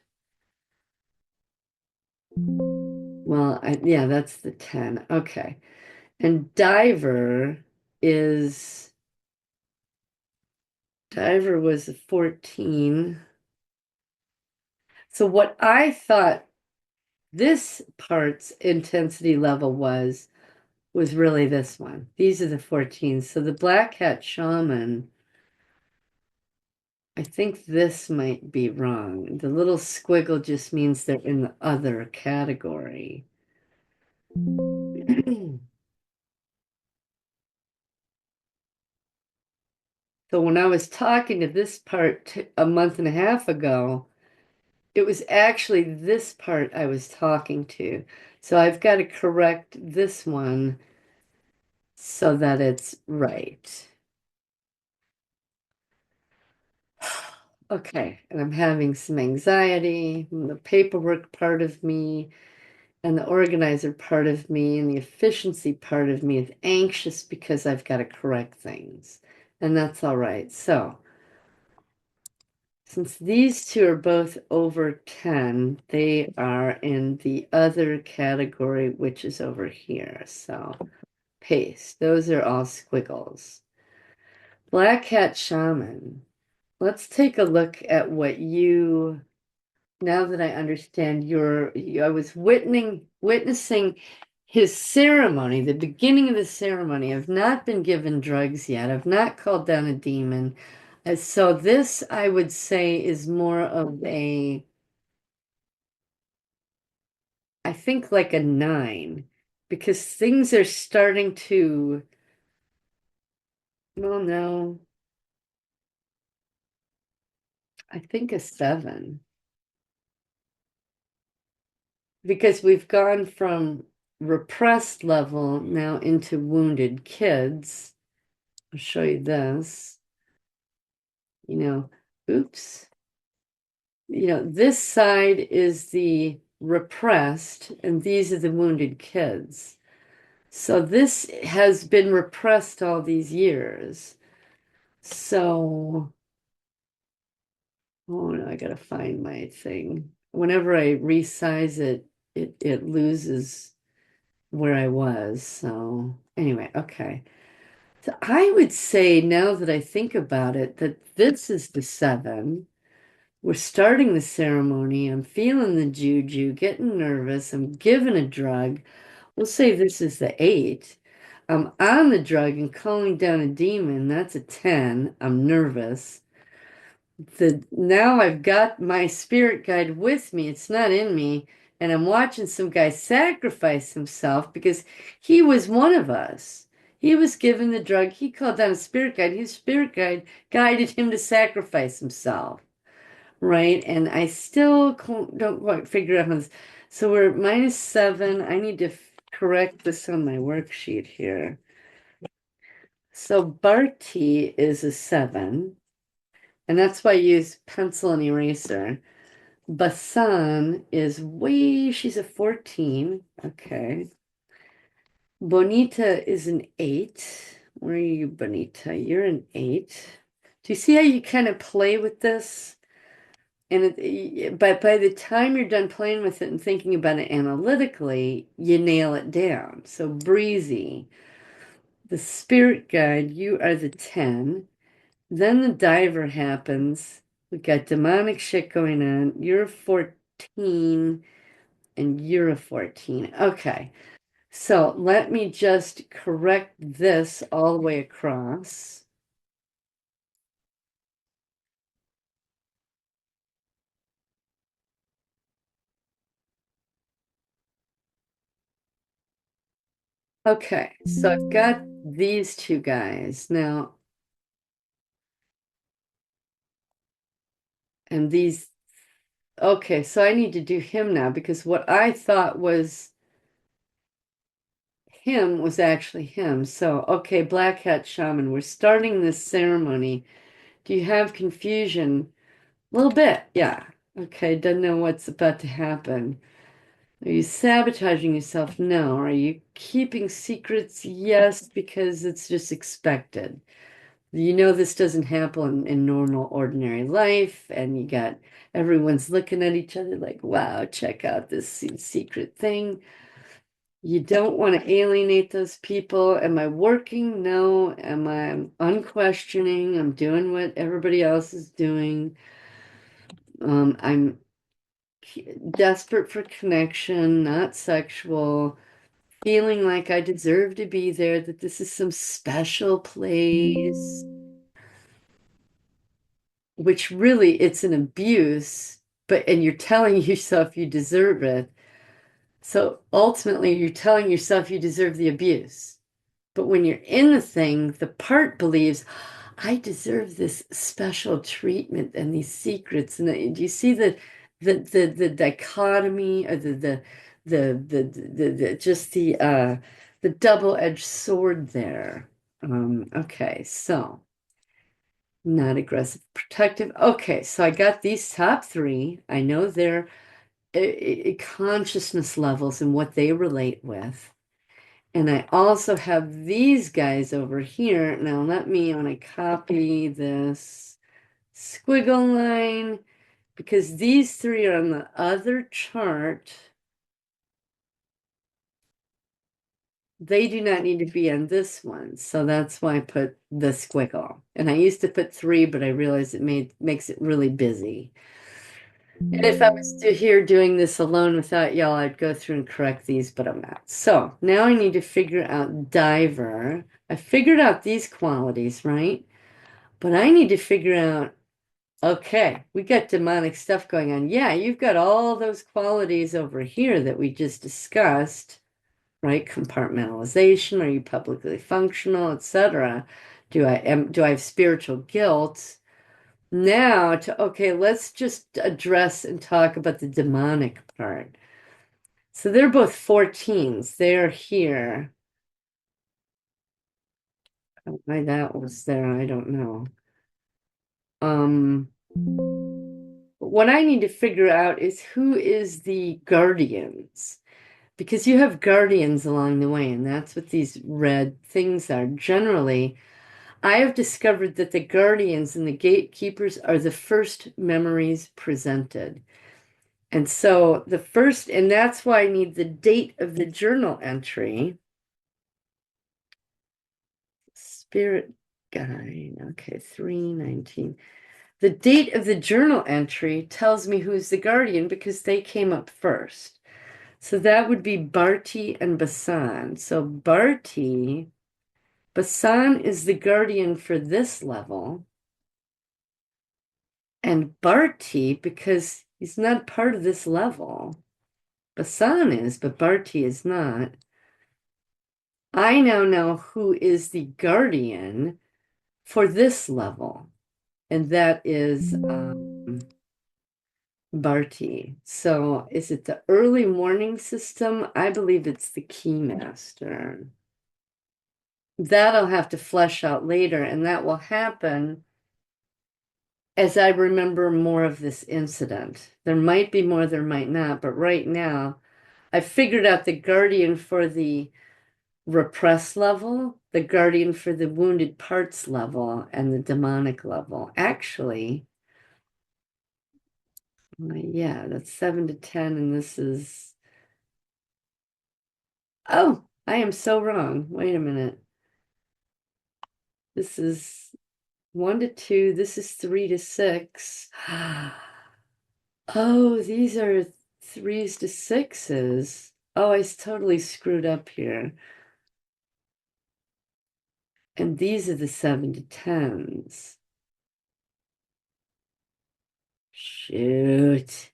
Well, yeah, that's the 10. Okay. And is, Diver was a 14. So what I thought this part's intensity level was really this one. These are the 14s. So the Black Hat Shaman, I think this might be wrong. The little squiggle just means they're in the other category. So when I was talking to this part a month and a half ago, it was actually this part I was talking to. So I've got to correct this one so that it's right. Okay, and I'm having some anxiety, and the paperwork part of me, and the organizer part of me, and the efficiency part of me is anxious because I've got to correct things. And that's all right. So, since these two are both over 10, they are in the other category, which is over here. So, paste. Those are all squiggles. Black Hat Shaman. Let's take a look at what you, now that I understand I was witnessing his ceremony, the beginning of the ceremony. I've not been given drugs yet. I've not called down a demon. So this, I would say, is more of I think like a 9, because things are starting to, well, no. I think a 7. Because we've gone from repressed level now into wounded kids. I'll show you this. You know, oops. This side is the repressed, and these are the wounded kids. So this has been repressed all these years. So, oh no, I gotta find my thing. Whenever I resize it, it loses where I was. So anyway, okay. So I would say now that I think about it, that this is the 7. We're starting the ceremony. I'm feeling the juju, getting nervous. I'm given a drug. We'll say this is the 8. I'm on the drug and calling down a demon. That's a 10. I'm nervous. Now I've got my spirit guide with me. It's not in me. And I'm watching some guy sacrifice himself because he was one of us. He was given the drug. He called down a spirit guide. His spirit guide guided him to sacrifice himself. Right? And I still don't quite figure out how this. So we're -7. I need to correct this on my worksheet here. So Barty is a 7, and that's why I use pencil and eraser. Basan is she's a 14. Okay. Bonita is an 8. Where are you, Bonita? You're an 8. Do you see how you kind of play with this? And but by the time you're done playing with it and thinking about it analytically, you nail it down. So breezy, the spirit guide, you are the 10. Then the diver happens. We got demonic shit going on. You're a 14 and you're a 14. Okay. So let me just correct this all the way across. Okay, so I've got these two guys now, and these. Okay, so I need to do him now because what I thought was him was actually him. So, okay, Black Hat Shaman, we're starting this ceremony. Do you have confusion? A little bit, yeah. Okay, don't know what's about to happen. Are you sabotaging yourself? No. Are you keeping secrets? Yes, because it's just expected. This doesn't happen in normal, ordinary life, and you got everyone's looking at each other like, wow, check out this secret thing. You don't want to alienate those people. Am I working? No. Am I unquestioning? I'm doing what everybody else is doing. I'm desperate for connection, not sexual, feeling like I deserve to be there, that this is some special place, which really it's an abuse, and you're telling yourself you deserve it. So ultimately, you're telling yourself you deserve the abuse. But when you're in the thing, the part believes, I deserve this special treatment and these secrets. And do you see the dichotomy or the double-edged sword there? Okay, so not aggressive, protective. Okay, so I got these top 3. I know their consciousness levels and what they relate with. And I also have these guys over here. Now want to copy this squiggle line because these 3 are on the other chart. They do not need to be on this one. So that's why I put the squiggle. And I used to put 3, but I realized it makes it really busy. And if I was here doing this alone without y'all, I'd go through and correct these, but I'm not. So now I need to figure out diver. I figured out these qualities, right? But I need to figure out, okay, we got demonic stuff going on. Yeah, you've got all those qualities over here that we just discussed, right? Compartmentalization, are you publicly functional, etc. Do I have spiritual guilt? Now okay, let's just address and talk about the demonic part. So they're both 14s. They're here. Why that was there, I don't know. Um, what I need to figure out is who is the guardians. Because you have guardians along the way, and that's what these red things are. Generally, I have discovered that the guardians and the gatekeepers are the first memories presented. And so the first, and that's why I need the date of the journal entry. Spirit guide. Okay, 319. The date of the journal entry tells me who's the guardian because they came up first. So that would be Barti and Basan. So Basan is the guardian for this level. And Barti, because he's not part of this level, Basan is, but Barti is not. I now know who is the guardian for this level, and that is Barti. So is it the early morning system? I believe it's the Keymaster. That I'll have to flesh out later, and that will happen as I remember more of this incident. There might be more, there might not, but right now I figured out the guardian for the repressed level, the guardian for the wounded parts level, and the demonic level. Actually, yeah, that's 7 to 10, and this is. Oh, I am so wrong. Wait a minute. This is 1 to 2. This is 3 to 6. Oh, these are 3s to 6s. Oh, totally screwed up here. And these are the 7 to 10s. Shoot.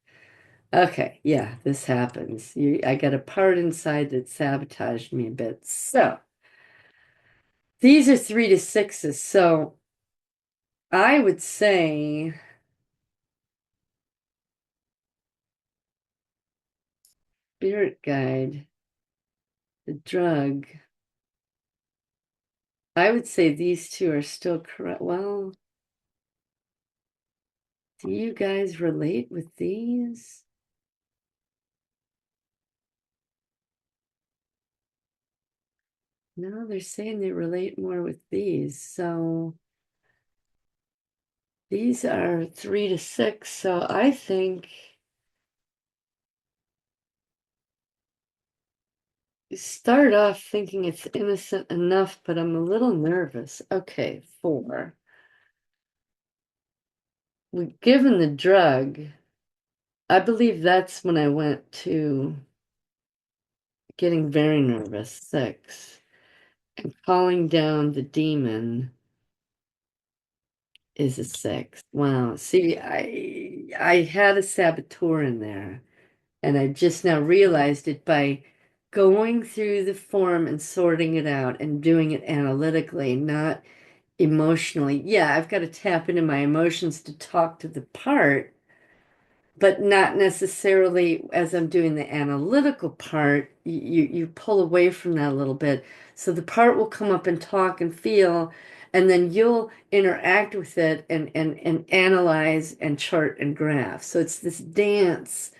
Okay, yeah, this happens. I got a part inside that sabotaged me a bit. So these are 3 to 6s. So I would say spirit guide, the drug. I would say these two are still correct. Well, do you guys relate with these? No, they're saying they relate more with these. So these are 3 to 6. So I think you start off thinking it's innocent enough, but I'm a little nervous. Okay, 4. Given the drug, I believe that's when I went to getting very nervous. 6. And calling down the demon is a 6. Wow. See, I had a saboteur in there, and I just now realized it by going through the form and sorting it out and doing it analytically, not emotionally. Yeah, I've got to tap into my emotions to talk to the part, but not necessarily as I'm doing the analytical part. You pull away from that a little bit. So the part will come up and talk and feel, and then you'll interact with it and analyze and chart and graph. So it's this dance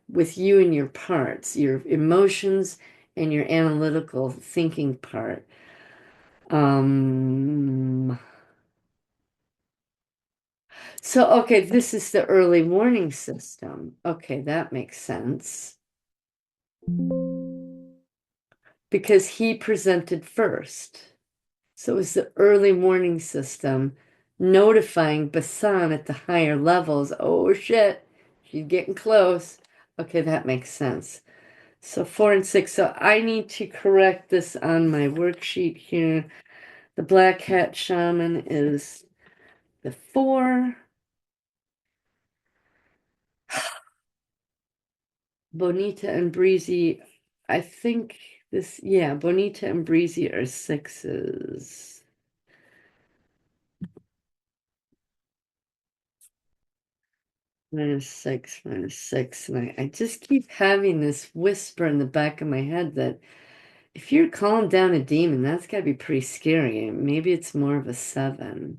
with you and your parts, your emotions and your analytical thinking part. Um, so, okay, this is the early warning system. Okay, that makes sense because he presented first. So it was the early warning system notifying Basan at the higher levels. Oh shit, she's getting close. Okay, that makes sense. So 4 and 6. So I need to correct this on my worksheet here. The Black Hat Shaman is the 4. Bonita and Breezy, I think yeah, Bonita and Breezy are 6s. minus six. And I just keep having this whisper in the back of my head that if you're calling down a demon, that's got to be pretty scary. Maybe it's more of a seven.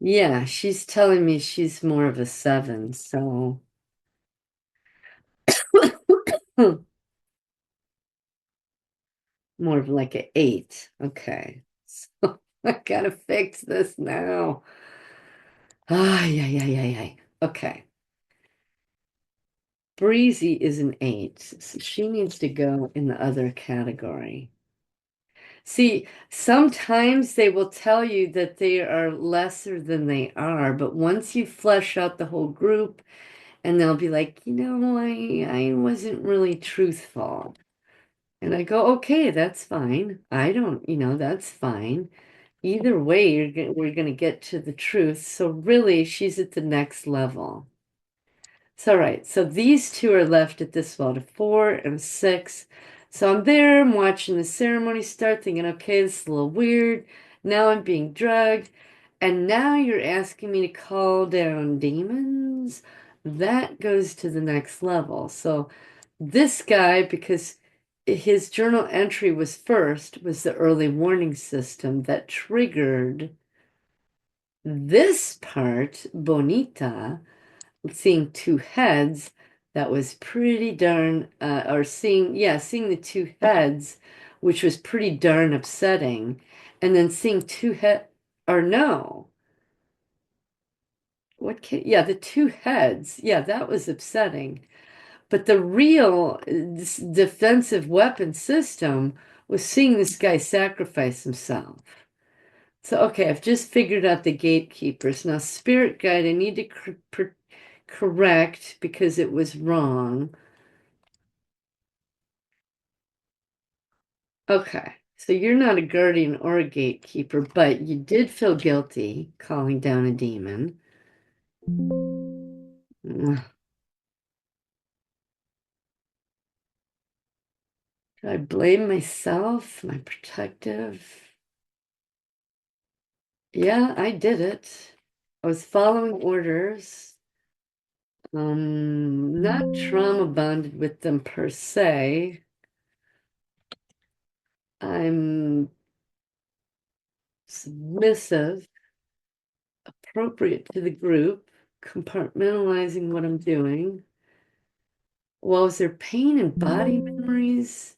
Yeah, she's telling me she's more of a seven, so more of like an eight. Okay. So I gotta fix this now. Ah, yeah, yeah, yeah, yeah. Okay. Breezy is an eight, so she needs to go in the other category. See, sometimes they will tell you that they are lesser than they are, but once you flesh out the whole group, and they'll be like, I wasn't really truthful. And I go, okay, that's fine. I don't, that's fine. Either way, we're going to get to the truth. So really, she's at the next level. So, right. So these two are left at this level, four and six. So I'm there, I'm watching the ceremony start, thinking, okay, this is a little weird. Now I'm being drugged. And now you're asking me to call down demons? That goes to the next level. So this guy, because his journal entry was first, was the early warning system that triggered this part, Bonita seeing two heads, that was pretty darn or seeing the two heads, which was pretty darn upsetting. And then seeing two head or no, the two heads, yeah, that was upsetting. But the real this defensive weapon system was seeing this guy sacrifice himself. So, okay, I've just figured out the gatekeepers. Now, spirit guide, I need to correct because it was wrong. Okay, so you're not a guardian or a gatekeeper, but you did feel guilty calling down a demon. Ugh. Do I blame myself? Am I protective? Yeah, I did it. I was following orders. Not trauma bonded with them per se. I'm submissive, appropriate to the group, compartmentalizing what I'm doing. Well, is there pain and body memories?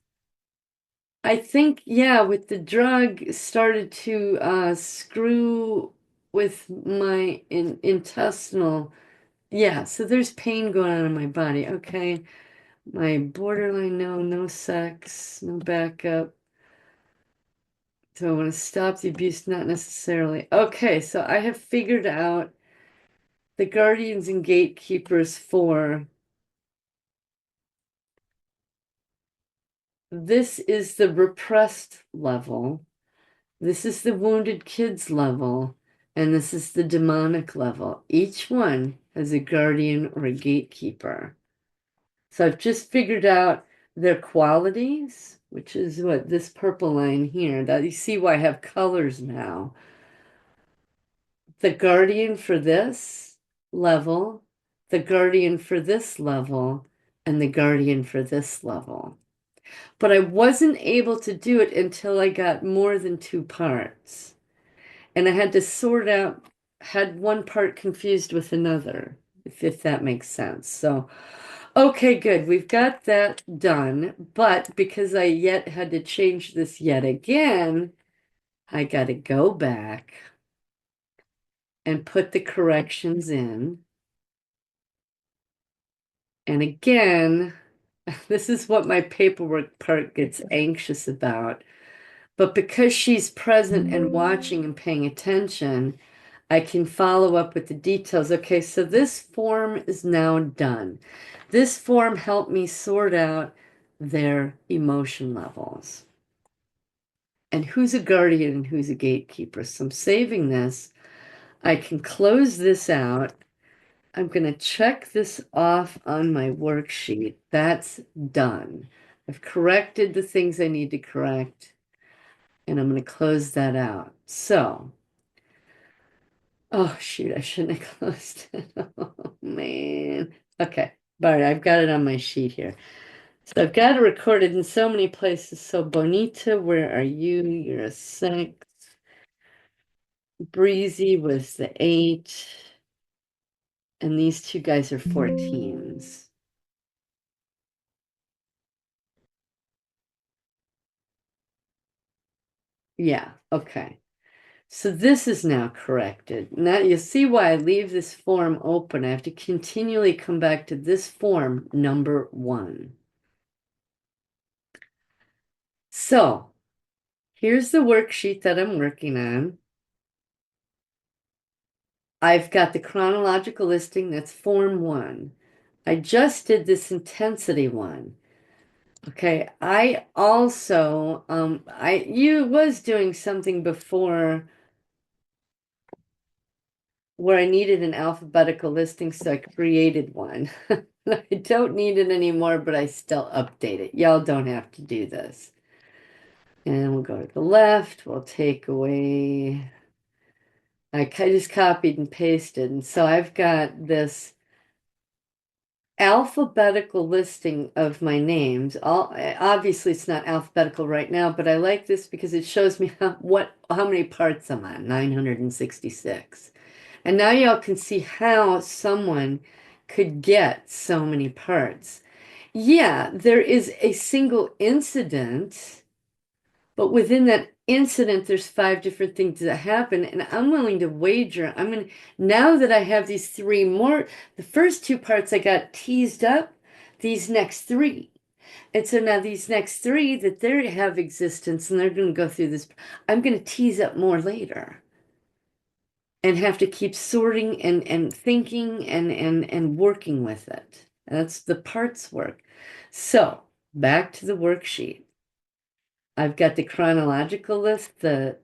I think, yeah, with the drug started to screw with my intestinal. Yeah, so there's pain going on in my body. Okay. My borderline, no, no sex, no backup. So I want to stop the abuse, not necessarily. Okay, so I have figured out the guardians and gatekeepers for this is the repressed level. This is the wounded kids level, and this is the demonic level. Each one has a guardian or a gatekeeper. So I've just figured out their qualities, which is what this purple line here. That you see why I have colors now. The guardian for this level, the guardian for this level, and the guardian for this level. But I wasn't able to do it until I got more than two parts. And I had to sort out, had one part confused with another, if that makes sense. So, okay, good. We've got that done. But because I yet had to change this yet again, I got to go back and put the corrections in. And again, this is what my paperwork part gets anxious about. But because she's present and watching and paying attention, I can follow up with the details. Okay, so this form is now done. This form helped me sort out their emotion levels and who's a guardian and who's a gatekeeper. So I'm saving this. I can close this out. I'm going to check this off on my worksheet. That's done. I've corrected the things I need to correct, and I'm going to close that out. So, oh shoot, I shouldn't have closed it. Oh man. Okay, Bart, I've got it on my sheet here. So I've got it recorded in so many places. So Bonita, where are you? You're a 6. Breezy was the 8. And these two guys are 14s. Yeah, okay. So this is now corrected. Now you see why I leave this form open. I have to continually come back to this form, number 1. So here's the worksheet that I'm working on. I've got the chronological listing, that's form 1. I just did this intensity one. Okay, I also you was doing something before where I needed an alphabetical listing, so I created one. I don't need it anymore, but I still update it. Y'all don't have to do this. And we'll go to the left. We'll take away. Just copied and pasted. And so I've got this alphabetical listing of my names. Obviously it's not alphabetical right now, but I like this because it shows me how many parts I'm on, 966. And now y'all can see how someone could get so many parts. Yeah, there is a single incident, but within that incident, there's 5 different things that happen. And I'm willing to wager, now that I have these 3 more, the first 2 parts I got teased up, these next 3. And so now these next 3 that they have existence and they're going to go through this, I'm going to tease up more later and have to keep sorting and thinking and working with it. That's the parts work. So back to the worksheet. I've got the chronological list, the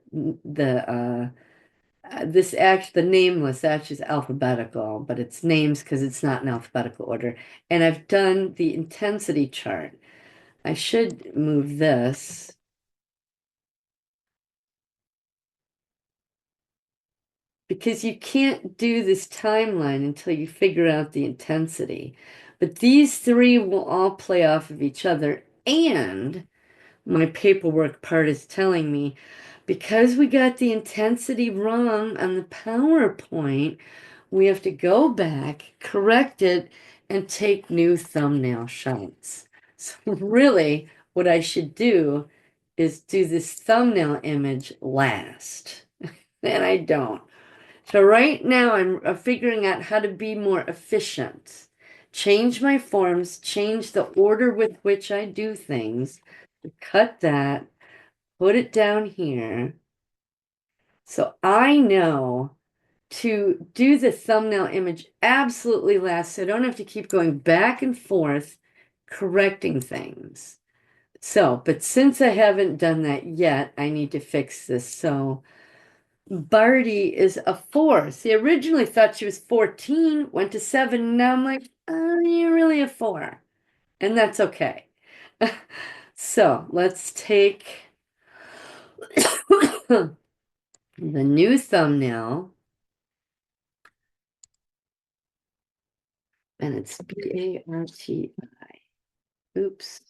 name list actually is alphabetical, but it's names because it's not in alphabetical order. And I've done the intensity chart. I should move this because you can't do this timeline until you figure out the intensity. But these 3 will all play off of each other. And my paperwork part is telling me because we got the intensity wrong on the PowerPoint, we have to go back, correct it, and take new thumbnail shots. So really, what I should do is do this thumbnail image last. And I don't. So right now I'm figuring out how to be more efficient. Change my forms, change the order with which I do things, cut that, put it down here. So I know to do the thumbnail image absolutely last, so I don't have to keep going back and forth correcting things. So, but since I haven't done that yet, I need to fix this. So Barty is a 4. See, originally thought she was 14, went to 7. Now I'm like, oh, you're really a 4. And that's okay. So let's take the new thumbnail. And it's BARTI. Oops.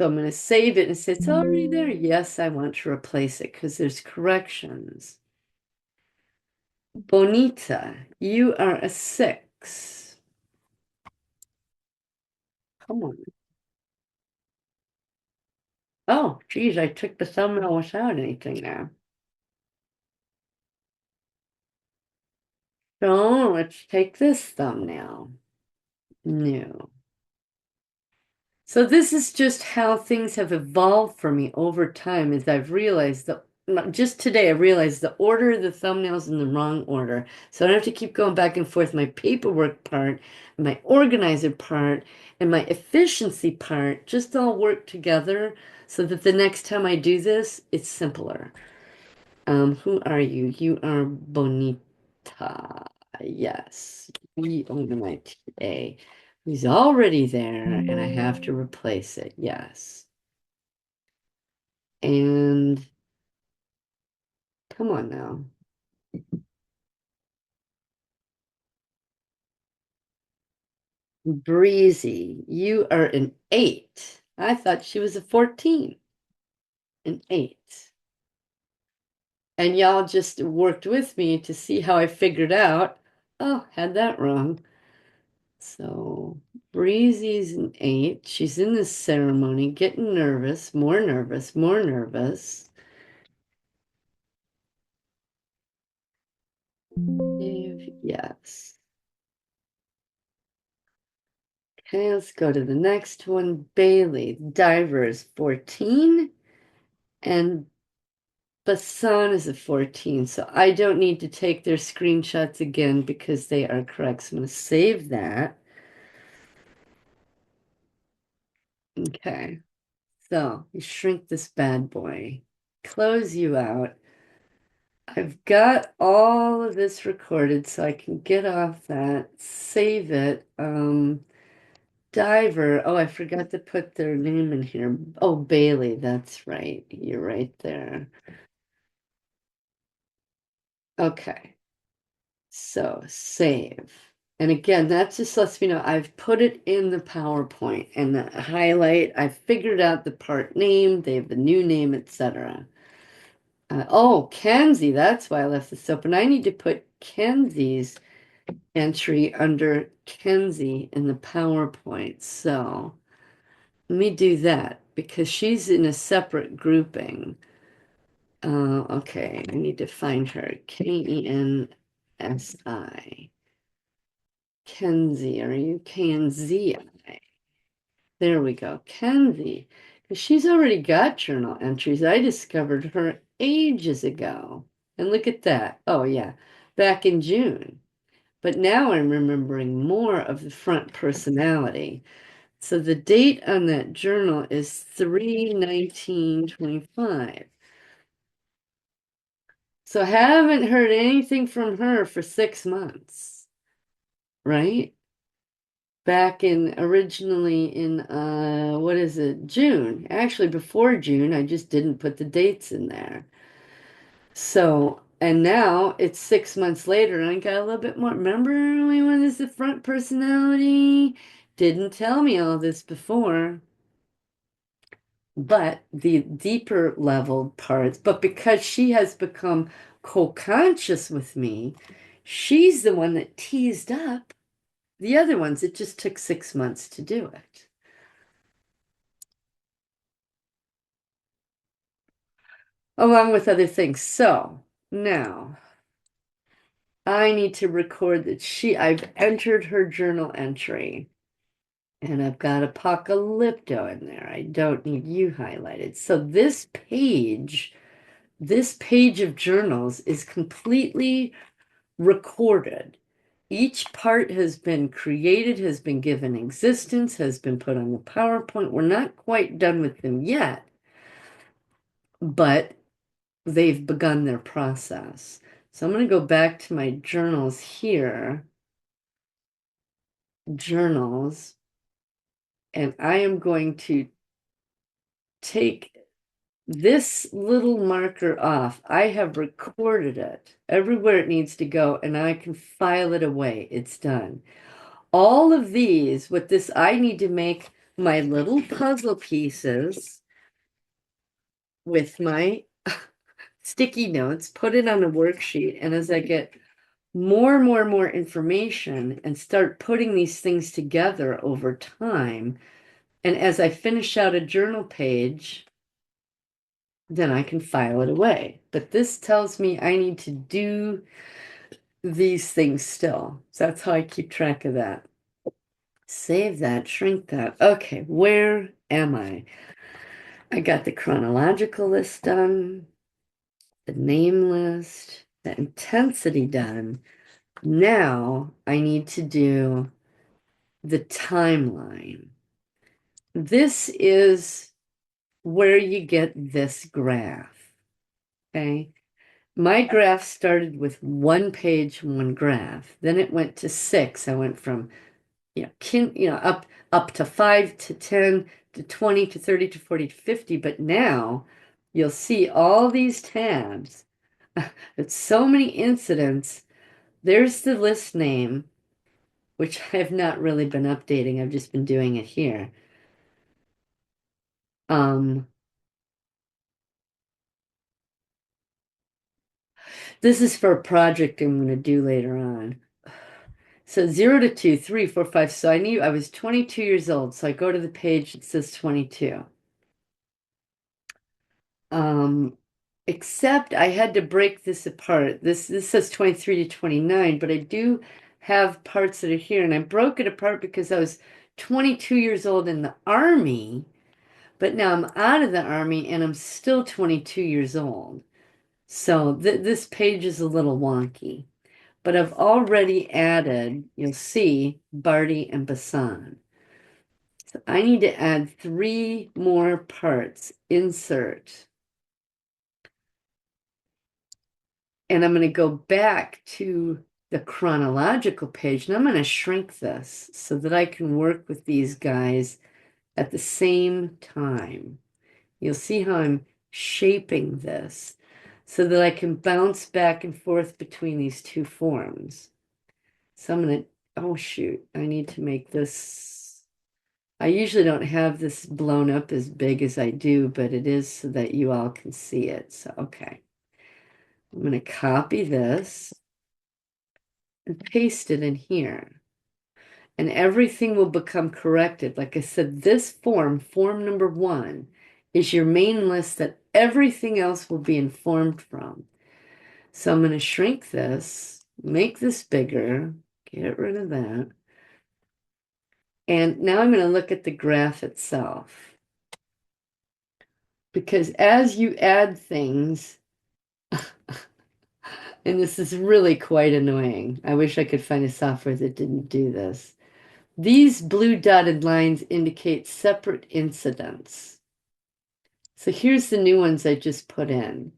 So I'm going to save it and say it's already there. Yes, I want to replace it because there's corrections. Bonita, you are a 6. Come on. Oh, geez, I took the thumbnail without anything now. So let's take this thumbnail. New. So this is just how things have evolved for me over time as I've realized that just today I realized the order of the thumbnails in the wrong order. So I don't have to keep going back and forth. My paperwork part, my organizer part, and my efficiency part just all work together so that the next time I do this, it's simpler. Who are you? You are Bonita. Yes. We own my TA. He's already there, and I have to replace it. Yes. And come on now. Breezy, you are an 8. I thought she was a 14. An 8. And y'all just worked with me to see how I figured out. Oh, had that wrong. So Breezy's an 8. She's in this ceremony, getting nervous, more nervous, more nervous. Yes. Okay, let's go to the next one. Bailey, diver is 14, and Basan is a 14. So I don't need to take their screenshots again because they are correct. So I'm going to save that. Okay. So you shrink this bad boy, close you out. I've got all of this recorded so I can get off that, save it. Diver. Oh, I forgot to put their name in here. Oh, Bailey, that's right. You're right there. Okay. So save. And again, that just lets me know I've put it in the PowerPoint and the highlight. I figured out the part name, they have the new name, etc. Oh, Kenzie, that's why I left this open. I need to put Kenzie's entry under Kenzie in the PowerPoint. So let me do that because she's in a separate grouping. Okay, I need to find her. Kensi. Kenzie, are you Kenzie? There we go, Kenzie. Because she's already got journal entries. I discovered her ages ago. And look at that. Oh, yeah, back in June. But now I'm remembering more of the front personality. So the date on that journal is 3/19/25. So haven't heard anything from her for 6 months, right? Back in originally in what is it, June. Actually, before June, I just didn't put the dates in there. So, and now it's 6 months later, and I got a little bit more. Remember when this the front personality? Didn't tell me all this before. But the deeper level parts, but because she has become co-conscious with me, she's the one that teased up the other ones. It just took 6 months to do it, along with other things. So now I need to record that I've entered her journal entry. And I've got Apocalypto in there. I don't need you highlighted. So this page of journals is completely recorded. Each part has been created, has been given existence, has been put on the PowerPoint. We're not quite done with them yet, but they've begun their process. So I'm going to go back to my journals here, journals, and I am going to take this little marker off. I have recorded it everywhere it needs to go, and I can file it away. It's done. All of these, with this, I need to make my little puzzle pieces with my sticky notes, put it on a worksheet, and as I get more information and start putting these things together over time, and as I finish out a journal page, then I can file it away. But this tells me I need to do these things still. So that's how I keep track of that. Save that, shrink that. Okay, where am I? I got the chronological list done, the name list, the intensity done. Now I need to do the timeline. This is where you get this graph. Okay. My graph started with one page, one graph. Then it went to 6. I went from up to 5 to 10 to 20 to 30 to 40 to 50. But now you'll see all these tabs. It's so many incidents. There's the list name, which I have not really been updating. I've just been doing it here. Um, this is for a project I'm going to do later on. So 0 to 2, 3, 4, 5. So I was 22 years old. So I go to the page that says 22. Um, except I had to break this apart. This says 23 to 29, but I do have parts that are here, and I broke it apart because I was 22 years old in the army, but now I'm out of the army and I'm still 22 years old. So this page is a little wonky, but I've already added, you'll see, Barty and Bassan. So I need to add 3 more parts. Insert. And I'm going to go back to the chronological page, and I'm going to shrink this so that I can work with these guys at the same time. You'll see how I'm shaping this so that I can bounce back and forth between these two forms. So I'm going to, oh shoot, I need to make this. I usually don't have this blown up as big as I do, but it is so that you all can see it. So, okay. I'm going to copy this and paste it in here. And everything will become corrected. Like I said, this form number 1, is your main list that everything else will be informed from. So I'm going to shrink this, make this bigger, get rid of that. And now I'm going to look at the graph itself. Because as you add things, and this is really quite annoying. I wish I could find a software that didn't do this. These blue dotted lines indicate separate incidents. So here's the new ones I just put in.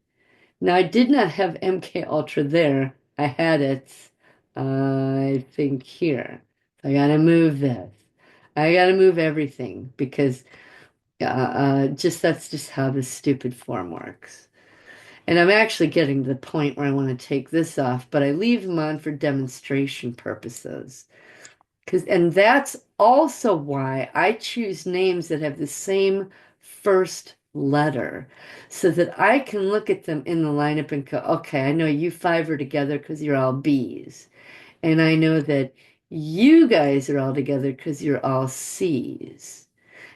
Now I did not have MK Ultra there. I had it, I think here. So I gotta move this. I gotta move everything because just that's just how this stupid form works. And I'm actually getting to the point where I want to take this off, but I leave them on for demonstration purposes. And that's also why I choose names that have the same first letter so that I can look at them in the lineup and go, okay, I know you 5 are together because you're all B's. And I know that you guys are all together because you're all C's.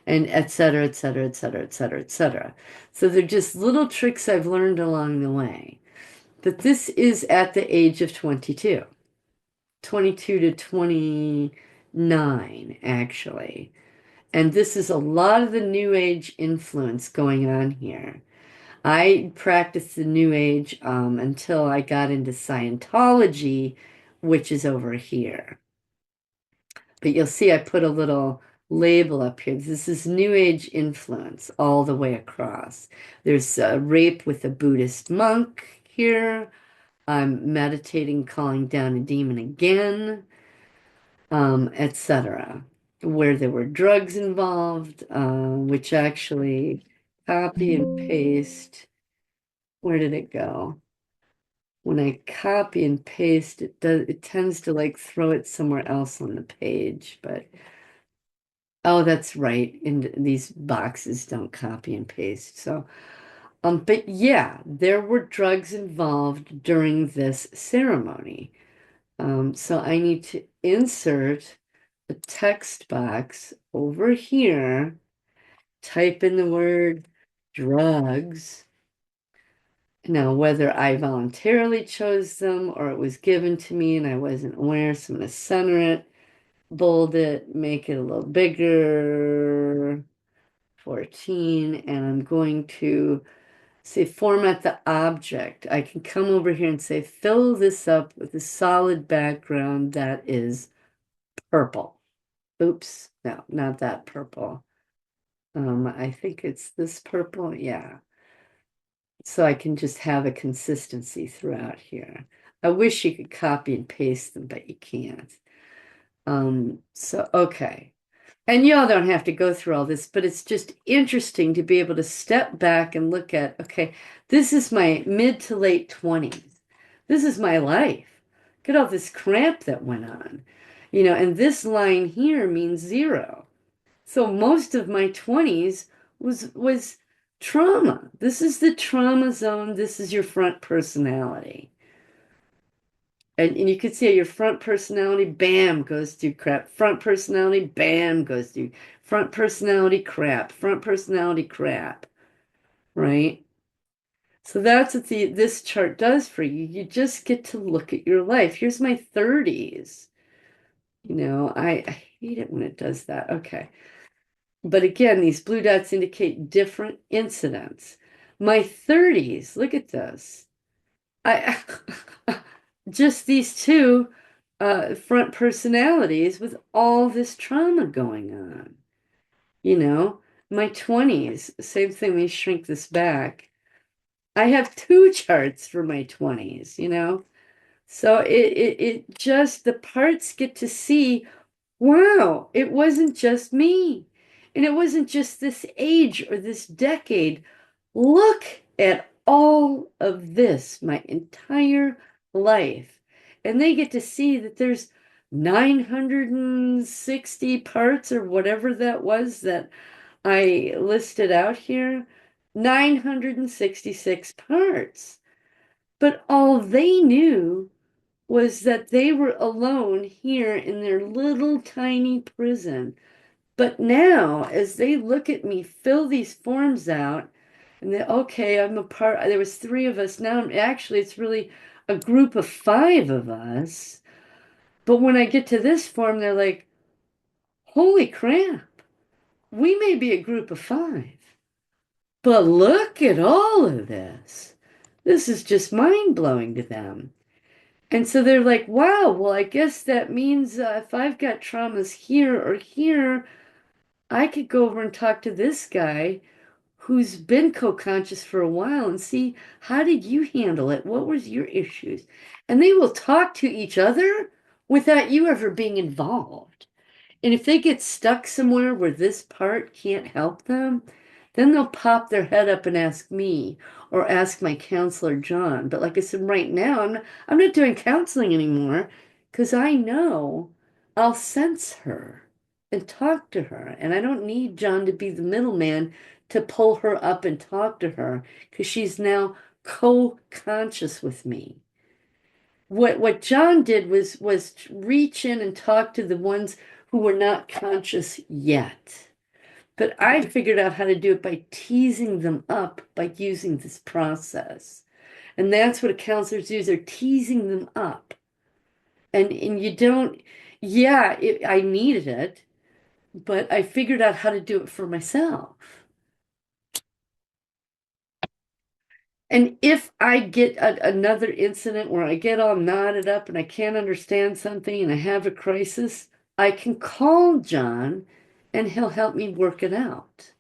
And et cetera, et cetera, et cetera, et cetera, et cetera. So they're just little tricks I've learned along the way. But this is at the age of 22. 22 to 29, actually. And this is a lot of the New Age influence going on here. I practiced the New Age until I got into Scientology, which is over here. But you'll see I put a little label up here. This is New Age influence all the way across. There's rape with a Buddhist monk here. I'm meditating, calling down a demon again. Etc., where there were drugs involved, which actually copy and paste. Where did it go? When I copy and paste, it tends to like throw it somewhere else on the page, but oh, that's right. And these boxes don't copy and paste. So, but yeah, there were drugs involved during this ceremony. So I need to insert a text box over here, type in the word drugs. Now, whether I voluntarily chose them or it was given to me and I wasn't aware, so I'm going to center it, bold it, make it a little bigger, 14, and I'm going to say format the object. I can come over here and say fill this up with a solid background that is purple. Oops, no, not that purple. I think it's this purple, yeah. So I can just have a consistency throughout here. I wish you could copy and paste them, but you can't. So, okay. And y'all don't have to go through all this, but it's just interesting to be able to step back and look at, okay, this is my mid to late 20s. This is my life. Look at all this crap that went on. And this line here means zero. So most of my 20s was trauma. This is the trauma zone. This is your front personality. And you could see your front personality, bam, goes through crap. Front personality, bam, goes through front personality crap. Front personality crap, right? So that's what this chart does for you. You just get to look at your life. Here's my 30s. I hate it when it does that. Okay. But again, these blue dots indicate different incidents. My 30s, look at this. I just these two front personalities with all this trauma going on. You know, my 20s, same thing, we shrink this back. I have two charts for my 20s. So it just the parts get to see, wow, it wasn't just me. And it wasn't just this age or this decade. Look at all of this, my entire life. And they get to see that there's 960 parts or whatever that was that I listed out here. 966 parts. But all they knew was that they were alone here in their little tiny prison. But now, as they look at me fill these forms out, and they, okay, I'm a part, there was three of us. Now, actually, it's really a group of five of us. But when I get to this form, they're like, holy crap, we may be a group of five. But look at all of this. This is just mind blowing to them. And so they're like, wow, well, I guess that means if I've got traumas here or here, I could go over and talk to this guy who's been co-conscious for a while and see how did you handle it? What was your issues? And they will talk to each other without you ever being involved. And if they get stuck somewhere where this part can't help them, then they'll pop their head up and ask me or ask my counselor, Jon. But like I said, right now, I'm not doing counseling anymore because I know I'll sense her and talk to her. And I don't need Jon to be the middleman to pull her up and talk to her because she's now co-conscious with me. What Jon did was reach in and talk to the ones who were not conscious yet. But I figured out how to do it by teasing them up by using this process. And that's what counselors do, is they're teasing them up. And you don't, yeah, I needed it, but I figured out how to do it for myself. And if I get another incident where I get all knotted up and I can't understand something and I have a crisis, I can call Jon and he'll help me work it out.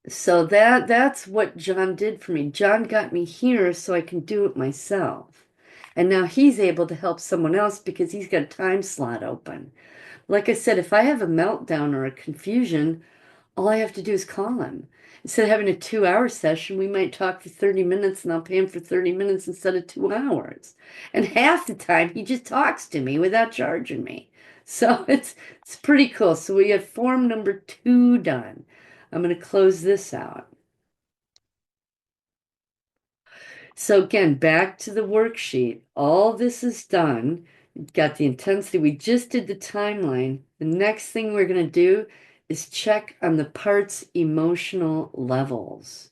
So that's what Jon did for me. Jon got me here so I can do it myself. And now he's able to help someone else because he's got a time slot open. Like I said, if I have a meltdown or a confusion, all I have to do is call him. Instead of having a 2 hour session, we might talk for 30 minutes and I'll pay him for 30 minutes instead of 2 hours. And half the time he just talks to me without charging me. So it's pretty cool. So we have form number 2 done. I'm going to close this out. So again, back to the worksheet. All this is done. You've got the intensity. We just did the timeline. The next thing we're going to do is check on the part's emotional levels.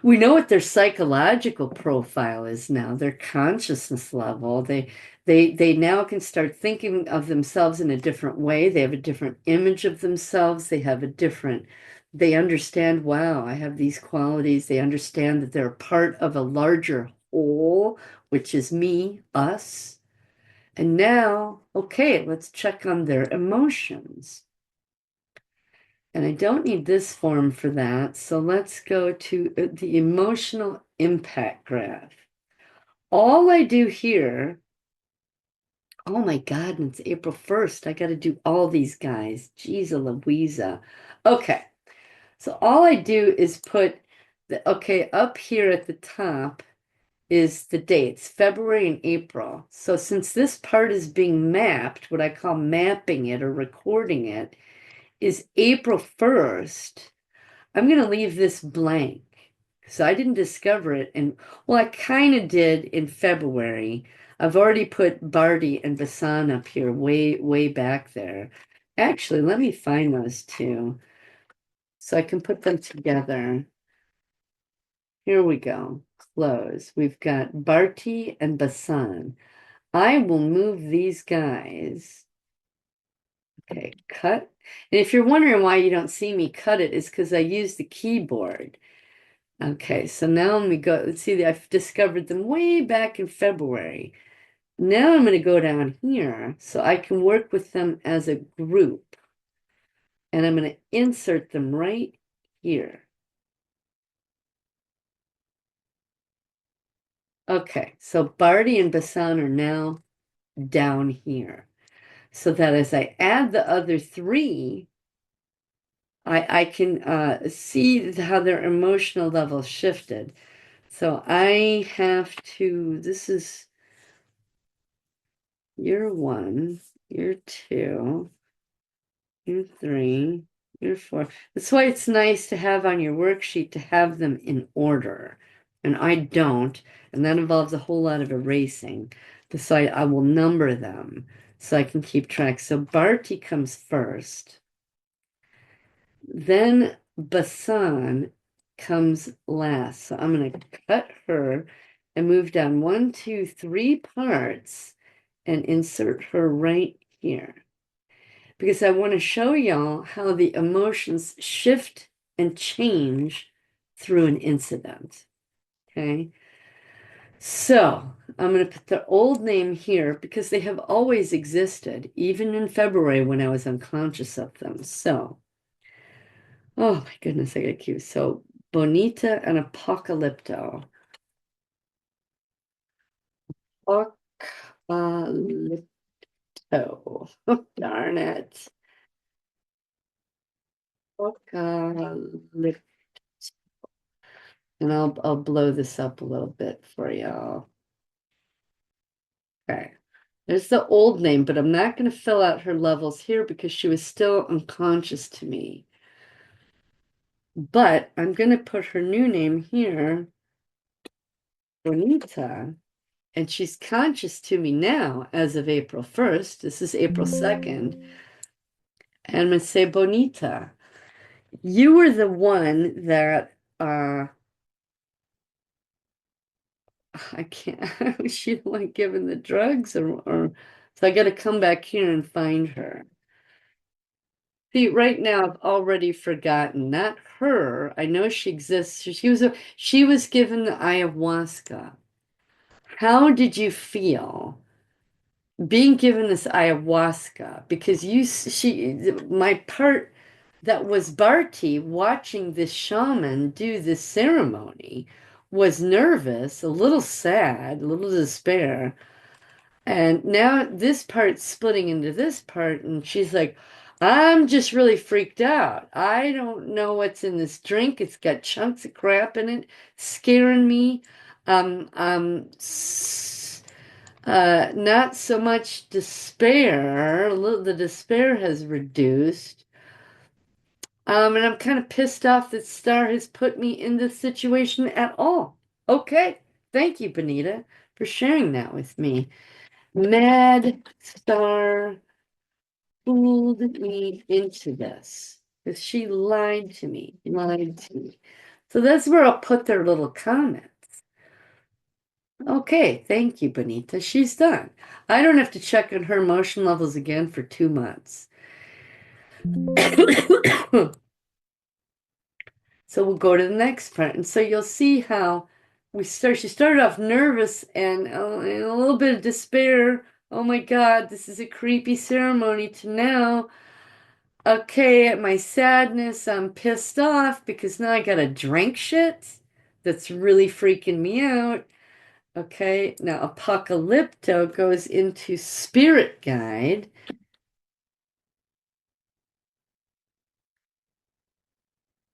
We know what their psychological profile is now, their consciousness level. They now can start thinking of themselves in a different way. They have a different image of themselves. They understand, wow, I have these qualities. They understand that they're part of a larger whole, which is me, us. And now, okay, let's check on their emotions. And I don't need this form for that. So let's go to the emotional impact graph. All I do here Oh my God, and it's April 1st. I got to do all these guys. Jeez Louisa. Okay, so all I do is put okay, up here at the top is the dates, February and April. So since this part is being mapped, what I call mapping it or recording it, is April 1st. I'm going to leave this blank. So I didn't discover it. And well, I kind of did in February. I've already put Barty and Basan up here way, way back there. Actually, let me find those two so I can put them together. Here we go. Close. We've got Barty and Basan. I will move these guys. Okay, cut. And if you're wondering why you don't see me cut it, it's because I use the keyboard. Okay, so now let me go. Let's see, I've discovered them way back in February. Now I'm going to go down here so I can work with them as a group. And I'm going to insert them right here. Okay, so Barty and Basan are now down here. So that as I add the other three, I can see how their emotional level shifted. So I have to, this is year one, year two, year three, year four. That's why it's nice to have on your worksheet to have them in order. And I don't, and that involves a whole lot of erasing. So I will number them so I can keep track. So Barty comes first. Then Basan comes last. So I'm going to cut her and move down 1, 2, 3 parts and insert her right here. Because I want to show y'all how the emotions shift and change through an incident. Okay. So I'm going to put the old name here because they have always existed, even in February when I was unconscious of them. So oh my goodness, I got cute. So Bonita and Apocalypto. Apocalypto. Darn it. Apocalypto. And I'll blow this up a little bit for y'all. Okay. There's the old name, but I'm not going to fill out her levels here because she was still unconscious to me. But I'm going to put her new name here, Bonita. And she's conscious to me now as of April 1st. This is April 2nd. And I'm going to say, Bonita, you were the one that I can't, she don't like giving the drugs or so I got to come back here and find her. See, right now I've already forgotten, not her. I know she exists. She was given the ayahuasca. How did you feel being given this ayahuasca? Because my part that was Barty watching this shaman do this ceremony was nervous, a little sad, a little despair. And now this part's splitting into this part, and she's like, I'm just really freaked out. I don't know what's in this drink. It's got chunks of crap in it, scaring me. Not so much despair. The despair has reduced. And I'm kind of pissed off that Star has put me in this situation at all. Okay. Thank you, Bonita, for sharing that with me. Mad Star fooled me into this. Because she lied to me. Lied to me. So that's where I'll put their little comment. Okay, thank you, Bonita. She's done. I don't have to check on her emotion levels again for 2 months. So we'll go to the next part. And so you'll see how she started off nervous and a little bit of despair. Oh my God, this is a creepy ceremony to now. Okay, my sadness, I'm pissed off because now I gotta drink shit. That's really freaking me out. Okay, now Apocalypto goes into Spirit Guide,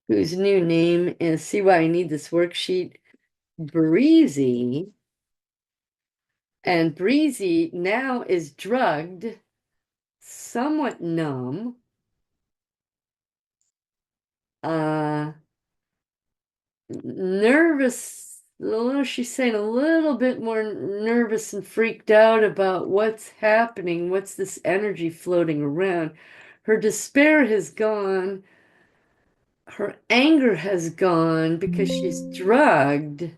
whose new name is, see why I need this worksheet, Breezy. And Breezy now is drugged, somewhat numb, uh, nervous. She's saying a little bit more nervous and freaked out about what's happening, what's this energy floating around. Her despair has gone, her anger has gone because she's drugged.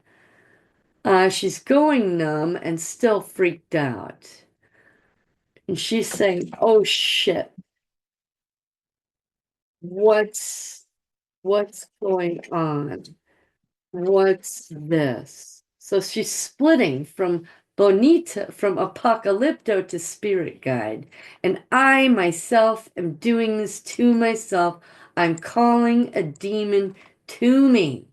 She's going numb and still freaked out. And she's saying, "Oh shit, what's what's going on? What's this?" So she's splitting from Bonita, from Apocalypto to Spirit Guide. And I myself am doing this to myself. I'm calling a demon to me.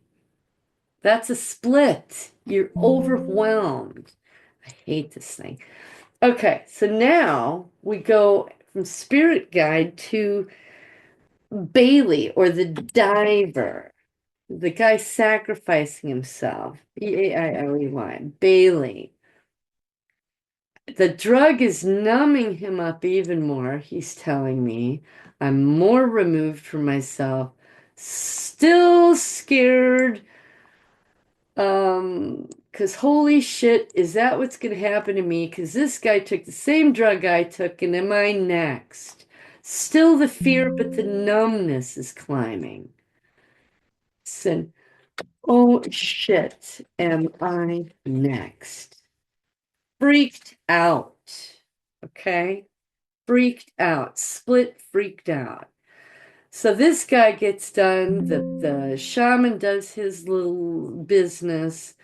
That's a split. You're overwhelmed. I hate this thing. Okay, so now we go from Spirit Guide to Bailey, or the diver, the guy sacrificing himself. Bailey. Bailey. The drug is numbing him up even more, he's telling me. I'm more removed from myself, still scared. Because holy shit, is that what's gonna happen to me? Because this guy took the same drug I took, and am I next? Still the fear, but the numbness is climbing. And oh shit, am I next? Freaked out. Okay? Freaked out. Split freaked out. So this guy gets done, the shaman does his little business,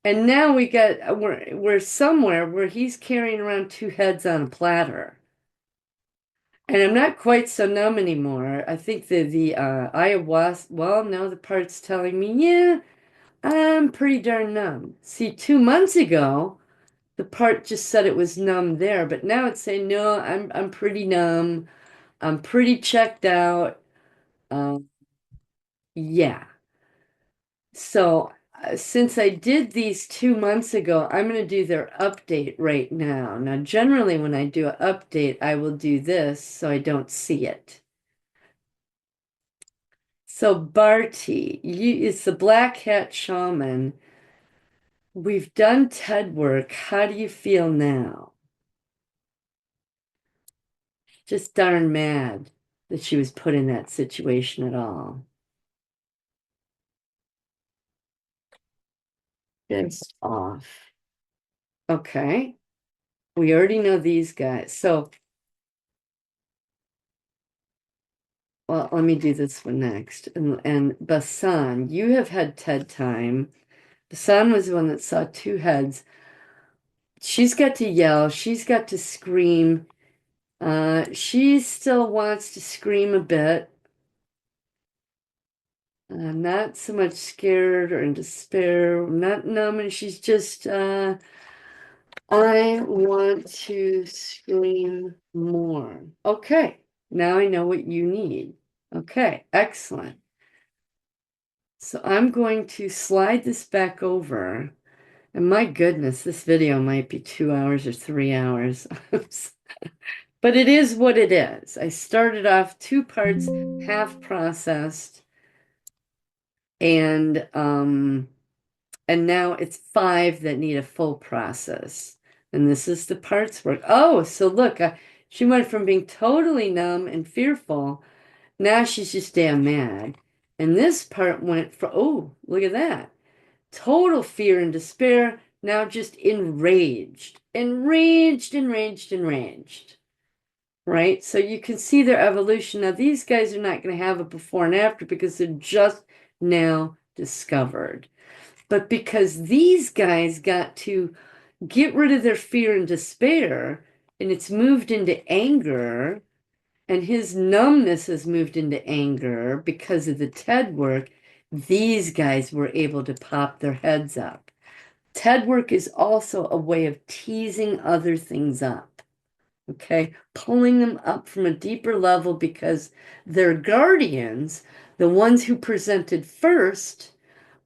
and now we're somewhere where he's carrying around two heads on a platter. And I'm not quite so numb anymore. I think the ayahuasca, well, no, the part's telling me, yeah, I'm pretty darn numb. See, 2 months ago, the part just said it was numb there, but now it's saying, no, I'm pretty numb. I'm pretty checked out. Um, yeah. So since I did these 2 months ago, I'm going to do their update right now. Now, generally, when I do an update, I will do this so I don't see it. So Barty, it's the Black Hat Shaman. We've done TED work. How do you feel now? Just darn mad that she was put in that situation at all. Pissed off. Okay. We already know these guys. So, well, let me do this one next. And Basan, you have had TED time. Basan was the one that saw two heads. She's got to yell. She's got to scream. She still wants to scream a bit. Not so much scared or in despair, not numb, and she's just, I want to scream more. Okay, now I know what you need. Okay, excellent. So I'm going to slide this back over. And my goodness, this video might be 2 hours or 3 hours. But it is what it is. I started off two parts, half processed, and now it's five that need a full process. And this is the parts work. Oh, so look, she went from being totally numb and fearful. Now she's just damn mad. And this part went for, oh, look at that. Total fear and despair, now just enraged. Enraged, enraged, enraged. Right? So you can see their evolution. Now, these guys are not going to have a before and after because they're just now discovered. But because these guys got to get rid of their fear and despair, and it's moved into anger, and his numbness has moved into anger because of the TED work, these guys were able to pop their heads up. TED work is also a way of teasing other things up, okay? Pulling them up from a deeper level because their guardians, the ones who presented first,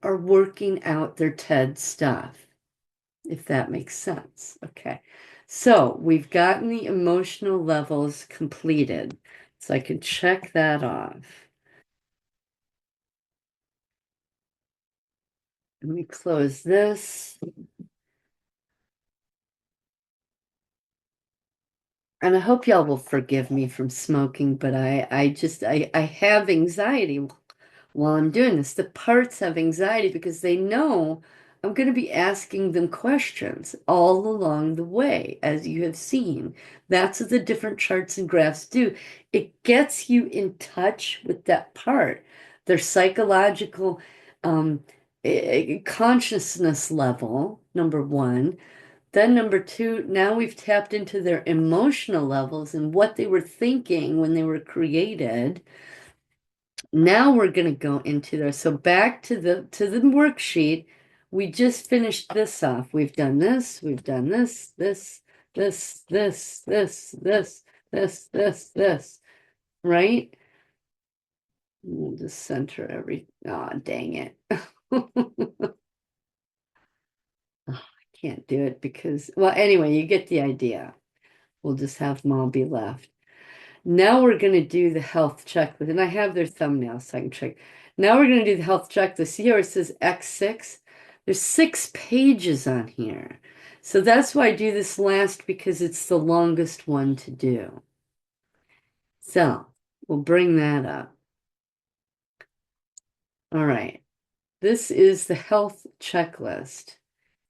are working out their TED stuff, if that makes sense. Okay. So we've gotten the emotional levels completed. So I can check that off. Let me close this. And I hope y'all will forgive me from smoking, but I have anxiety while I'm doing this. The parts have anxiety because they know I'm going to be asking them questions all along the way, as you have seen. That's what the different charts and graphs do. It gets you in touch with that part, their psychological consciousness level, number one. Then number two, now we've tapped into their emotional levels and what they were thinking when they were created. Now we're going to go into there. So back to the worksheet. We just finished this off. We've done this, we've done this, right? We'll just center every, oh, dang it. I can't do it because, well, anyway, you get the idea. We'll just have them all be left. Now we're going to do the health checklist, and I have their thumbnails so I can check. Now we're going to do the health checklist. See how it says X6? There's 6 pages on here. So that's why I do this last because it's the longest one to do. So we'll bring that up. All right. This is the health checklist.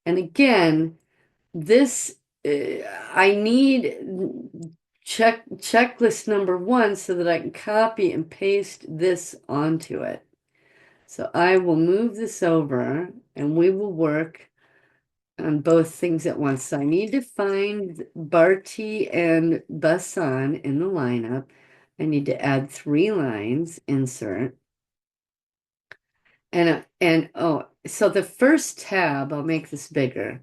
And again, this I need checklist number 1 so that I can copy and paste this onto it. So I will move this over and we will work on both things at once. So I need to find Barty and Bassan in the lineup. I need to add 3 lines, insert. And oh, so the first tab, I'll make this bigger.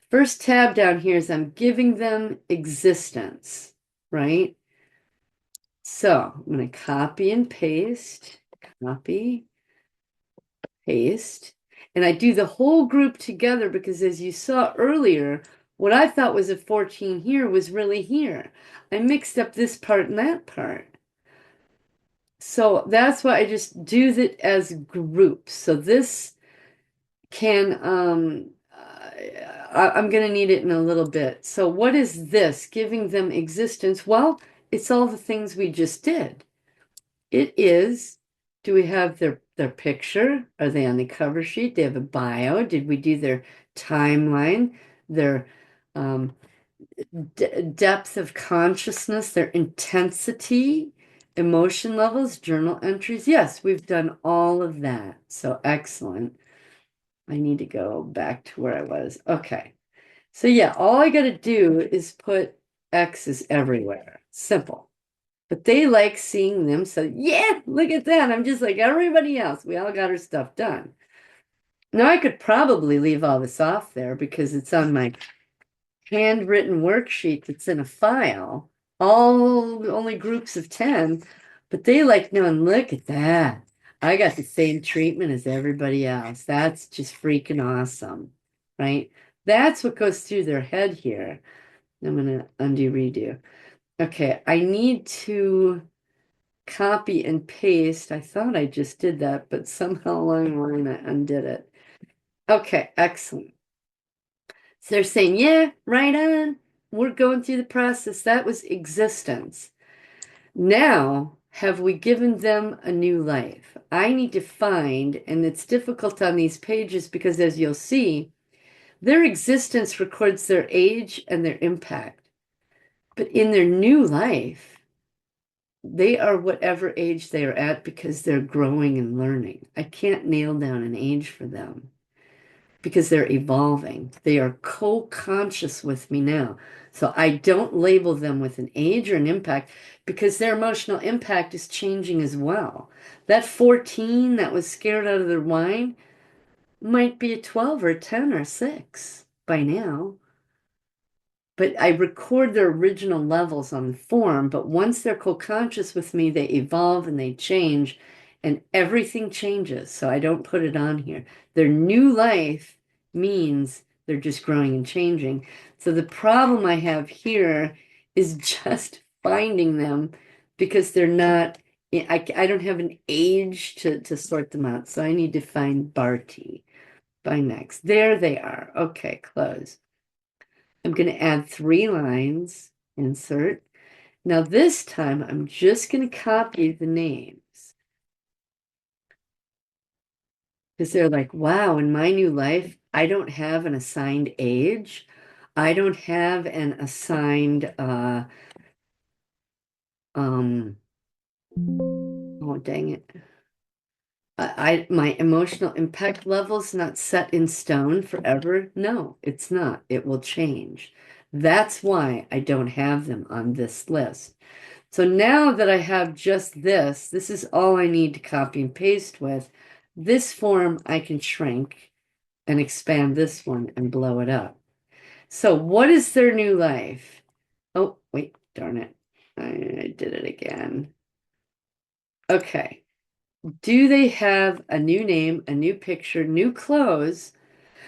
First tab down here is I'm giving them existence, right? So I'm going to copy and paste, copy, paste. And I do the whole group together because as you saw earlier, what I thought was a 14 here was really here. I mixed up this part and that part. So that's why I just do it as groups. So this can, I'm going to need it in a little bit. So what is this? Giving them existence? Well, it's all the things we just did. It is, do we have their picture? Are they on the cover sheet? They have a bio. Did we do their timeline, their um, depth of consciousness, their intensity, emotion levels, journal entries? Yes, we've done all of that. So excellent. I need to go back to where I was. Okay. So yeah, all I got to do is put X's everywhere. Simple. But they like seeing them. So yeah, look at that. I'm just like everybody else. We all got our stuff done. Now I could probably leave all this off there because it's on my handwritten worksheet that's in a file, all only groups of 10. But they like knowing, look at that. I got the same treatment as everybody else. That's just freaking awesome, right? That's what goes through their head here. I'm going to undo redo. Okay, I need to copy and paste. I thought I just did that, but somehow along the line I undid it. Okay, excellent. So they're saying, yeah, right on. We're going through the process. That was existence. Now, have we given them a new life? I need to find, and it's difficult on these pages because as you'll see, their existence records their age and their impact. But in their new life, they are whatever age they are at because they're growing and learning. I can't nail down an age for them because they're evolving. They are co-conscious with me now. So I don't label them with an age or an impact because their emotional impact is changing as well. That 14 that was scared out of their mind, might be a 12 or a 10 or a 6 by now. But I record their original levels on the form, but once they're co-conscious with me, they evolve and they change, and everything changes. So I don't put it on here. Their new life means they're just growing and changing. So the problem I have here is just finding them because they're not, I don't have an age to sort them out. So I need to find Barty by next. There they are. Okay, close. I'm going to add 3 lines, insert. Now this time I'm just going to copy the names because they're like, wow, in my new life, I don't have an assigned age. I don't have an assigned, um, oh, dang it. My emotional impact level's not set in stone forever. No, it's not. It will change. That's why I don't have them on this list. So now that I have just this is all I need to copy and paste with. This form I can shrink and expand this one and blow it up. So what is their new life? Oh, wait, darn it. I did it again. Okay. Do they have a new name, a new picture, new clothes?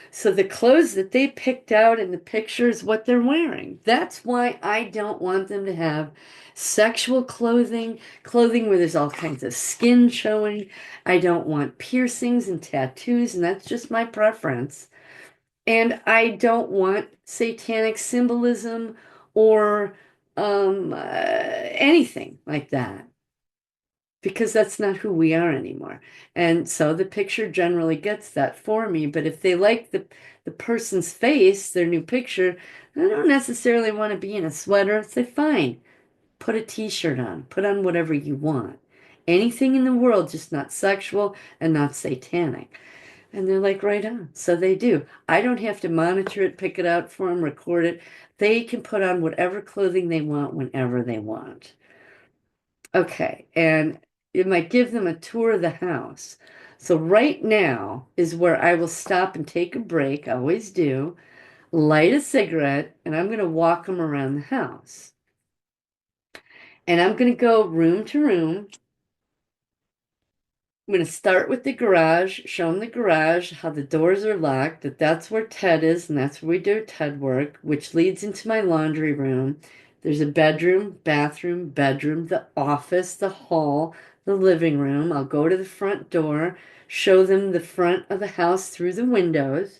So the clothes that they picked out in the picture is what they're wearing. That's why I don't want them to have sexual clothing, clothing where there's all kinds of skin showing. I don't want piercings and tattoos, and that's just my preference. And I don't want satanic symbolism or anything like that because that's not who we are anymore. And so the picture generally gets that for me. But if they like the person's face, their new picture, I don't necessarily want to be in a sweater. Say, fine, put a t-shirt on, put on whatever you want. Anything in the world, just not sexual and not satanic. And they're like, right on. So they do. I don't have to monitor it, pick it out for them, record it. They can put on whatever clothing they want whenever they want. Okay, and it might give them a tour of the house. So right now is where I will stop and take a break, I always do, light a cigarette, and I'm going to walk them around the house. And I'm going to go room to room. I'm going to start with the garage, show them the garage, how the doors are locked, that that's where Ted is, and that's where we do Ted work, which leads into my laundry room. There's a bedroom, bathroom, bedroom, the office, the hall, the living room. I'll go to the front door, show them the front of the house through the windows.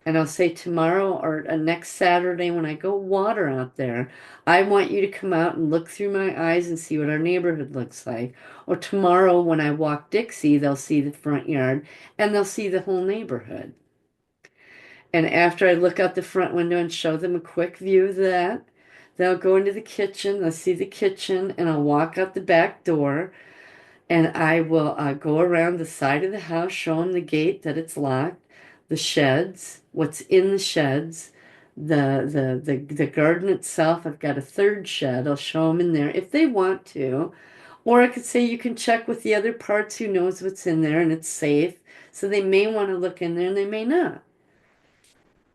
And I'll say tomorrow or next Saturday when I go water out there, I want you to come out and look through my eyes and see what our neighborhood looks like. Or tomorrow when I walk Dixie, they'll see the front yard and they'll see the whole neighborhood. And after I look out the front window and show them a quick view of that, they'll go into the kitchen, they'll see the kitchen, and I'll walk out the back door and I will go around the side of the house, show them the gate that it's locked, the sheds, what's in the sheds, the garden itself. I've got a third shed. I'll show them in there if they want to. Or I could say you can check with the other parts who knows what's in there and it's safe. So they may want to look in there and they may not.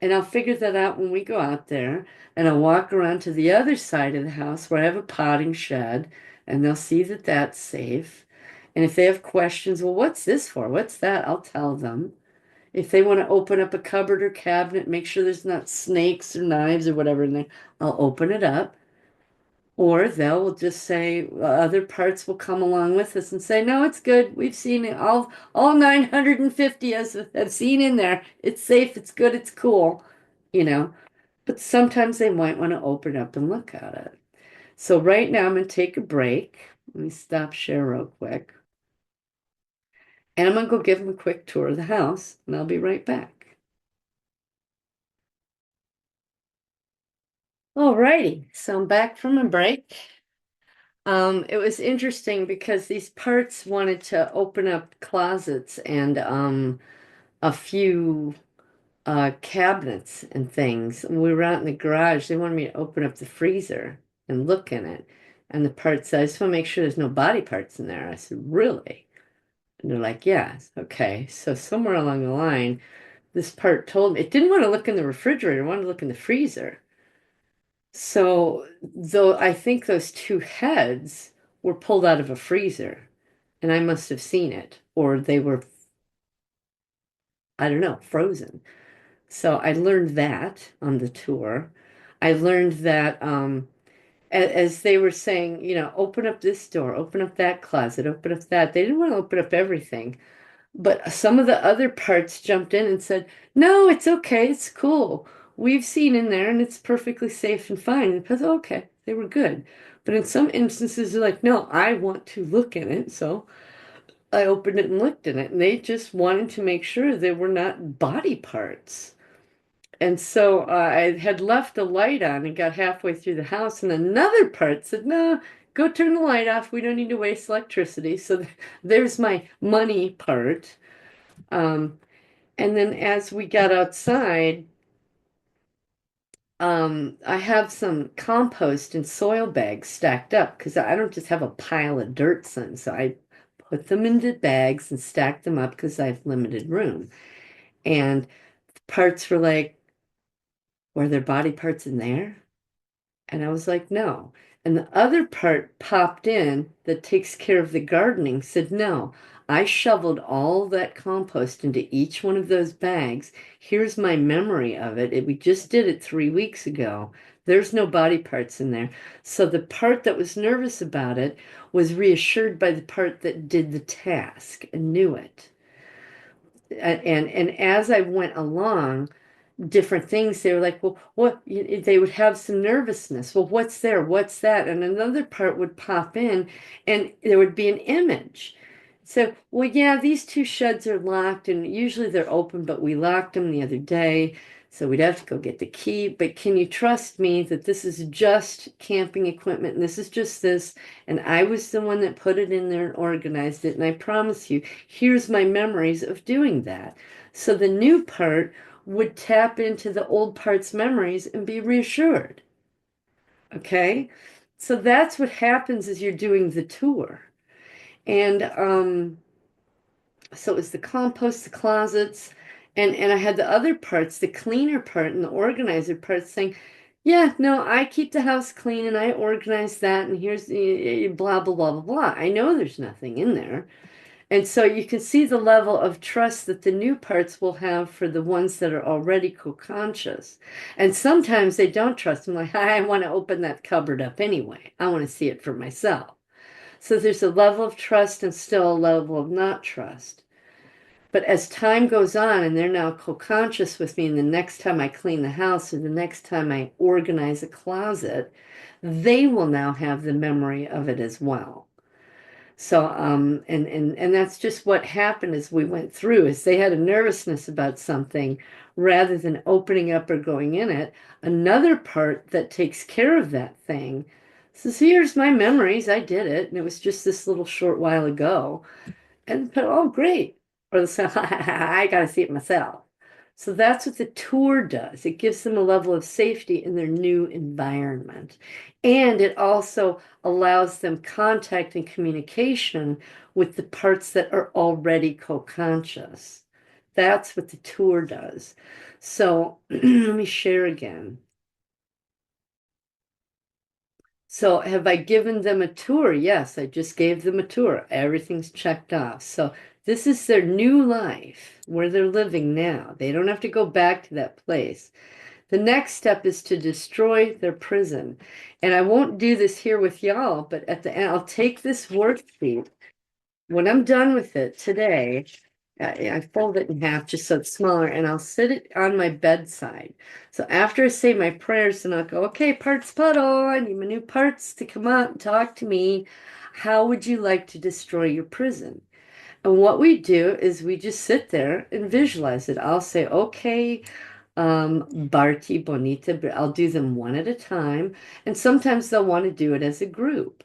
And I'll figure that out when we go out there. And I'll walk around to the other side of the house where I have a potting shed, and they'll see that that's safe. And if they have questions, well, what's this for? What's that? I'll tell them. If they want to open up a cupboard or cabinet, make sure there's not snakes or knives or whatever in there, I'll open it up. Or they'll just say other parts will come along with us and say, no, it's good. We've seen it. All 950 us have seen in there. It's safe. It's good. It's cool, you know. But sometimes they might want to open up and look at it. So right now I'm going to take a break. Let me stop share real quick. And I'm going to go give them a quick tour of the house, and I'll be right back. Alrighty, so I'm back from a break. It was interesting because these parts wanted to open up closets and a few cabinets and things. When we were out in the garage, they wanted me to open up the freezer and look in it. And the part said, I just want to make sure there's no body parts in there. I said, really? And they're like, yeah, okay. So somewhere along the line, this part told me it didn't want to look in the refrigerator, it wanted to look in the freezer. So though I think those two heads were pulled out of a freezer, and I must have seen it, or they were, I don't know, frozen. So I learned that on the tour. I learned that as they were saying, open up this door, open up that closet, open up that. They didn't want to open up everything. But some of the other parts jumped in and said, no, it's okay, it's cool. We've seen in there and it's perfectly safe and fine. And because, okay, they were good. But in some instances, they're like, no, I want to look in it. So I opened it and looked in it. And they just wanted to make sure they were not body parts. And so I had left the light on and got halfway through the house, and another part said, no, go turn the light off. We don't need to waste electricity. So there's my money part. Um, and then as we got outside, I have some compost and soil bags stacked up because I don't just have a pile of dirt, son. So I put them into bags and stacked them up because I have limited room. And parts were like, were there body parts in there? And I was like, no. And the other part popped in that takes care of the gardening said, no. I shoveled all that compost into each one of those bags. Here's my memory of it. We just did it 3 weeks ago. There's no body parts in there. So the part that was nervous about it was reassured by the part that did the task and knew it. And as I went along, different things. They were like, well, they would have some nervousness. Well, what's there? What's that? And another part would pop in and there would be an image. So, well, yeah, these two sheds are locked and usually they're open, but we locked them the other day. So we'd have to go get the key. But can you trust me that this is just camping equipment and this is just this? And I was the one that put it in there and organized it. And I promise you, here's my memories of doing that. So the new part would tap into the old part's memories and be reassured. Okay? So that's what happens as you're doing the tour. And so it was the compost, the closets, and I had the other parts, the cleaner part and the organizer part saying, yeah, no, I keep the house clean and I organize that and here's the blah blah blah blah blah. I know there's nothing in there. And so you can see the level of trust that the new parts will have for the ones that are already co-conscious. And sometimes they don't trust them, like, I want to open that cupboard up anyway. I want to see it for myself. So there's a level of trust and still a level of not trust. But as time goes on and they're now co-conscious with me, and the next time I clean the house or the next time I organize a closet, they will now have the memory of it as well. So, and that's just what happened as we went through, is they had a nervousness about something rather than opening up or going in it. Another part that takes care of that thing says, here's my memories. I did it. And it was just this little short while ago. And but oh great. Or the say, I gotta see it myself. So that's what the tour does. It gives them a level of safety in their new environment. And it also allows them contact and communication with the parts that are already co-conscious. That's what the tour does. So let me share again. So have I given them a tour? Yes, I just gave them a tour. Everything's checked off. So this is their new life where they're living now. They don't have to go back to that place. The next step is to destroy their prison. And I won't do this here with y'all, but at the end, I'll take this worksheet. When I'm done with it today, I fold it in half just so it's smaller, and I'll sit it on my bedside. So after I say my prayers, then I'll go, okay, parts puddle, I need my new parts to come out and talk to me. How would you like to destroy your prison? And what we do is we just sit there and visualize it. I'll say, okay, Barty, Bonita, but I'll do them one at a time. And sometimes they'll want to do it as a group.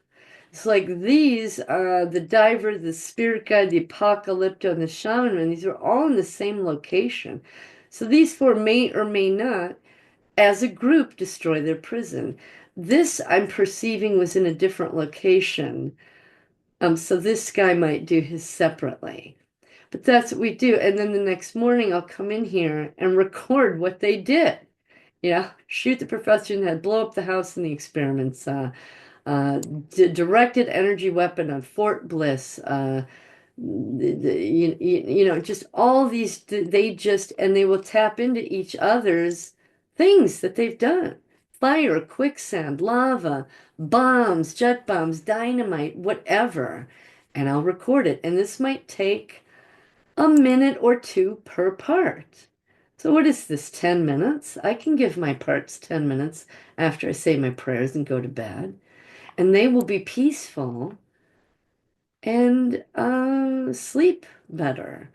It's like these, the diver, the spirit guide, the apocalypto, and the shaman, these are all in the same location. So these four may or may not, as a group, destroy their prison. This I'm perceiving was in a different location. So this guy might do his separately. But that's what we do. And then the next morning, I'll come in here and record what they did. Shoot the professor in the head, blow up the house in the experiments, uh, directed energy weapon on Fort Bliss, just all these, and they will tap into each other's things that they've done. Fire, quicksand, lava, bombs, jet bombs, dynamite, whatever. And I'll record it. And this might take a minute or two per part. So what is this, 10 minutes? I can give my parts 10 minutes after I say my prayers and go to bed, and they will be peaceful and sleep better.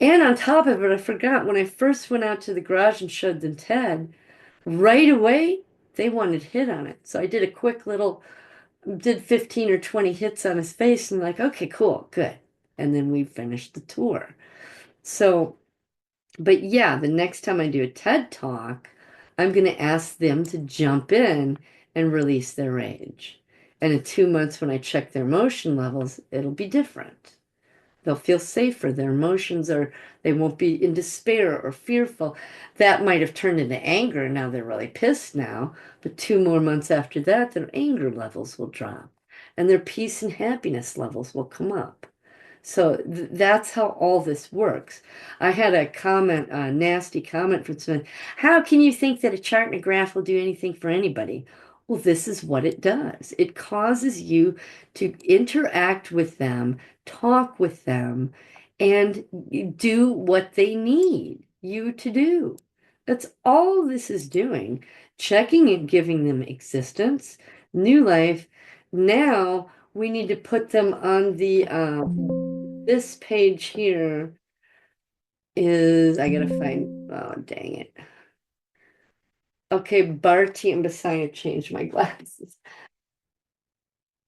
And on top of it, I forgot when I first went out to the garage and showed them Ted, right away they wanted hit on it. So I did a quick little, did 15 or 20 hits on his face and like, okay, cool, good. And then we finished the tour. So but yeah, the next time I do a TED Talk, I'm going to ask them to jump in and release their rage. And in 2 months, when I check their emotion levels, it'll be different. They'll feel safer. Their emotions are, they won't be in despair or fearful. That might have turned into anger. And now they're really pissed now. But 2 more months after that, their anger levels will drop and their peace and happiness levels will come up. So that's how all this works. I had a comment, a nasty comment from someone. How can you think that a chart and a graph will do anything for anybody? Well, this is what it does. It causes you to interact with them, talk with them, and do what they need you to do. That's all this is doing. Checking and giving them existence, new life. Now we need to put them on the this page here is, I gotta find, oh, dang it. Okay, Barty and Messiah changed my glasses.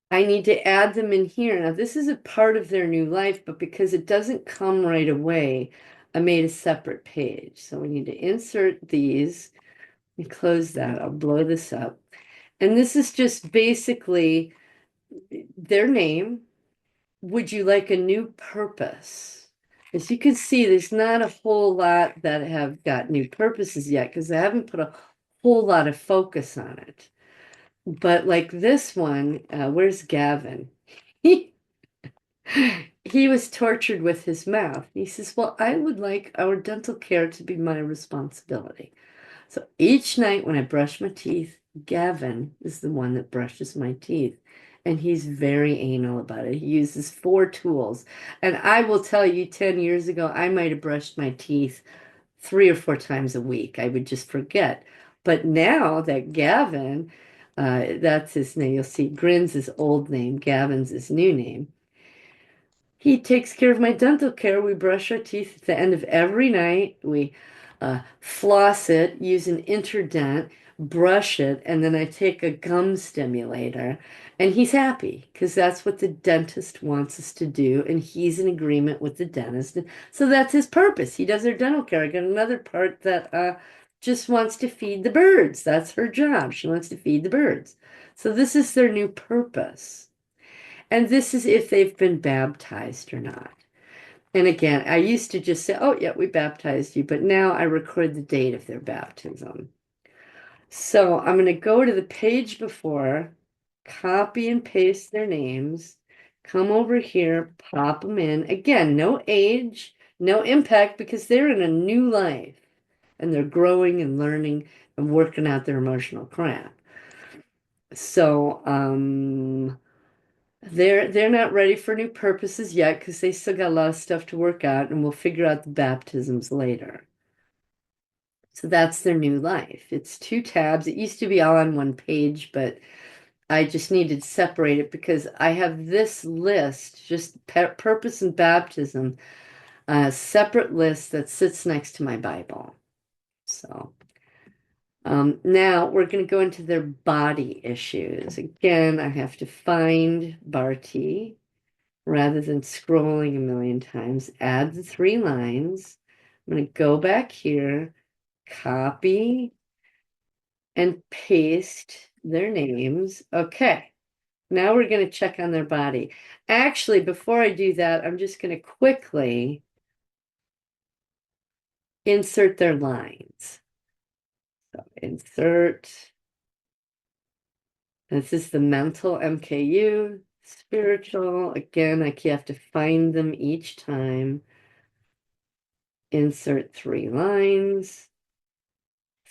I need to add them in here. Now, this is a part of their new life, but because it doesn't come right away, I made a separate page. So we need to insert these. Let me close that. I'll blow this up. And this is just basically their name. Would you like a new purpose? As you can see, there's not a whole lot that have got new purposes yet because I haven't put a whole lot of focus on it. But like this one, where's Gavin? He he was tortured with his mouth. He says, "Well, I would like our dental care to be my responsibility." So each night when I brush my teeth, Gavin is the one that brushes my teeth. And he's very anal about it. He uses 4 tools. And I will tell you, 10 years ago, I might have brushed my teeth 3 or 4 times a week. I would just forget. But now that Gavin, that's his name, you'll see Grin's his old name, Gavin's his new name. He takes care of my dental care. We brush our teeth at the end of every night. We floss it, use an interdent, brush it, and then I take a gum stimulator. And he's happy because that's what the dentist wants us to do. And he's in agreement with the dentist. And so that's his purpose. He does her dental care. I got another part that just wants to feed the birds. That's her job. She wants to feed the birds. So this is their new purpose. And this is if they've been baptized or not. And again, I used to just say, oh, yeah, we baptized you, but now I record the date of their baptism. So I'm going to go to the page before, copy and paste their names, come over here, pop them in. Again, no age, no impact because they're in a new life and they're growing and learning and working out their emotional crap. So, they're not ready for new purposes yet because they still got a lot of stuff to work out, and we'll figure out the baptisms later. So that's their new life. It's 2 tabs. It used to be all on one page, but I just needed to separate it because I have this list, just purpose and baptism, a separate list that sits next to my Bible. So now we're going to go into their body issues. Again, I have to find Barty. Rather than scrolling a million times, add the 3 lines. I'm going to go back here, copy and paste their names. Okay. Now we're going to check on their body. Actually, before I do that, I'm just going to quickly insert their lines. So insert, this is the mental MKU, spiritual. Again, I have to find them each time. Insert 3 lines.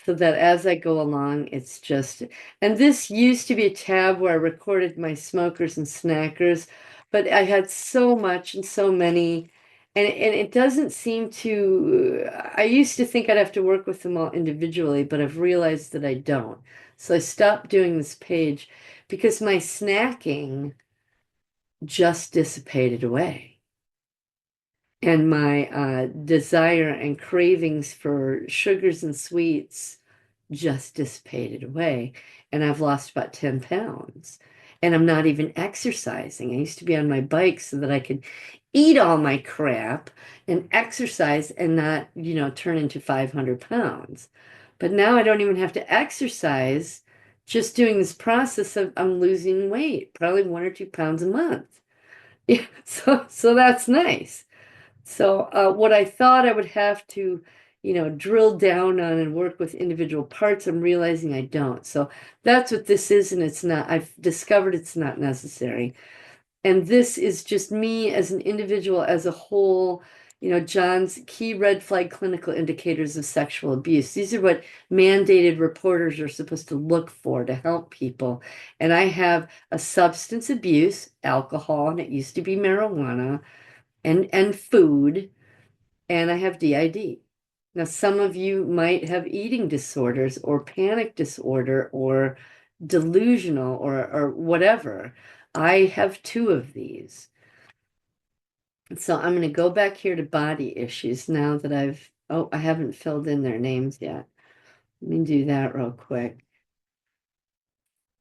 So that as I go along, it's just, and this used to be a tab where I recorded my smokers and snackers, but I had so much and so many, and it doesn't seem to, I used to think I'd have to work with them all individually, but I've realized that I don't. So I stopped doing this page because my snacking just dissipated away. And my desire and cravings for sugars and sweets just dissipated away. And I've lost about 10 pounds. And I'm not even exercising. I used to be on my bike so that I could eat all my crap and exercise and not, turn into 500 pounds. But now I don't even have to exercise. Just doing this process of I'm losing weight, probably 1 or 2 pounds a month. Yeah, so that's nice. So what I thought I would have to, drill down on and work with individual parts, I'm realizing I don't. So that's what this is, and it's not, I've discovered it's not necessary. And this is just me as an individual, as a whole, John's key red flag clinical indicators of sexual abuse. These are what mandated reporters are supposed to look for to help people. And I have a substance abuse, alcohol, and it used to be marijuana, and food, and I have DID. Now, some of you might have eating disorders or panic disorder or delusional or whatever. I have 2 of these. So I'm going to go back here to body issues now that I haven't filled in their names yet. Let me do that real quick.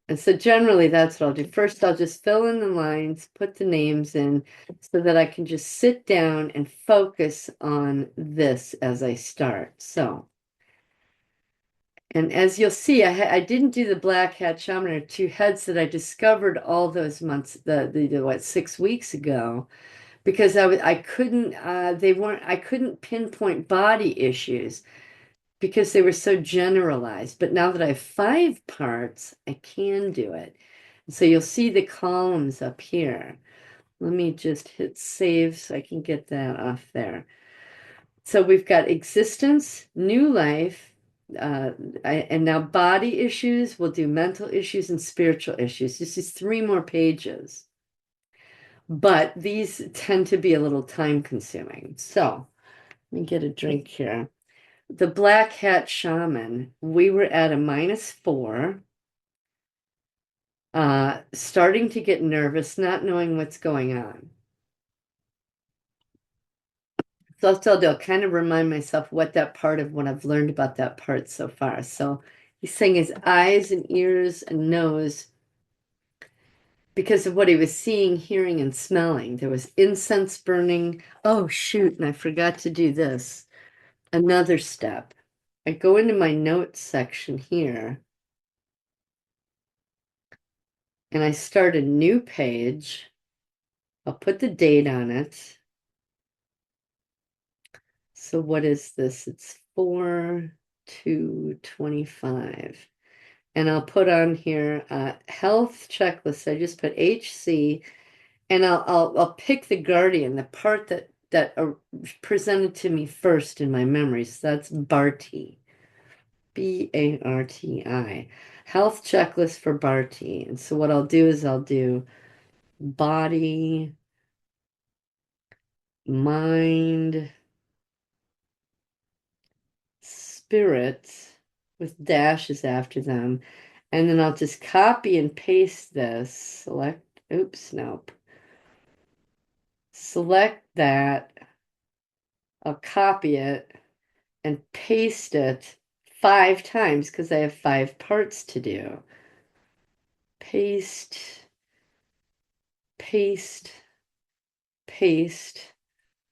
And so generally that's what I'll do. First, I'll just fill in the lines, put the names in so that I can just sit down and focus on this as I start. So, and as you'll see, I didn't do the black hat shaman or 2 heads that I discovered all those months, what, 6 weeks ago, because I couldn't, I couldn't pinpoint body issues because they were so generalized. But now that I have 5 parts, I can do it. So you'll see the columns up here. Let me just hit save so I can get that off there. So we've got existence, new life, and now body issues. We'll do mental issues and spiritual issues. This is 3 more pages. But these tend to be a little time consuming. So let me get a drink here. The black hat shaman, we were at a -4, starting to get nervous, not knowing what's going on. So I'll kind of remind myself what that part of what I've learned about that part so far. So he's saying his eyes and ears and nose, because of what he was seeing, hearing, and smelling. There was incense burning. Oh, shoot, and I forgot to do this. Another step. I go into my notes section here and I start a new page. I'll put the date on it. So what is this? It's 4/2/25. And I'll put on here health checklist. I just put HC, and I'll pick the guardian, the part that presented to me first in my memories. So that's Barty, Barti. Health checklist for Barty. And so what I'll do is I'll do body, mind, spirit with dashes after them. And then I'll just copy and paste this. Nope. Select that. I'll copy it and paste it 5 times because I have 5 parts to do. Paste, paste, paste.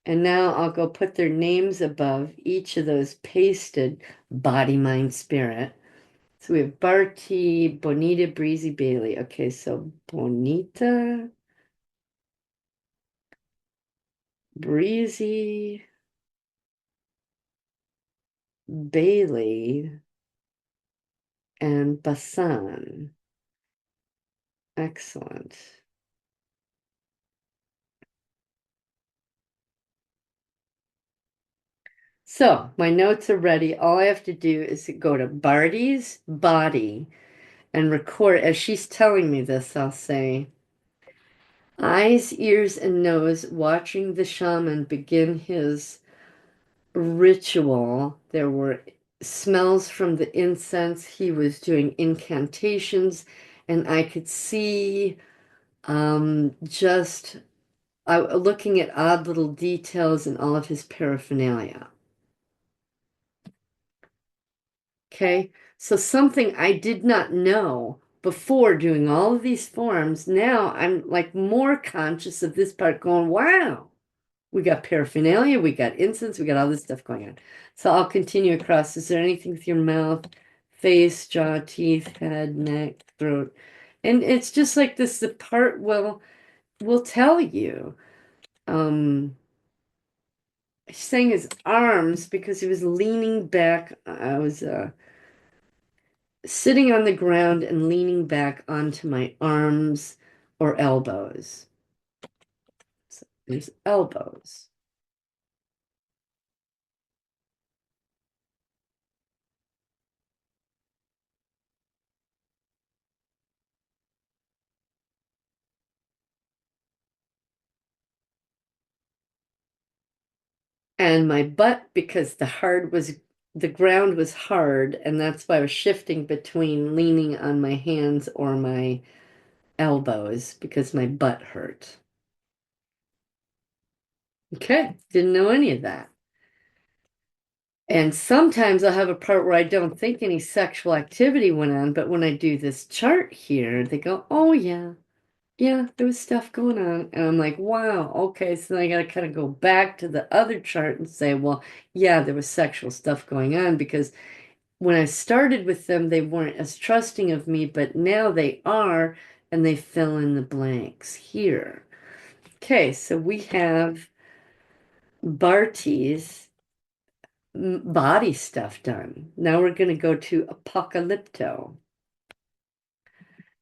And now I'll go put their names above each of those pasted body, mind, spirit. So we have Barty, Bonita, Breezy, Bailey. Okay, so Bonita, Breezy, Bailey, and Basan. Excellent. So my notes are ready. All I have to do is go to Barty's body and record. As she's telling me this, I'll say, eyes, ears, and nose, watching the shaman begin his ritual. There were smells from the incense. He was doing incantations, and I could see just looking at odd little details in all of his paraphernalia. Okay, so something I did not know before doing all of these forms, now I'm like more conscious of this part going, wow. We got paraphernalia, we got incense, we got all this stuff going on. So I'll continue across. Is there anything with your mouth, face, jaw, teeth, head, neck, throat? And it's just like this, the part will tell you. He's saying his arms because he was leaning back. I was sitting on the ground and leaning back onto my arms or elbows. So there's elbows. And my butt because the ground was hard, and that's why I was shifting between leaning on my hands or my elbows because my butt hurt. Okay, didn't know any of that. And sometimes I'll have a part where I don't think any sexual activity went on, but when I do this chart here, they go, oh yeah, yeah, there was stuff going on. And I'm like, wow, okay, so then I gotta kind of go back to the other chart and say, well, yeah, there was sexual stuff going on because when I started with them, they weren't as trusting of me, but now they are, and they fill in the blanks here. Okay, so we have Barty's body stuff done. Now we're going to go to Apocalypto.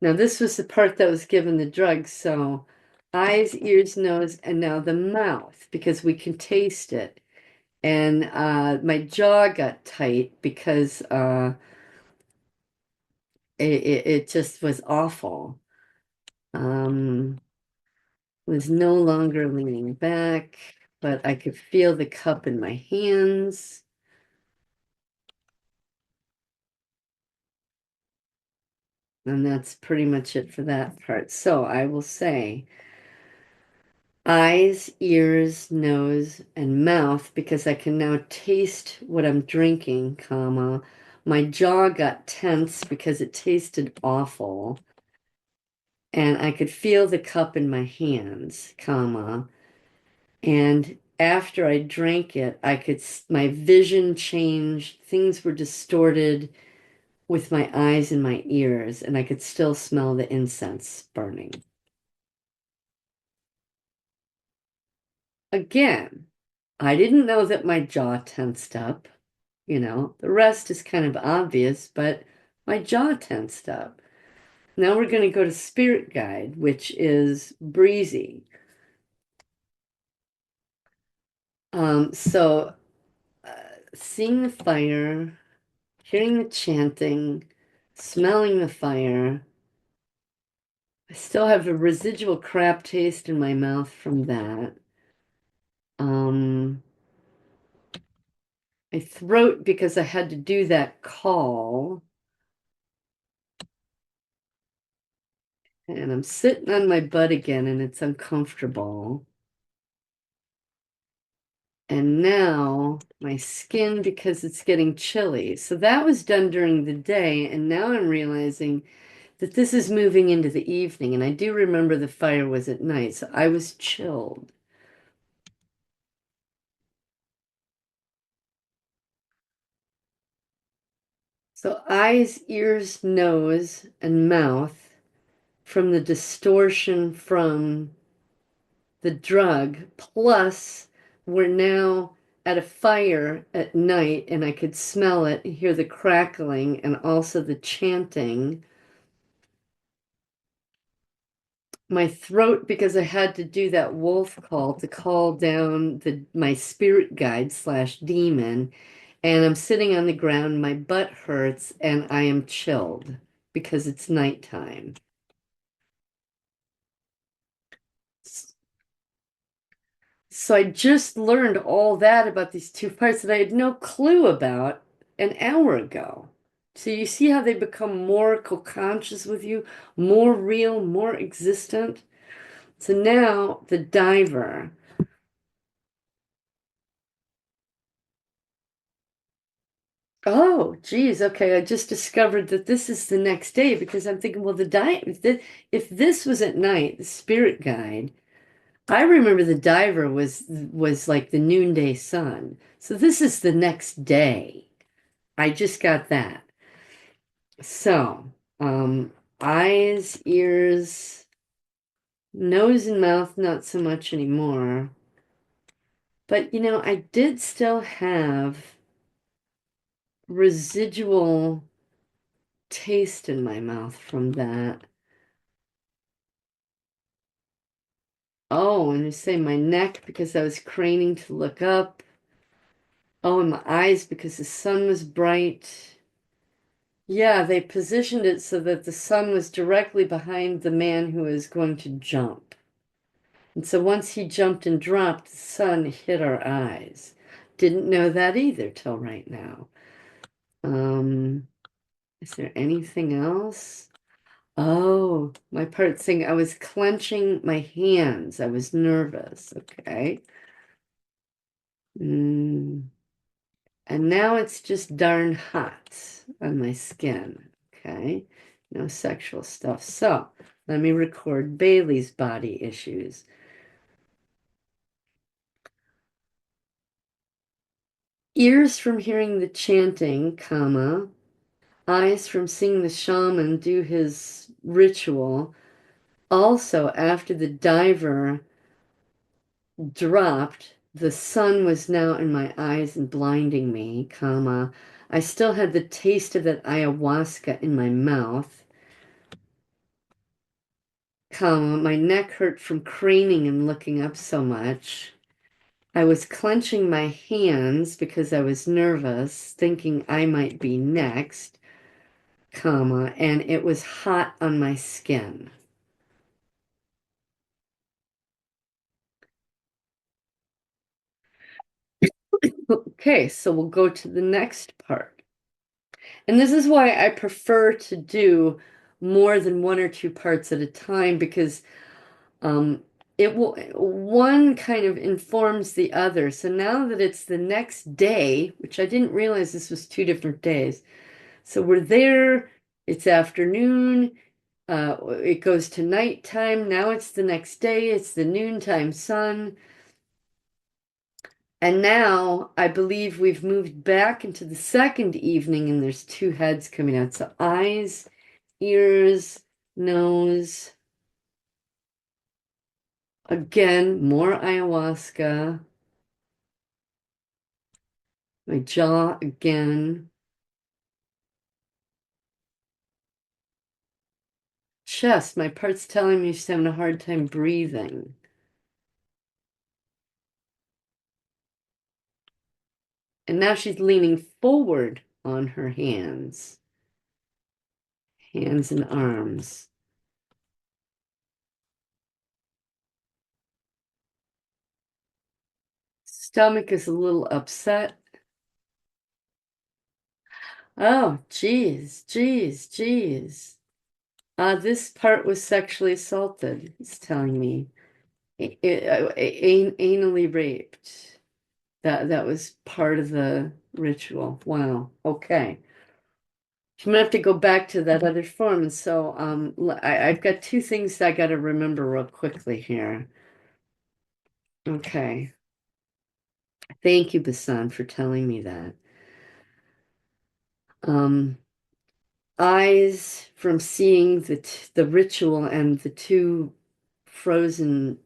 Now, this was the part that was given the drug, so eyes, ears, nose, and now the mouth, because we can taste it. And my jaw got tight because it just was awful. Um, was no longer leaning back, but I could feel the cup in my hands. And that's pretty much it for that part. So I will say eyes, ears, nose, and mouth because I can now taste what I'm drinking, comma. My jaw got tense because it tasted awful. And I could feel the cup in my hands, comma. And after I drank it, my vision changed. Things were distorted with my eyes and my ears, and I could still smell the incense burning. Again, I didn't know that my jaw tensed up. The rest is kind of obvious, but my jaw tensed up. Now we're going to go to Spirit Guide, which is breezy. So seeing the fire, hearing the chanting, smelling the fire. I still have a residual crap taste in my mouth from that. Um, my throat because I had to do that call. And I'm sitting on my butt again and it's uncomfortable. And now my skin because it's getting chilly. So that was done during the day. And now I'm realizing that this is moving into the evening. And I do remember the fire was at night. So I was chilled. So eyes, ears, nose, and mouth from the distortion from the drug, plus we're now at a fire at night and I could smell it and hear the crackling and also the chanting. My throat, because I had to do that wolf call to call down my spirit guide slash demon, and I'm sitting on the ground, my butt hurts, and I am chilled because it's nighttime. So I just learned all that about these two parts that I had no clue about an hour ago. So you see how they become more co-conscious with you, more real, more existent. So now the diver. Oh, geez. Okay, I just discovered that this is the next day because I'm thinking, well, if this was at night, the spirit guide. I remember the diver was like the noonday sun. So this is the next day. I just got that. So, eyes, ears, nose and mouth, not so much anymore. But I did still have residual taste in my mouth from that. Oh, and you say my neck because I was craning to look up. Oh, and my eyes because the sun was bright. Yeah, they positioned it so that the sun was directly behind the man who was going to jump. And so once he jumped and dropped, the sun hit our eyes. Didn't know that either till right now. Um, is there anything else? Oh, my part saying I was clenching my hands. I was nervous. Okay. Mm. And now it's just darn hot on my skin. Okay. No sexual stuff. So let me record Bailey's body issues. Ears from hearing the chanting, comma, eyes from seeing the shaman do his ritual. Also, after the diver dropped, the sun was now in my eyes and blinding me, comma. I still had the taste of that ayahuasca in my mouth, comma. My neck hurt from craning and looking up so much. I was clenching my hands because I was nervous, thinking I might be next, comma, and it was hot on my skin. Okay, so we'll go to the next part. And this is why I prefer to do more than one or two parts at a time because um, it will one kind of informs the other. So now that it's the next day, which I didn't realize this was two different days. So we're there, it's afternoon, it goes to nighttime. Now it's the next day, it's the noontime sun. And now I believe we've moved back into the second evening and there's two heads coming out. So eyes, ears, nose. Again, more ayahuasca. My jaw again. Chest, my part's telling me she's having a hard time breathing. And now she's leaning forward on her hands and arms. Stomach is a little upset. Oh, geez, geez, geez. This part was sexually assaulted, it's telling me. Anally raped. That was part of the ritual. Wow. Okay. I'm gonna have to go back to that other form. And so I've got two things I gotta remember real quickly here. Okay. Thank you, Basan, for telling me that. eyes from seeing the ritual and the two frozen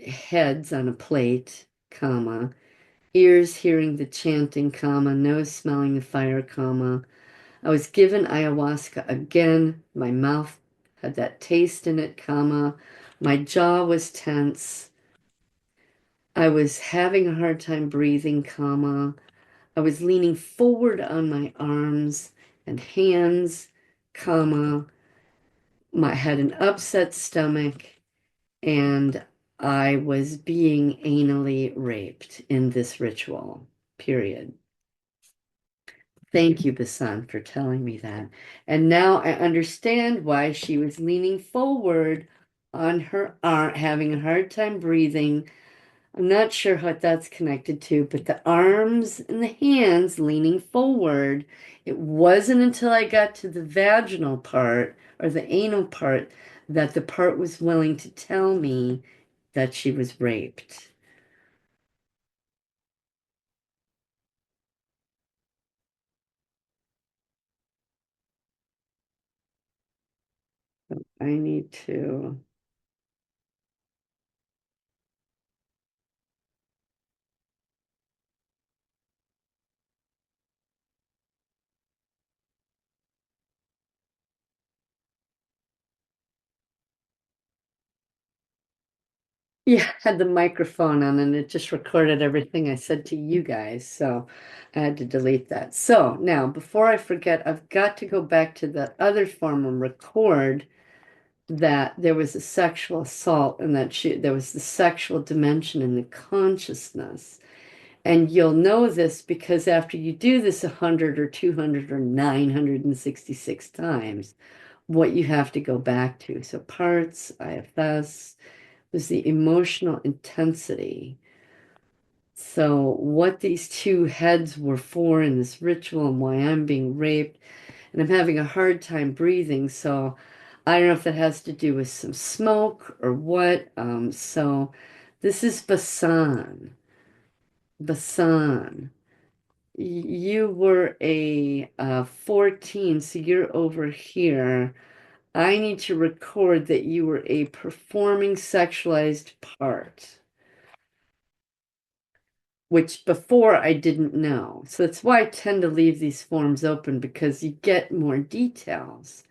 heads on a plate, comma, ears hearing the chanting, comma, nose smelling the fire, comma. I was given ayahuasca again. My mouth had that taste in it, comma. My jaw was tense. I was having a hard time breathing, comma. I was leaning forward on my arms and hands, comma. I had an upset stomach, and I was being anally raped in this ritual, period. Thank you, Basan, for telling me that. And now I understand why she was leaning forward on her arm, having a hard time breathing. I'm not sure what that's connected to, but the arms and the hands leaning forward, it wasn't until I got to the vaginal part or the anal part that the part was willing to tell me that she was raped. I need to. Yeah, I had the microphone on and it just recorded everything I said to you guys. So I had to delete that. So now, before I forget, I've got to go back to the other form and record that there was a sexual assault and that there was the sexual dimension in the consciousness. And you'll know this because after you do this 100 or 200 or 966 times, what you have to go back to. So parts, IFS, was the emotional intensity. So what these two heads were for in this ritual and why I'm being raped, and I'm having a hard time breathing. So I don't know if that has to do with some smoke or what. So this is Basan. Basan. You were a 14, so you're over here. I need to record that you were a performing sexualized part, which before I didn't know. So that's why I tend to leave these forms open because you get more details.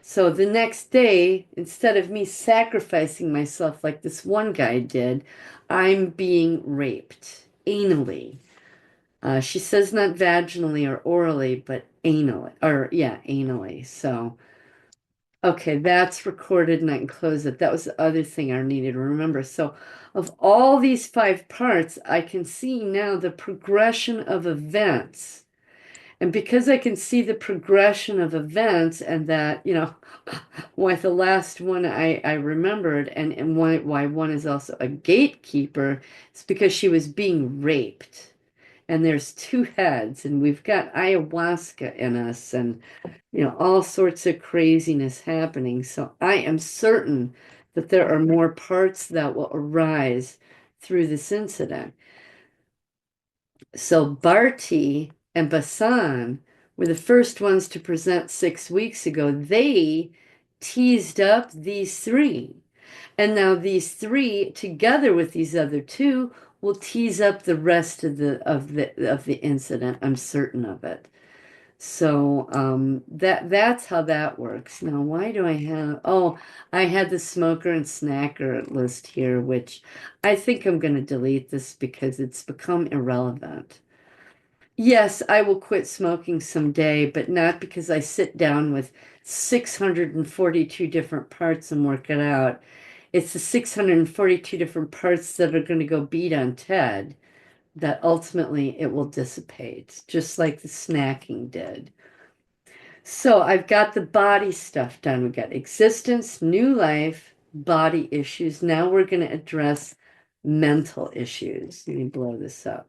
So the next day, instead of me sacrificing myself like this one guy did, I'm being raped anally. She says not vaginally or orally, but anally, or yeah, anally. So, okay, that's recorded and I can close it. That was the other thing I needed to remember. So, of all these five parts, I can see now the progression of events. And because I can see the progression of events and that, why the last one I remembered and why one is also a gatekeeper, it's because she was being raped. And there's two heads, and we've got ayahuasca in us, and all sorts of craziness happening. So I am certain that there are more parts that will arise through this incident. So Barty and Basan were the first ones to present 6 weeks ago. They teased up these three. And now these three, together with these other two, will tease up the rest of the incident. I'm certain of it. So that's how that works. Now, why do I have? Oh, I had the smoker and snacker list here, which I think I'm going to delete this because it's become irrelevant. Yes, I will quit smoking someday, but not because I sit down with 642 different parts and work it out. It's the 642 different parts that are going to go beat on Ted that ultimately it will dissipate, just like the snacking did. So I've got the body stuff done. We've got existence, new life, body issues. Now we're going to address mental issues. Let me blow this up.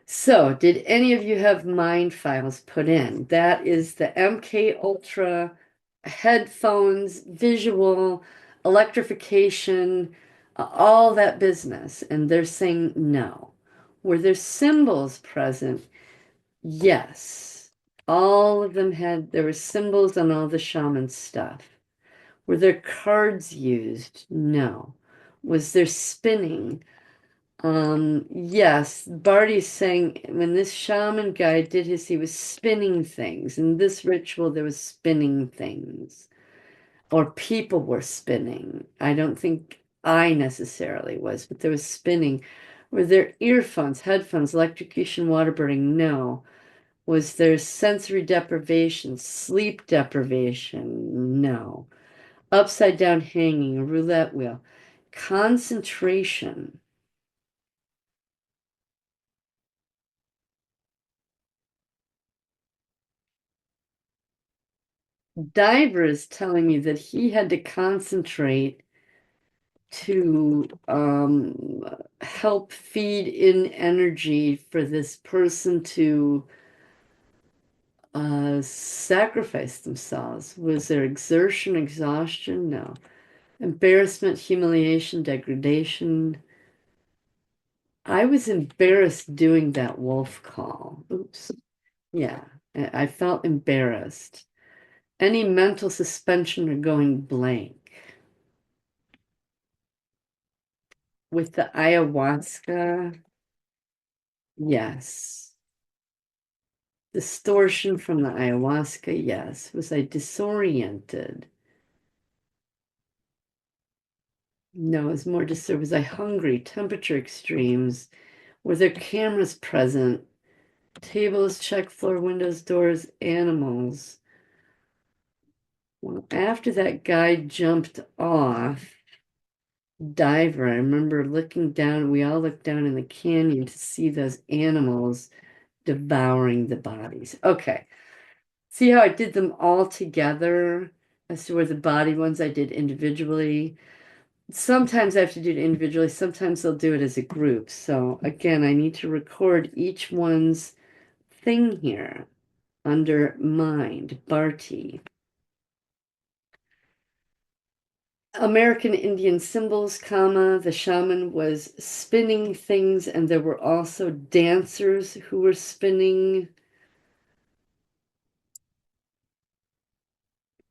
So, did any of you have mind files put in? That is the MK Ultra headphones, visual, electrification, all that business. And they're saying no. Were there symbols present? Yes. All of them had, there were symbols on all the shaman stuff. Were there cards used? No. Was there spinning? Yes. Barty's saying when this shaman guy did his, he was spinning things. In this ritual, there was spinning things. Or people were spinning. I don't think I necessarily was, but there was spinning. Were there earphones, headphones, electrocution, waterboarding? No. Was there sensory deprivation, sleep deprivation? No. Upside down hanging, roulette wheel. Concentration. Diver is telling me that he had to concentrate to help feed in energy for this person to sacrifice themselves. Was there exertion, exhaustion? No. Embarrassment, humiliation, degradation. I was embarrassed doing that wolf call. Oops. Yeah, I felt embarrassed. Any mental suspension or going blank. With the ayahuasca, yes. Distortion from the ayahuasca, yes. Was I disoriented? No, it was more disturbed. Was I hungry? Temperature extremes. Were there cameras present? Tables, check floor, windows, doors, animals. Well, after that guy jumped off, diver, I remember looking down, we all looked down in the canyon to see those animals devouring the bodies. Okay. See how I did them all together as to where the body ones I did individually. Sometimes I have to do it individually, sometimes they'll do it as a group. So again, I need to record each one's thing here under mind, Barty. American Indian symbols, comma, the shaman was spinning things, and there were also dancers who were spinning.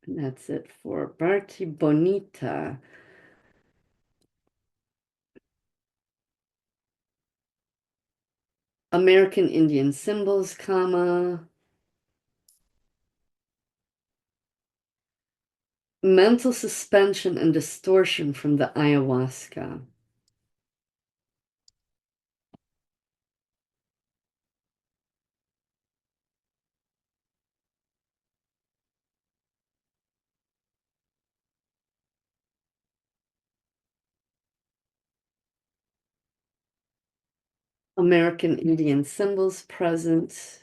And that's it for Barty Bonita. American Indian symbols, comma, mental suspension and distortion from the ayahuasca. American Indian symbols present.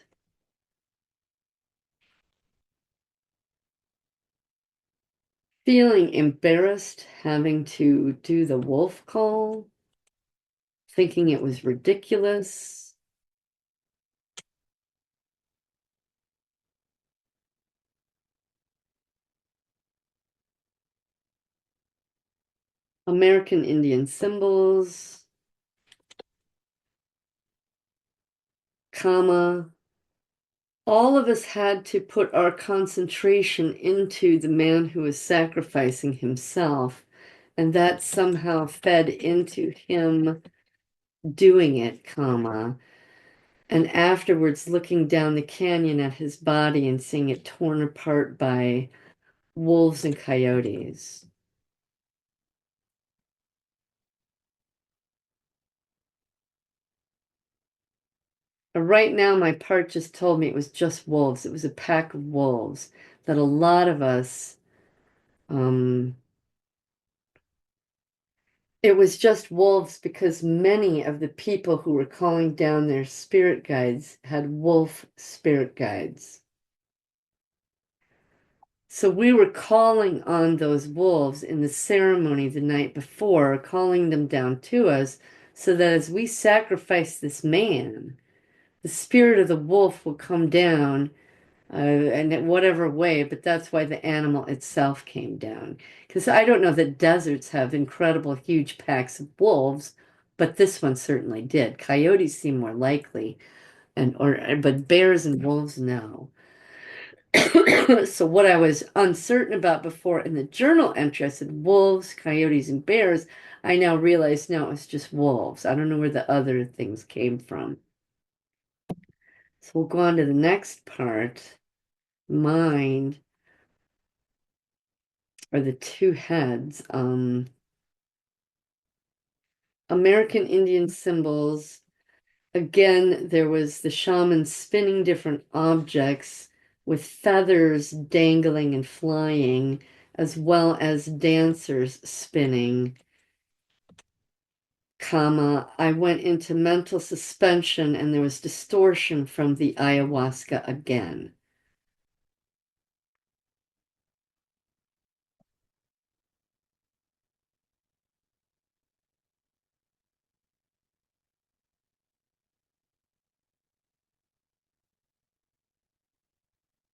Feeling embarrassed having to do the wolf call, thinking it was ridiculous. American Indian symbols, comma. All of us had to put our concentration into the man who was sacrificing himself, and that somehow fed into him doing it, comma, and afterwards looking down the canyon at his body and seeing it torn apart by wolves and coyotes. Right now, my part just told me it was just wolves. It was a pack of wolves that a lot of us, um, it was just wolves because many of the people who were calling down their spirit guides had wolf spirit guides. So we were calling on those wolves in the ceremony the night before, calling them down to us so that as we sacrifice this man, the spirit of the wolf will come down and in whatever way, but that's why the animal itself came down. Because I don't know that deserts have incredible, huge packs of wolves, but this one certainly did. Coyotes seem more likely, but bears and wolves, no. So what I was uncertain about before in the journal entry, I said wolves, coyotes, and bears. I now realize no, it's just wolves. I don't know where the other things came from. So we'll go on to the next part. Mind are the two heads. American Indian symbols. Again, there was the shaman spinning different objects with feathers dangling and flying, as well as dancers spinning, comma, I went into mental suspension and there was distortion from the ayahuasca again.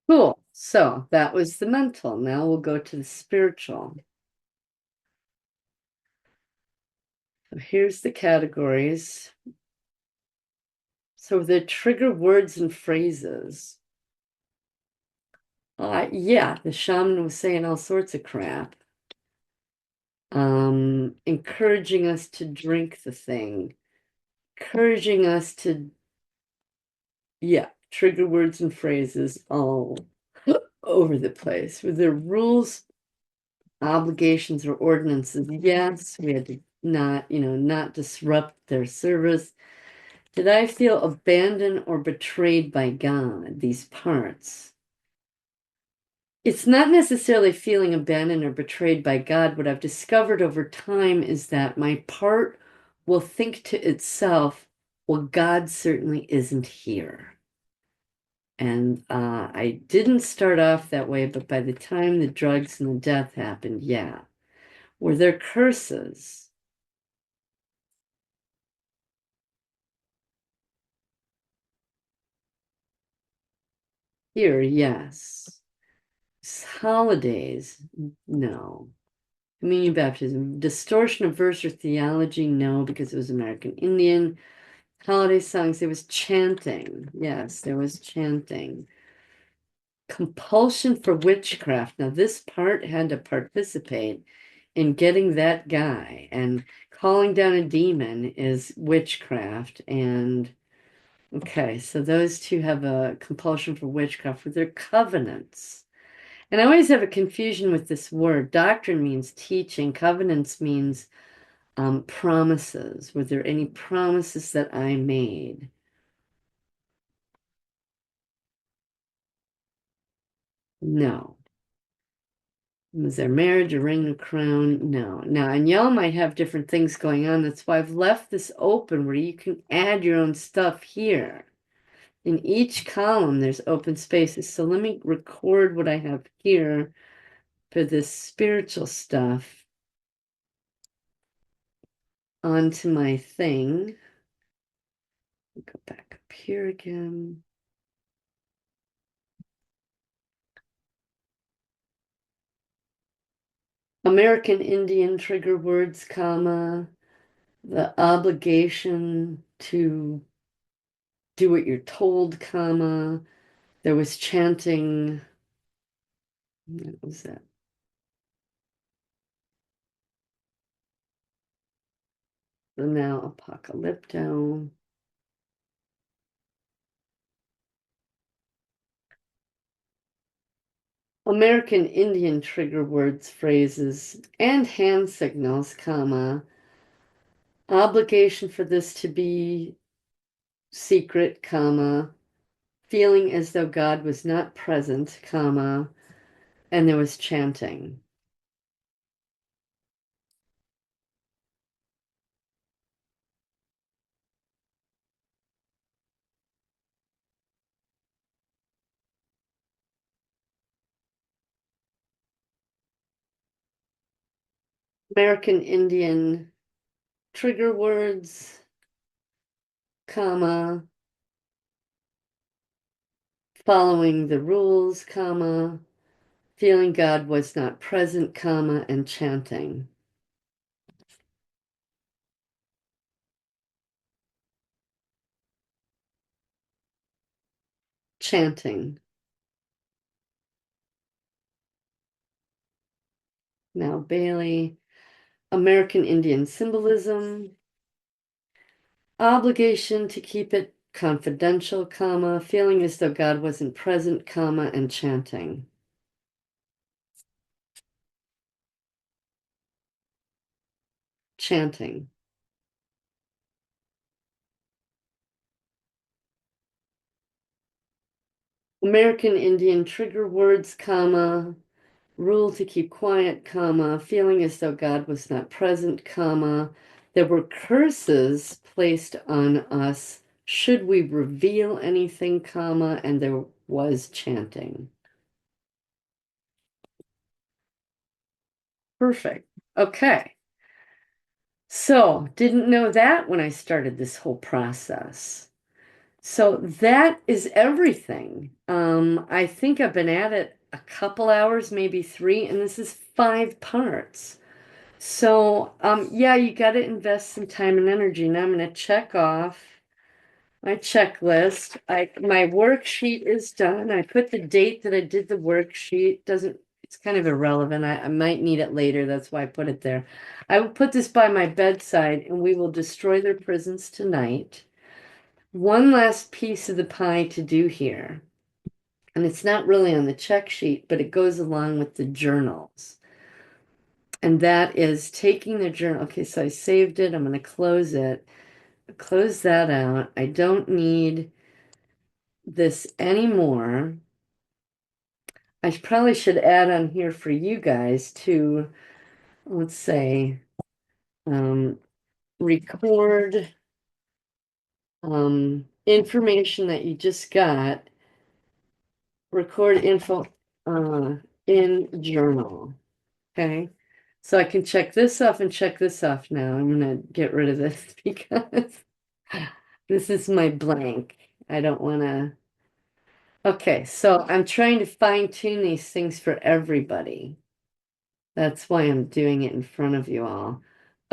Cool. So that was the mental. Now we'll go to the spiritual. So here's the categories. So the trigger words and phrases. Yeah, the shaman was saying all sorts of crap. Encouraging us to drink the thing, encouraging us to, yeah, trigger words and phrases all over the place. Were there rules, obligations, or ordinances? Yes, we had to not disrupt their service. Did I feel abandoned or betrayed by God? These parts. It's not necessarily feeling abandoned or betrayed by God. What I've discovered over time is that my part will think to itself, well, God certainly isn't here. And I didn't start off that way, but by the time the drugs and the death happened, yeah. Were there curses? Here, yes. Holidays, no. Communion baptism. Distortion of verse or theology, no, because it was American Indian. Holiday songs, there was chanting. Yes, there was chanting. Compulsion for witchcraft. Now, this part had to participate in getting that guy, and calling down a demon is witchcraft. And okay, so those two have a compulsion for witchcraft with their covenants. And I always have a confusion with this word. Doctrine means teaching, covenants means promises. Were there any promises that I made? No. Was there marriage, a ring, a crown? No. Now, and y'all might have different things going on. That's why I've left this open where you can add your own stuff here. In each column, there's open spaces. So let me record what I have here for this spiritual stuff onto my thing. Go back up here again. American Indian trigger words, comma, the obligation to do what you're told, comma. There was chanting. What was that? The now apocalypto. American Indian trigger words, phrases, and hand signals, comma. Obligation for this to be secret, comma. Feeling as though God was not present, comma. And there was chanting. American Indian trigger words, comma, following the rules, comma, feeling God was not present, comma, and chanting. chanting. Now Bailey, American Indian symbolism, obligation to keep it confidential, comma, feeling as though God wasn't present, comma, and chanting. Chanting. American Indian trigger words, comma, rule to keep quiet, comma, feeling as though God was not present, comma, there were curses placed on us should we reveal anything, comma, and there was chanting. Perfect. Okay. So, didn't know that when I started this whole process. So that is everything. I think I've been at it a couple hours, maybe 3, and this is 5 parts. So, yeah, you got to invest some time and energy. Now I'm going to check off my checklist. My worksheet is done. I put the date that I did the worksheet. It's kind of irrelevant. I might need it later. That's why I put it there. I will put this by my bedside and we will destroy their prisons tonight. One last piece of the pie to do here, and it's not really on the check sheet, but it goes along with the journals. And that is taking the journal. Okay, so I saved it. I'm going to close it. Close that out. I don't need this anymore. I probably should add on here for you guys to, let's say, record information that you just got, record info in journal. Okay, so I can check this off and check this off now. I'm gonna get rid of this because this is my blank. I don't want to. Okay, so I'm trying to fine tune these things for everybody. That's why I'm doing it in front of you all.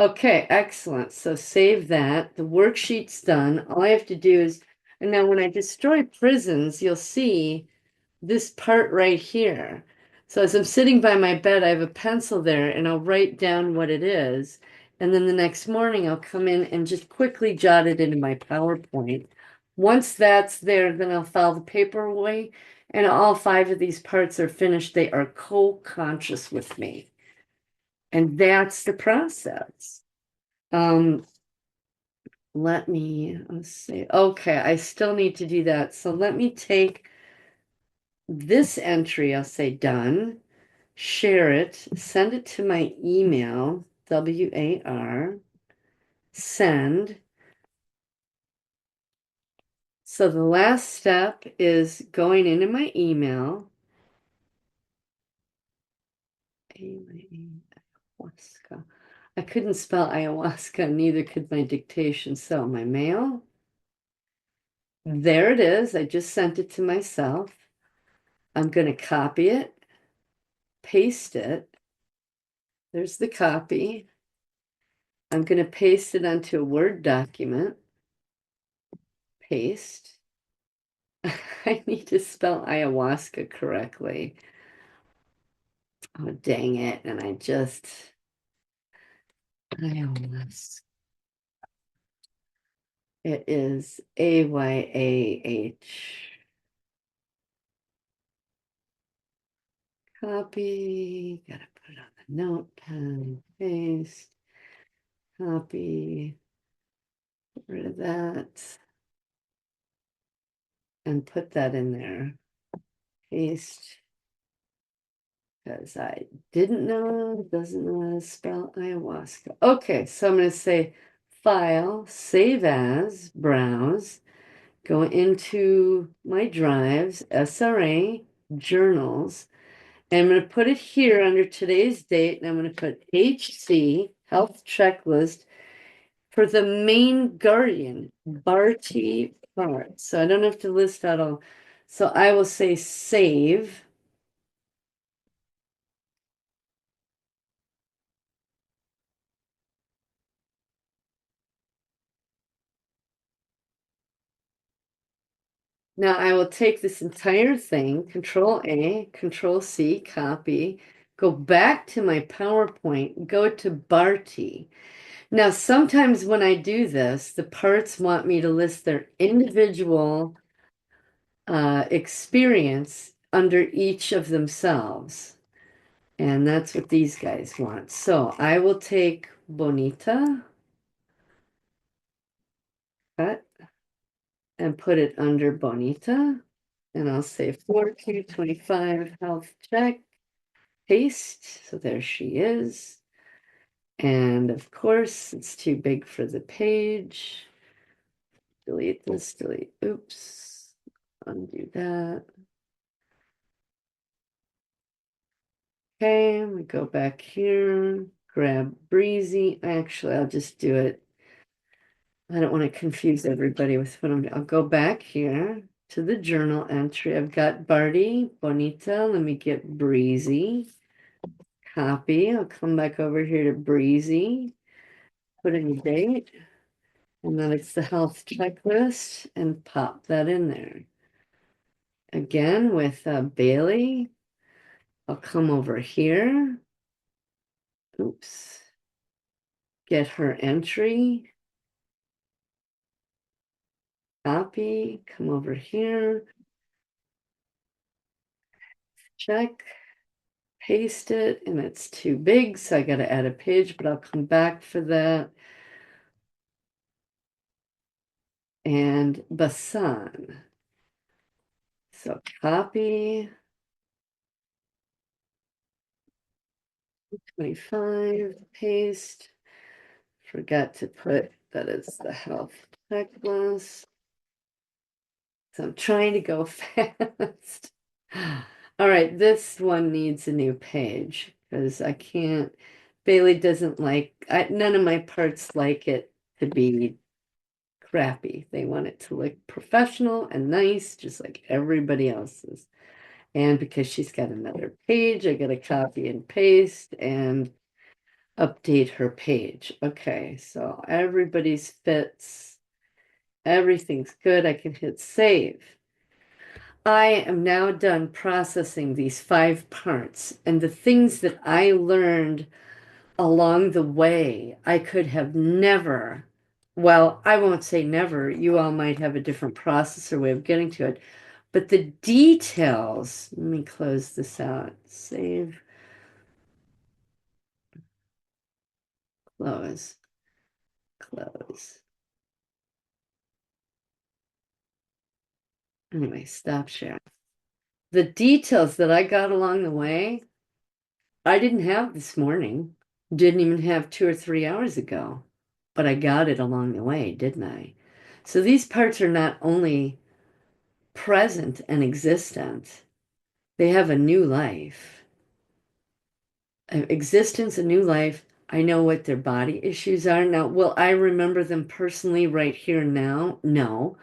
Okay, excellent. So save that. The worksheet's done. All I have to do is, and now when I destroy prisons, you'll see this part right here. So as I'm sitting by my bed, I have a pencil there and I'll write down what it is. And then the next morning I'll come in and just quickly jot it into my PowerPoint. Once that's there, then I'll file the paper away and all 5 of these parts are finished. They are co-conscious with me. And that's the process. Um, let's see. Okay, I still need to do that. So let me take this entry, I'll say done, share it, send it to my email, WAR, send. So the last step is going into my email. Ayahuasca. I couldn't spell ayahuasca, neither could my dictation. So my mail, there it is. I just sent it to myself. I'm going to copy it, paste it. There's the copy. I'm going to paste it onto a Word document. Paste. I need to spell ayahuasca correctly. Oh, dang it. And I just, ayahuasca. It is AYAH. Copy. Gotta put it on the notepad. Paste. Copy. Get rid of that. And put that in there. Paste. Because I didn't know, doesn't know how to spell ayahuasca. Okay, so I'm going to say File, Save As, Browse, go into my drives, SRA, Journals, and I'm going to put it here under today's date, and I'm going to put HC, Health Checklist, for the main guardian, Barty Bart. So I don't have to list out all. So I will say save. Now I will take this entire thing, Control A, Control C, copy, go back to my PowerPoint, go to Barty. Now, sometimes when I do this, the parts want me to list their individual experience under each of themselves. And that's what these guys want. So I will take Bonita, cut, and put it under Bonita. And I'll say 4Q25 health check, paste. So there she is. And of course, it's too big for the page. Delete this, delete, oops, undo that. Okay, we go back here, grab Breezy. Actually, I'll just do it. I don't want to confuse everybody with what I'm doing. I'll go back here to the journal entry. I've got Barty, Bonita. Let me get Breezy. Copy. I'll come back over here to Breezy, put in a date, and then it's the health checklist, and pop that in there. Again with Bailey, I'll come over here. Oops. Get her entry. Copy, come over here, check, paste it, and it's too big, so I gotta add a page, but I'll come back for that. And Basan. So copy, 25, paste. Forgot to put that it's the health checklist. So I'm trying to go fast. All right, this one needs a new page because I can't. Bailey doesn't like, none of my parts like it to be crappy. They want it to look professional and nice, just like everybody else's. And because she's got another page, I got to copy and paste and update her page. Okay, so everybody's fits. Everything's good. I can hit save. I am now done processing these 5 parts, and the things that I learned along the way, I could have never, well, I won't say never, you all might have a different process or way of getting to it, but the details, let me close this out, save, close, close. Anyway, stop sharing. The details that I got along the way, I didn't have this morning, didn't even have 2 or 3 hours ago, but I got it along the way, didn't I? So these parts are not only present and existent, they have a new life. Existence, a new life. I know what their body issues are. Now, will I remember them personally right here and now? No.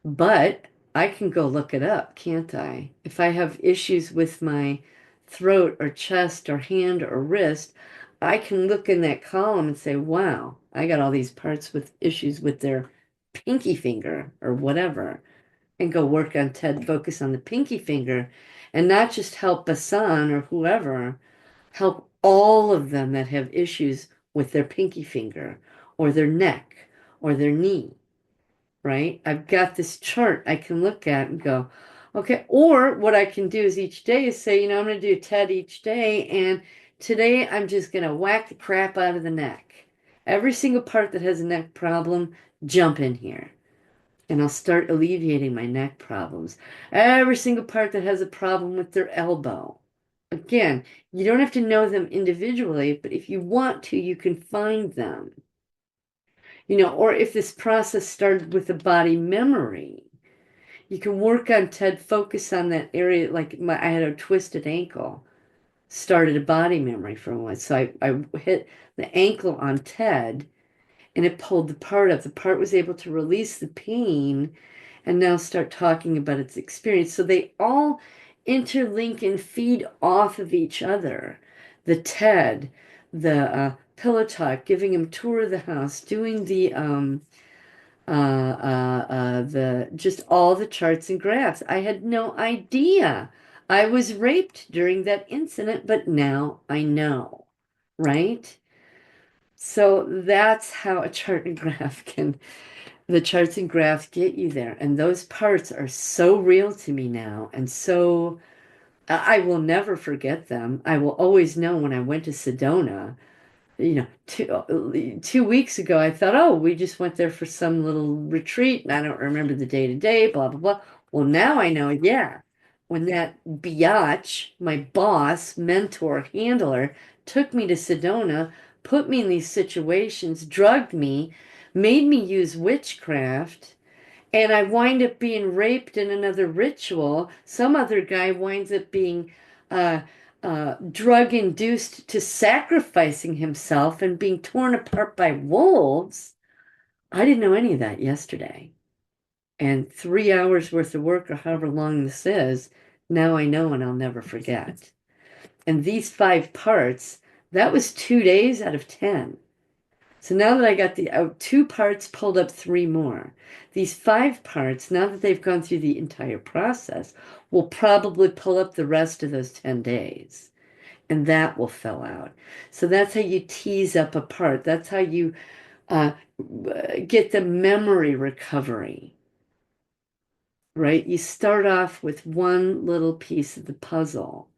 But I can go look it up, can't I? If I have issues with my throat or chest or hand or wrist, I can look in that column and say, wow, I got all these parts with issues with their pinky finger or whatever, and go work on TED, focus on the pinky finger, and not just help Basan or whoever, help all of them that have issues with their pinky finger or their neck or their knee, right? I've got this chart I can look at and go, okay. Or what I can do is each day is say, I'm going to do TED each day. And today I'm just going to whack the crap out of the neck. Every single part that has a neck problem, jump in here. And I'll start alleviating my neck problems. Every single part that has a problem with their elbow. Again, you don't have to know them individually, but if you want to, you can find them. Or if this process started with the body memory, you can work on TED, focus on that area. Like I had a twisted ankle, started a body memory from one. So I hit the ankle on TED and it pulled the part up. The part was able to release the pain and now start talking about its experience. So they all interlink and feed off of each other. The TED, the pillow talk, giving him tour of the house, doing the just all the charts and graphs. I had no idea I was raped during that incident, but now I know, right? So that's how a chart and graph can, the charts and graphs get you there. And those parts are so real to me now. And so I will never forget them. I will always know when I went to Sedona, 2 weeks ago, I thought, oh, we just went there for some little retreat, and I don't remember the day to day, blah, blah, blah. Well, now I know, yeah, when that biatch, my boss, mentor, handler, took me to Sedona, put me in these situations, drugged me, made me use witchcraft, and I wind up being raped in another ritual. Some other guy winds up being uh, drug induced to sacrificing himself and being torn apart by wolves. I didn't know any of that yesterday. And 3 hours worth of work, or however long this is, now I know and I'll never forget. And these 5 parts, that was 2 days out of 10. So now that I got the 2 parts, pulled up 3 more. These 5 parts, now that they've gone through the entire process, will probably pull up the rest of those 10 days. And that will fill out. So that's how you tease up a part. That's how you uh, get the memory recovery, right? You start off with one little piece of the puzzle.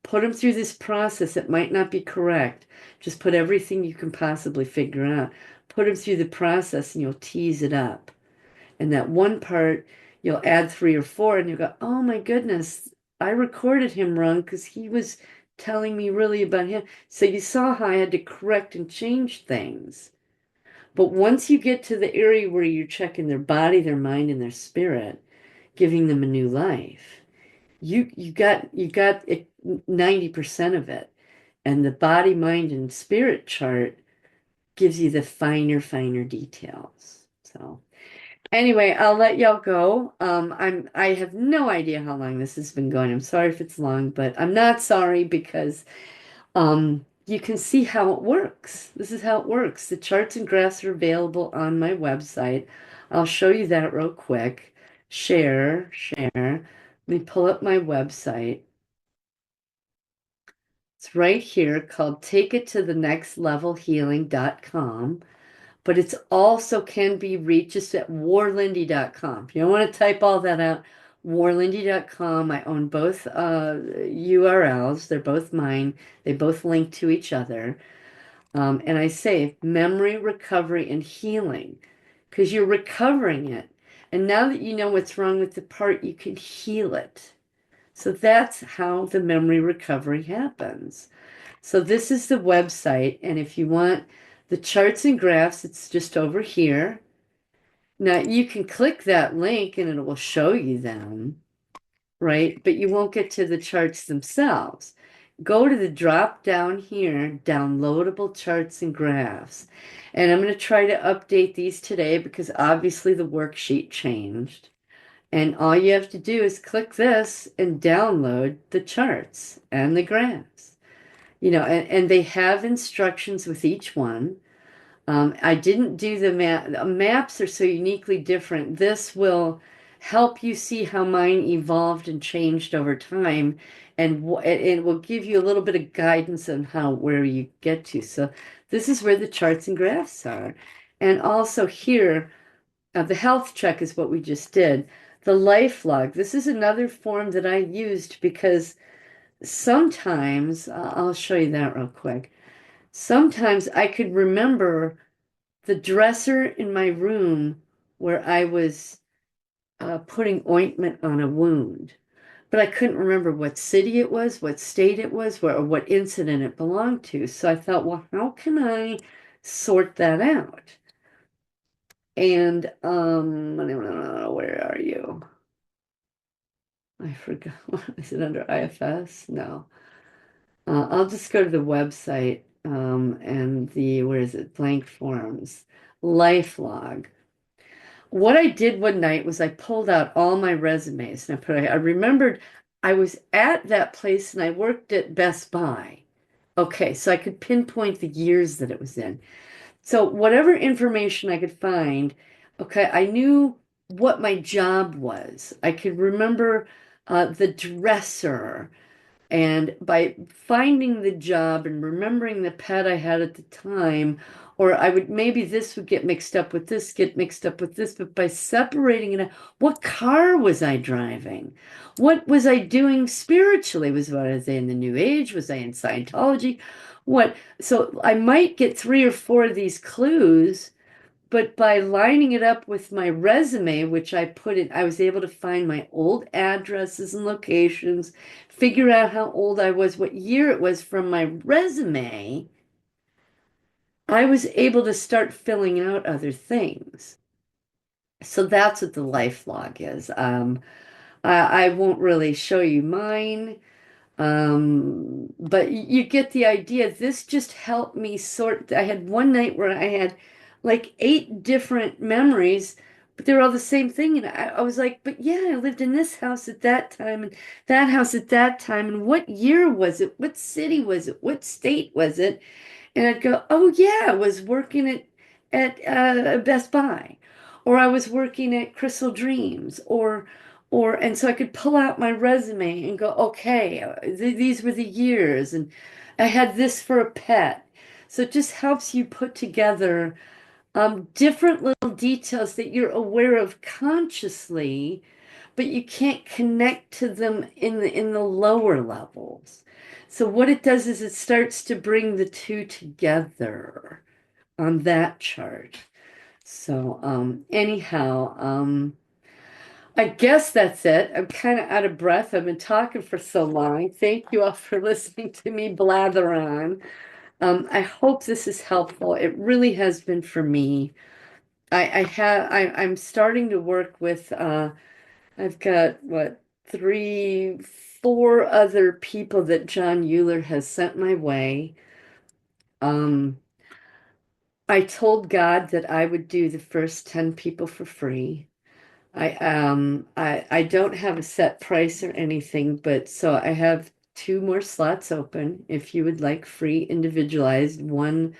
Put them through this process. It might not be correct. Just put everything you can possibly figure out. Put them through the process and you'll tease it up. And that one part, you'll add 3 or 4 and you'll go, oh my goodness, I recorded him wrong because he was telling me really about him. So you saw how I had to correct and change things. But once you get to the area where you're checking their body, their mind, and their spirit, giving them a new life, you got it, 90% of it. And the body, mind, and spirit chart gives you the finer details. So anyway, I'll let y'all go. I have no idea how long this has been going. I'm sorry if it's long, but I'm not sorry because you can see how it works. This is how it works. The charts and graphs are available on my website. I'll show you that real quick. Share. Let me pull up my website. It's right here called Take It to the Next Level Healing.com, but it's also can be reached just at WarLynDi.com. If you don't want to type all that out, WarLynDi.com. I own both URLs. They're both mine. They both link to each other. And I say memory, recovery, and healing because you're recovering it. And now that you know what's wrong with the part, you can heal it. So that's how the memory recovery happens. So this is the website, and if you want the charts and graphs, it's just over here. Now you can click that link and it will show you them, right? But you won't get to the charts themselves. Go to the drop down here, downloadable charts and graphs. And I'm going to try to update these today because obviously the worksheet changed. And all you have to do is click this and download the charts and the graphs. And they have instructions with each one. I didn't do the map. Maps are so uniquely different. This will help you see how mine evolved and changed over time, and it will give you a little bit of guidance on where you get to. So this is where the charts and graphs are. And also here, the health check is what we just did. The life log. This is another form that I used because sometimes, I'll show you that real quick. Sometimes I could remember the dresser in my room where I was putting ointment on a wound, but I couldn't remember what city it was, what state it was, or what incident it belonged to. So I thought, well, how can I sort that out? And where are you? I forgot. Is it under IFS? No. I'll just go to the website and where is it? Blank forms. Life log. What I did one night was I pulled out all my resumes and I remembered I was at that place and I worked at Best Buy. Okay, so I could pinpoint the years that it was in. So whatever information I could find, okay, I knew what my job was. I could remember the dresser. And by finding the job and remembering the pet I had at the time, or I would maybe this would get mixed up with this, get mixed up with this, but by separating it, what car was I driving? What was I doing spiritually? Was I in the New Age? Was I in Scientology? What? So I might get three or four of these clues, but by lining it up with my resume, which I put in, I was able to find my old addresses and locations, figure out how old I was, what year it was from my resume. I was able to start filling out other things. So that's what the life log is. I won't really show you mine. But you get the idea. This just helped me sort. I had one night where I had like eight different memories, but they were all the same thing. And I was like, but yeah, I lived in this house at that time and that house at that time. And what year was it? What city was it? What state was it? And I'd go, oh yeah, I was working at Best Buy, or I was working at Crystal Dreams, and so I could pull out my resume and go, okay, these were the years, and I had this for a pet. So it just helps you put together different little details that you're aware of consciously, but you can't connect to them in the lower levels. So what it does is it starts to bring the two together on that chart. So anyhow, I guess that's it. I'm kind of out of breath. I've been talking for so long. Thank you all for listening to me blather on. I hope this is helpful. It really has been for me. I'm starting to work with I've got what three, four other people that Jon Uhler has sent my way. Um, I told God that I would do the first 10 people for free. I don't have a set price or anything, but so I have two more slots open if you would like free individualized 1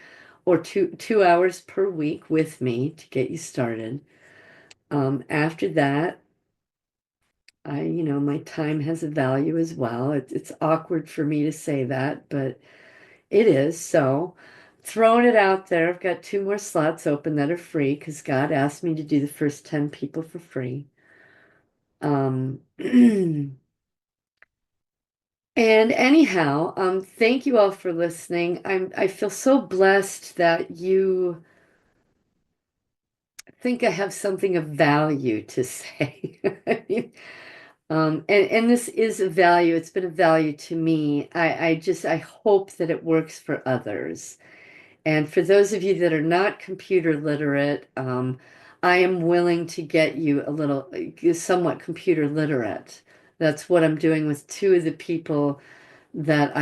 or 2 hours per week with me to get you started. After that, my time has a value as well. It's awkward for me to say that, but it is. So, throwing it out there, I've got two more slots open that are free because God asked me to do the first 10 people for free. And anyhow, thank you all for listening. I feel so blessed that you think I have something of value to say. I mean, and this is a value. It's been a value to me. I hope that it works for others. And for those of you that are not computer literate, I am willing to get you a little, somewhat computer literate. That's what I'm doing with two of the people that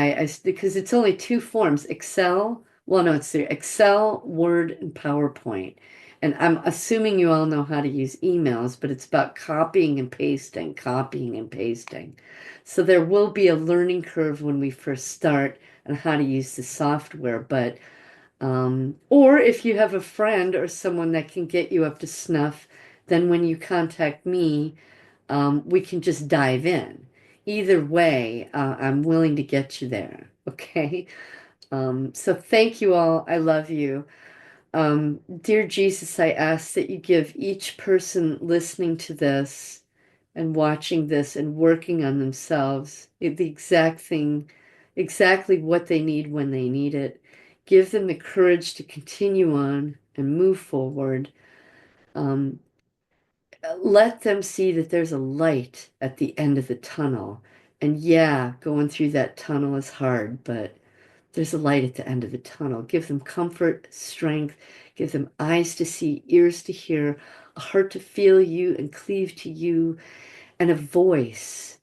because it's only two forms, Excel. Well, no, it's the Excel, Word, and PowerPoint. And I'm assuming you all know how to use emails, but it's about copying and pasting, copying and pasting. So there will be a learning curve when we first start on how to use the software, but or if you have a friend or someone that can get you up to snuff, then when you contact me, we can just dive in. Either way, I'm willing to get you there. Okay. So thank you all. I love you. Dear Jesus, I ask that you give each person listening to this and watching this and working on themselves the exact thing, exactly what they need when they need it. Give them the courage to continue on and move forward. Um, Let them see that there's a light at the end of the tunnel. And yeah, going through that tunnel is hard, but there's a light at the end of the tunnel. Give them comfort, strength, give them eyes to see, ears to hear, a heart to feel you and cleave to you, and a voice,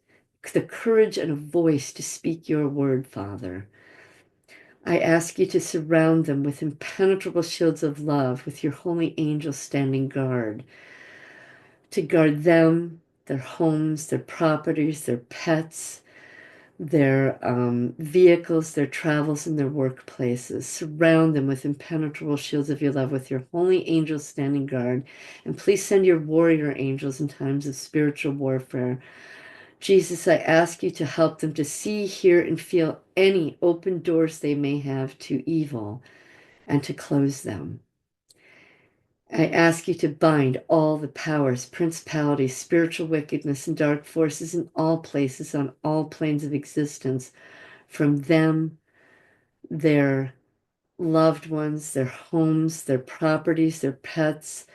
the courage and a voice to speak your word, Father. I ask you to surround them with impenetrable shields of love, with your holy angels standing guard, to guard them, their homes, their properties, their pets, their vehicles, their travels, and their workplaces. Surround them with impenetrable shields of your love, with your holy angels standing guard. And please send your warrior angels in times of spiritual warfare. Jesus, I ask you to help them to see, hear, and feel any open doors they may have to evil and to close them. I ask you to bind all the powers, principalities, spiritual wickedness, and dark forces in all places on all planes of existence from them, their loved ones, their homes, their properties, their pets,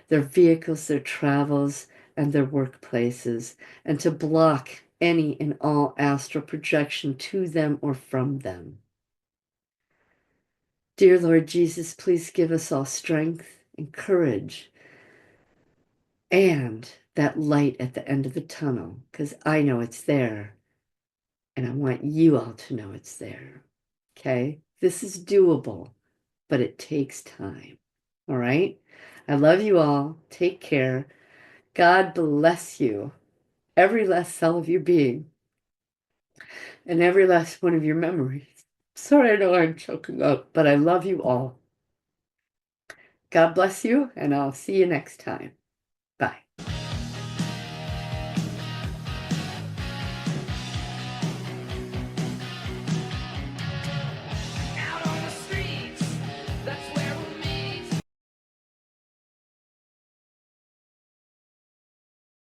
their vehicles, their travels, and their workplaces, and to block any and all astral projection to them or from them. Dear Lord Jesus, please give us all strength and courage and that light at the end of the tunnel, because I know it's there, and I want you all to know it's there. Okay? This is doable, but it takes time. All right? I love you all. Take care. God bless you, every last cell of your being, and every last one of your memories. Sorry, I know I'm choking up, but I love you all. God bless you, and I'll see you next time.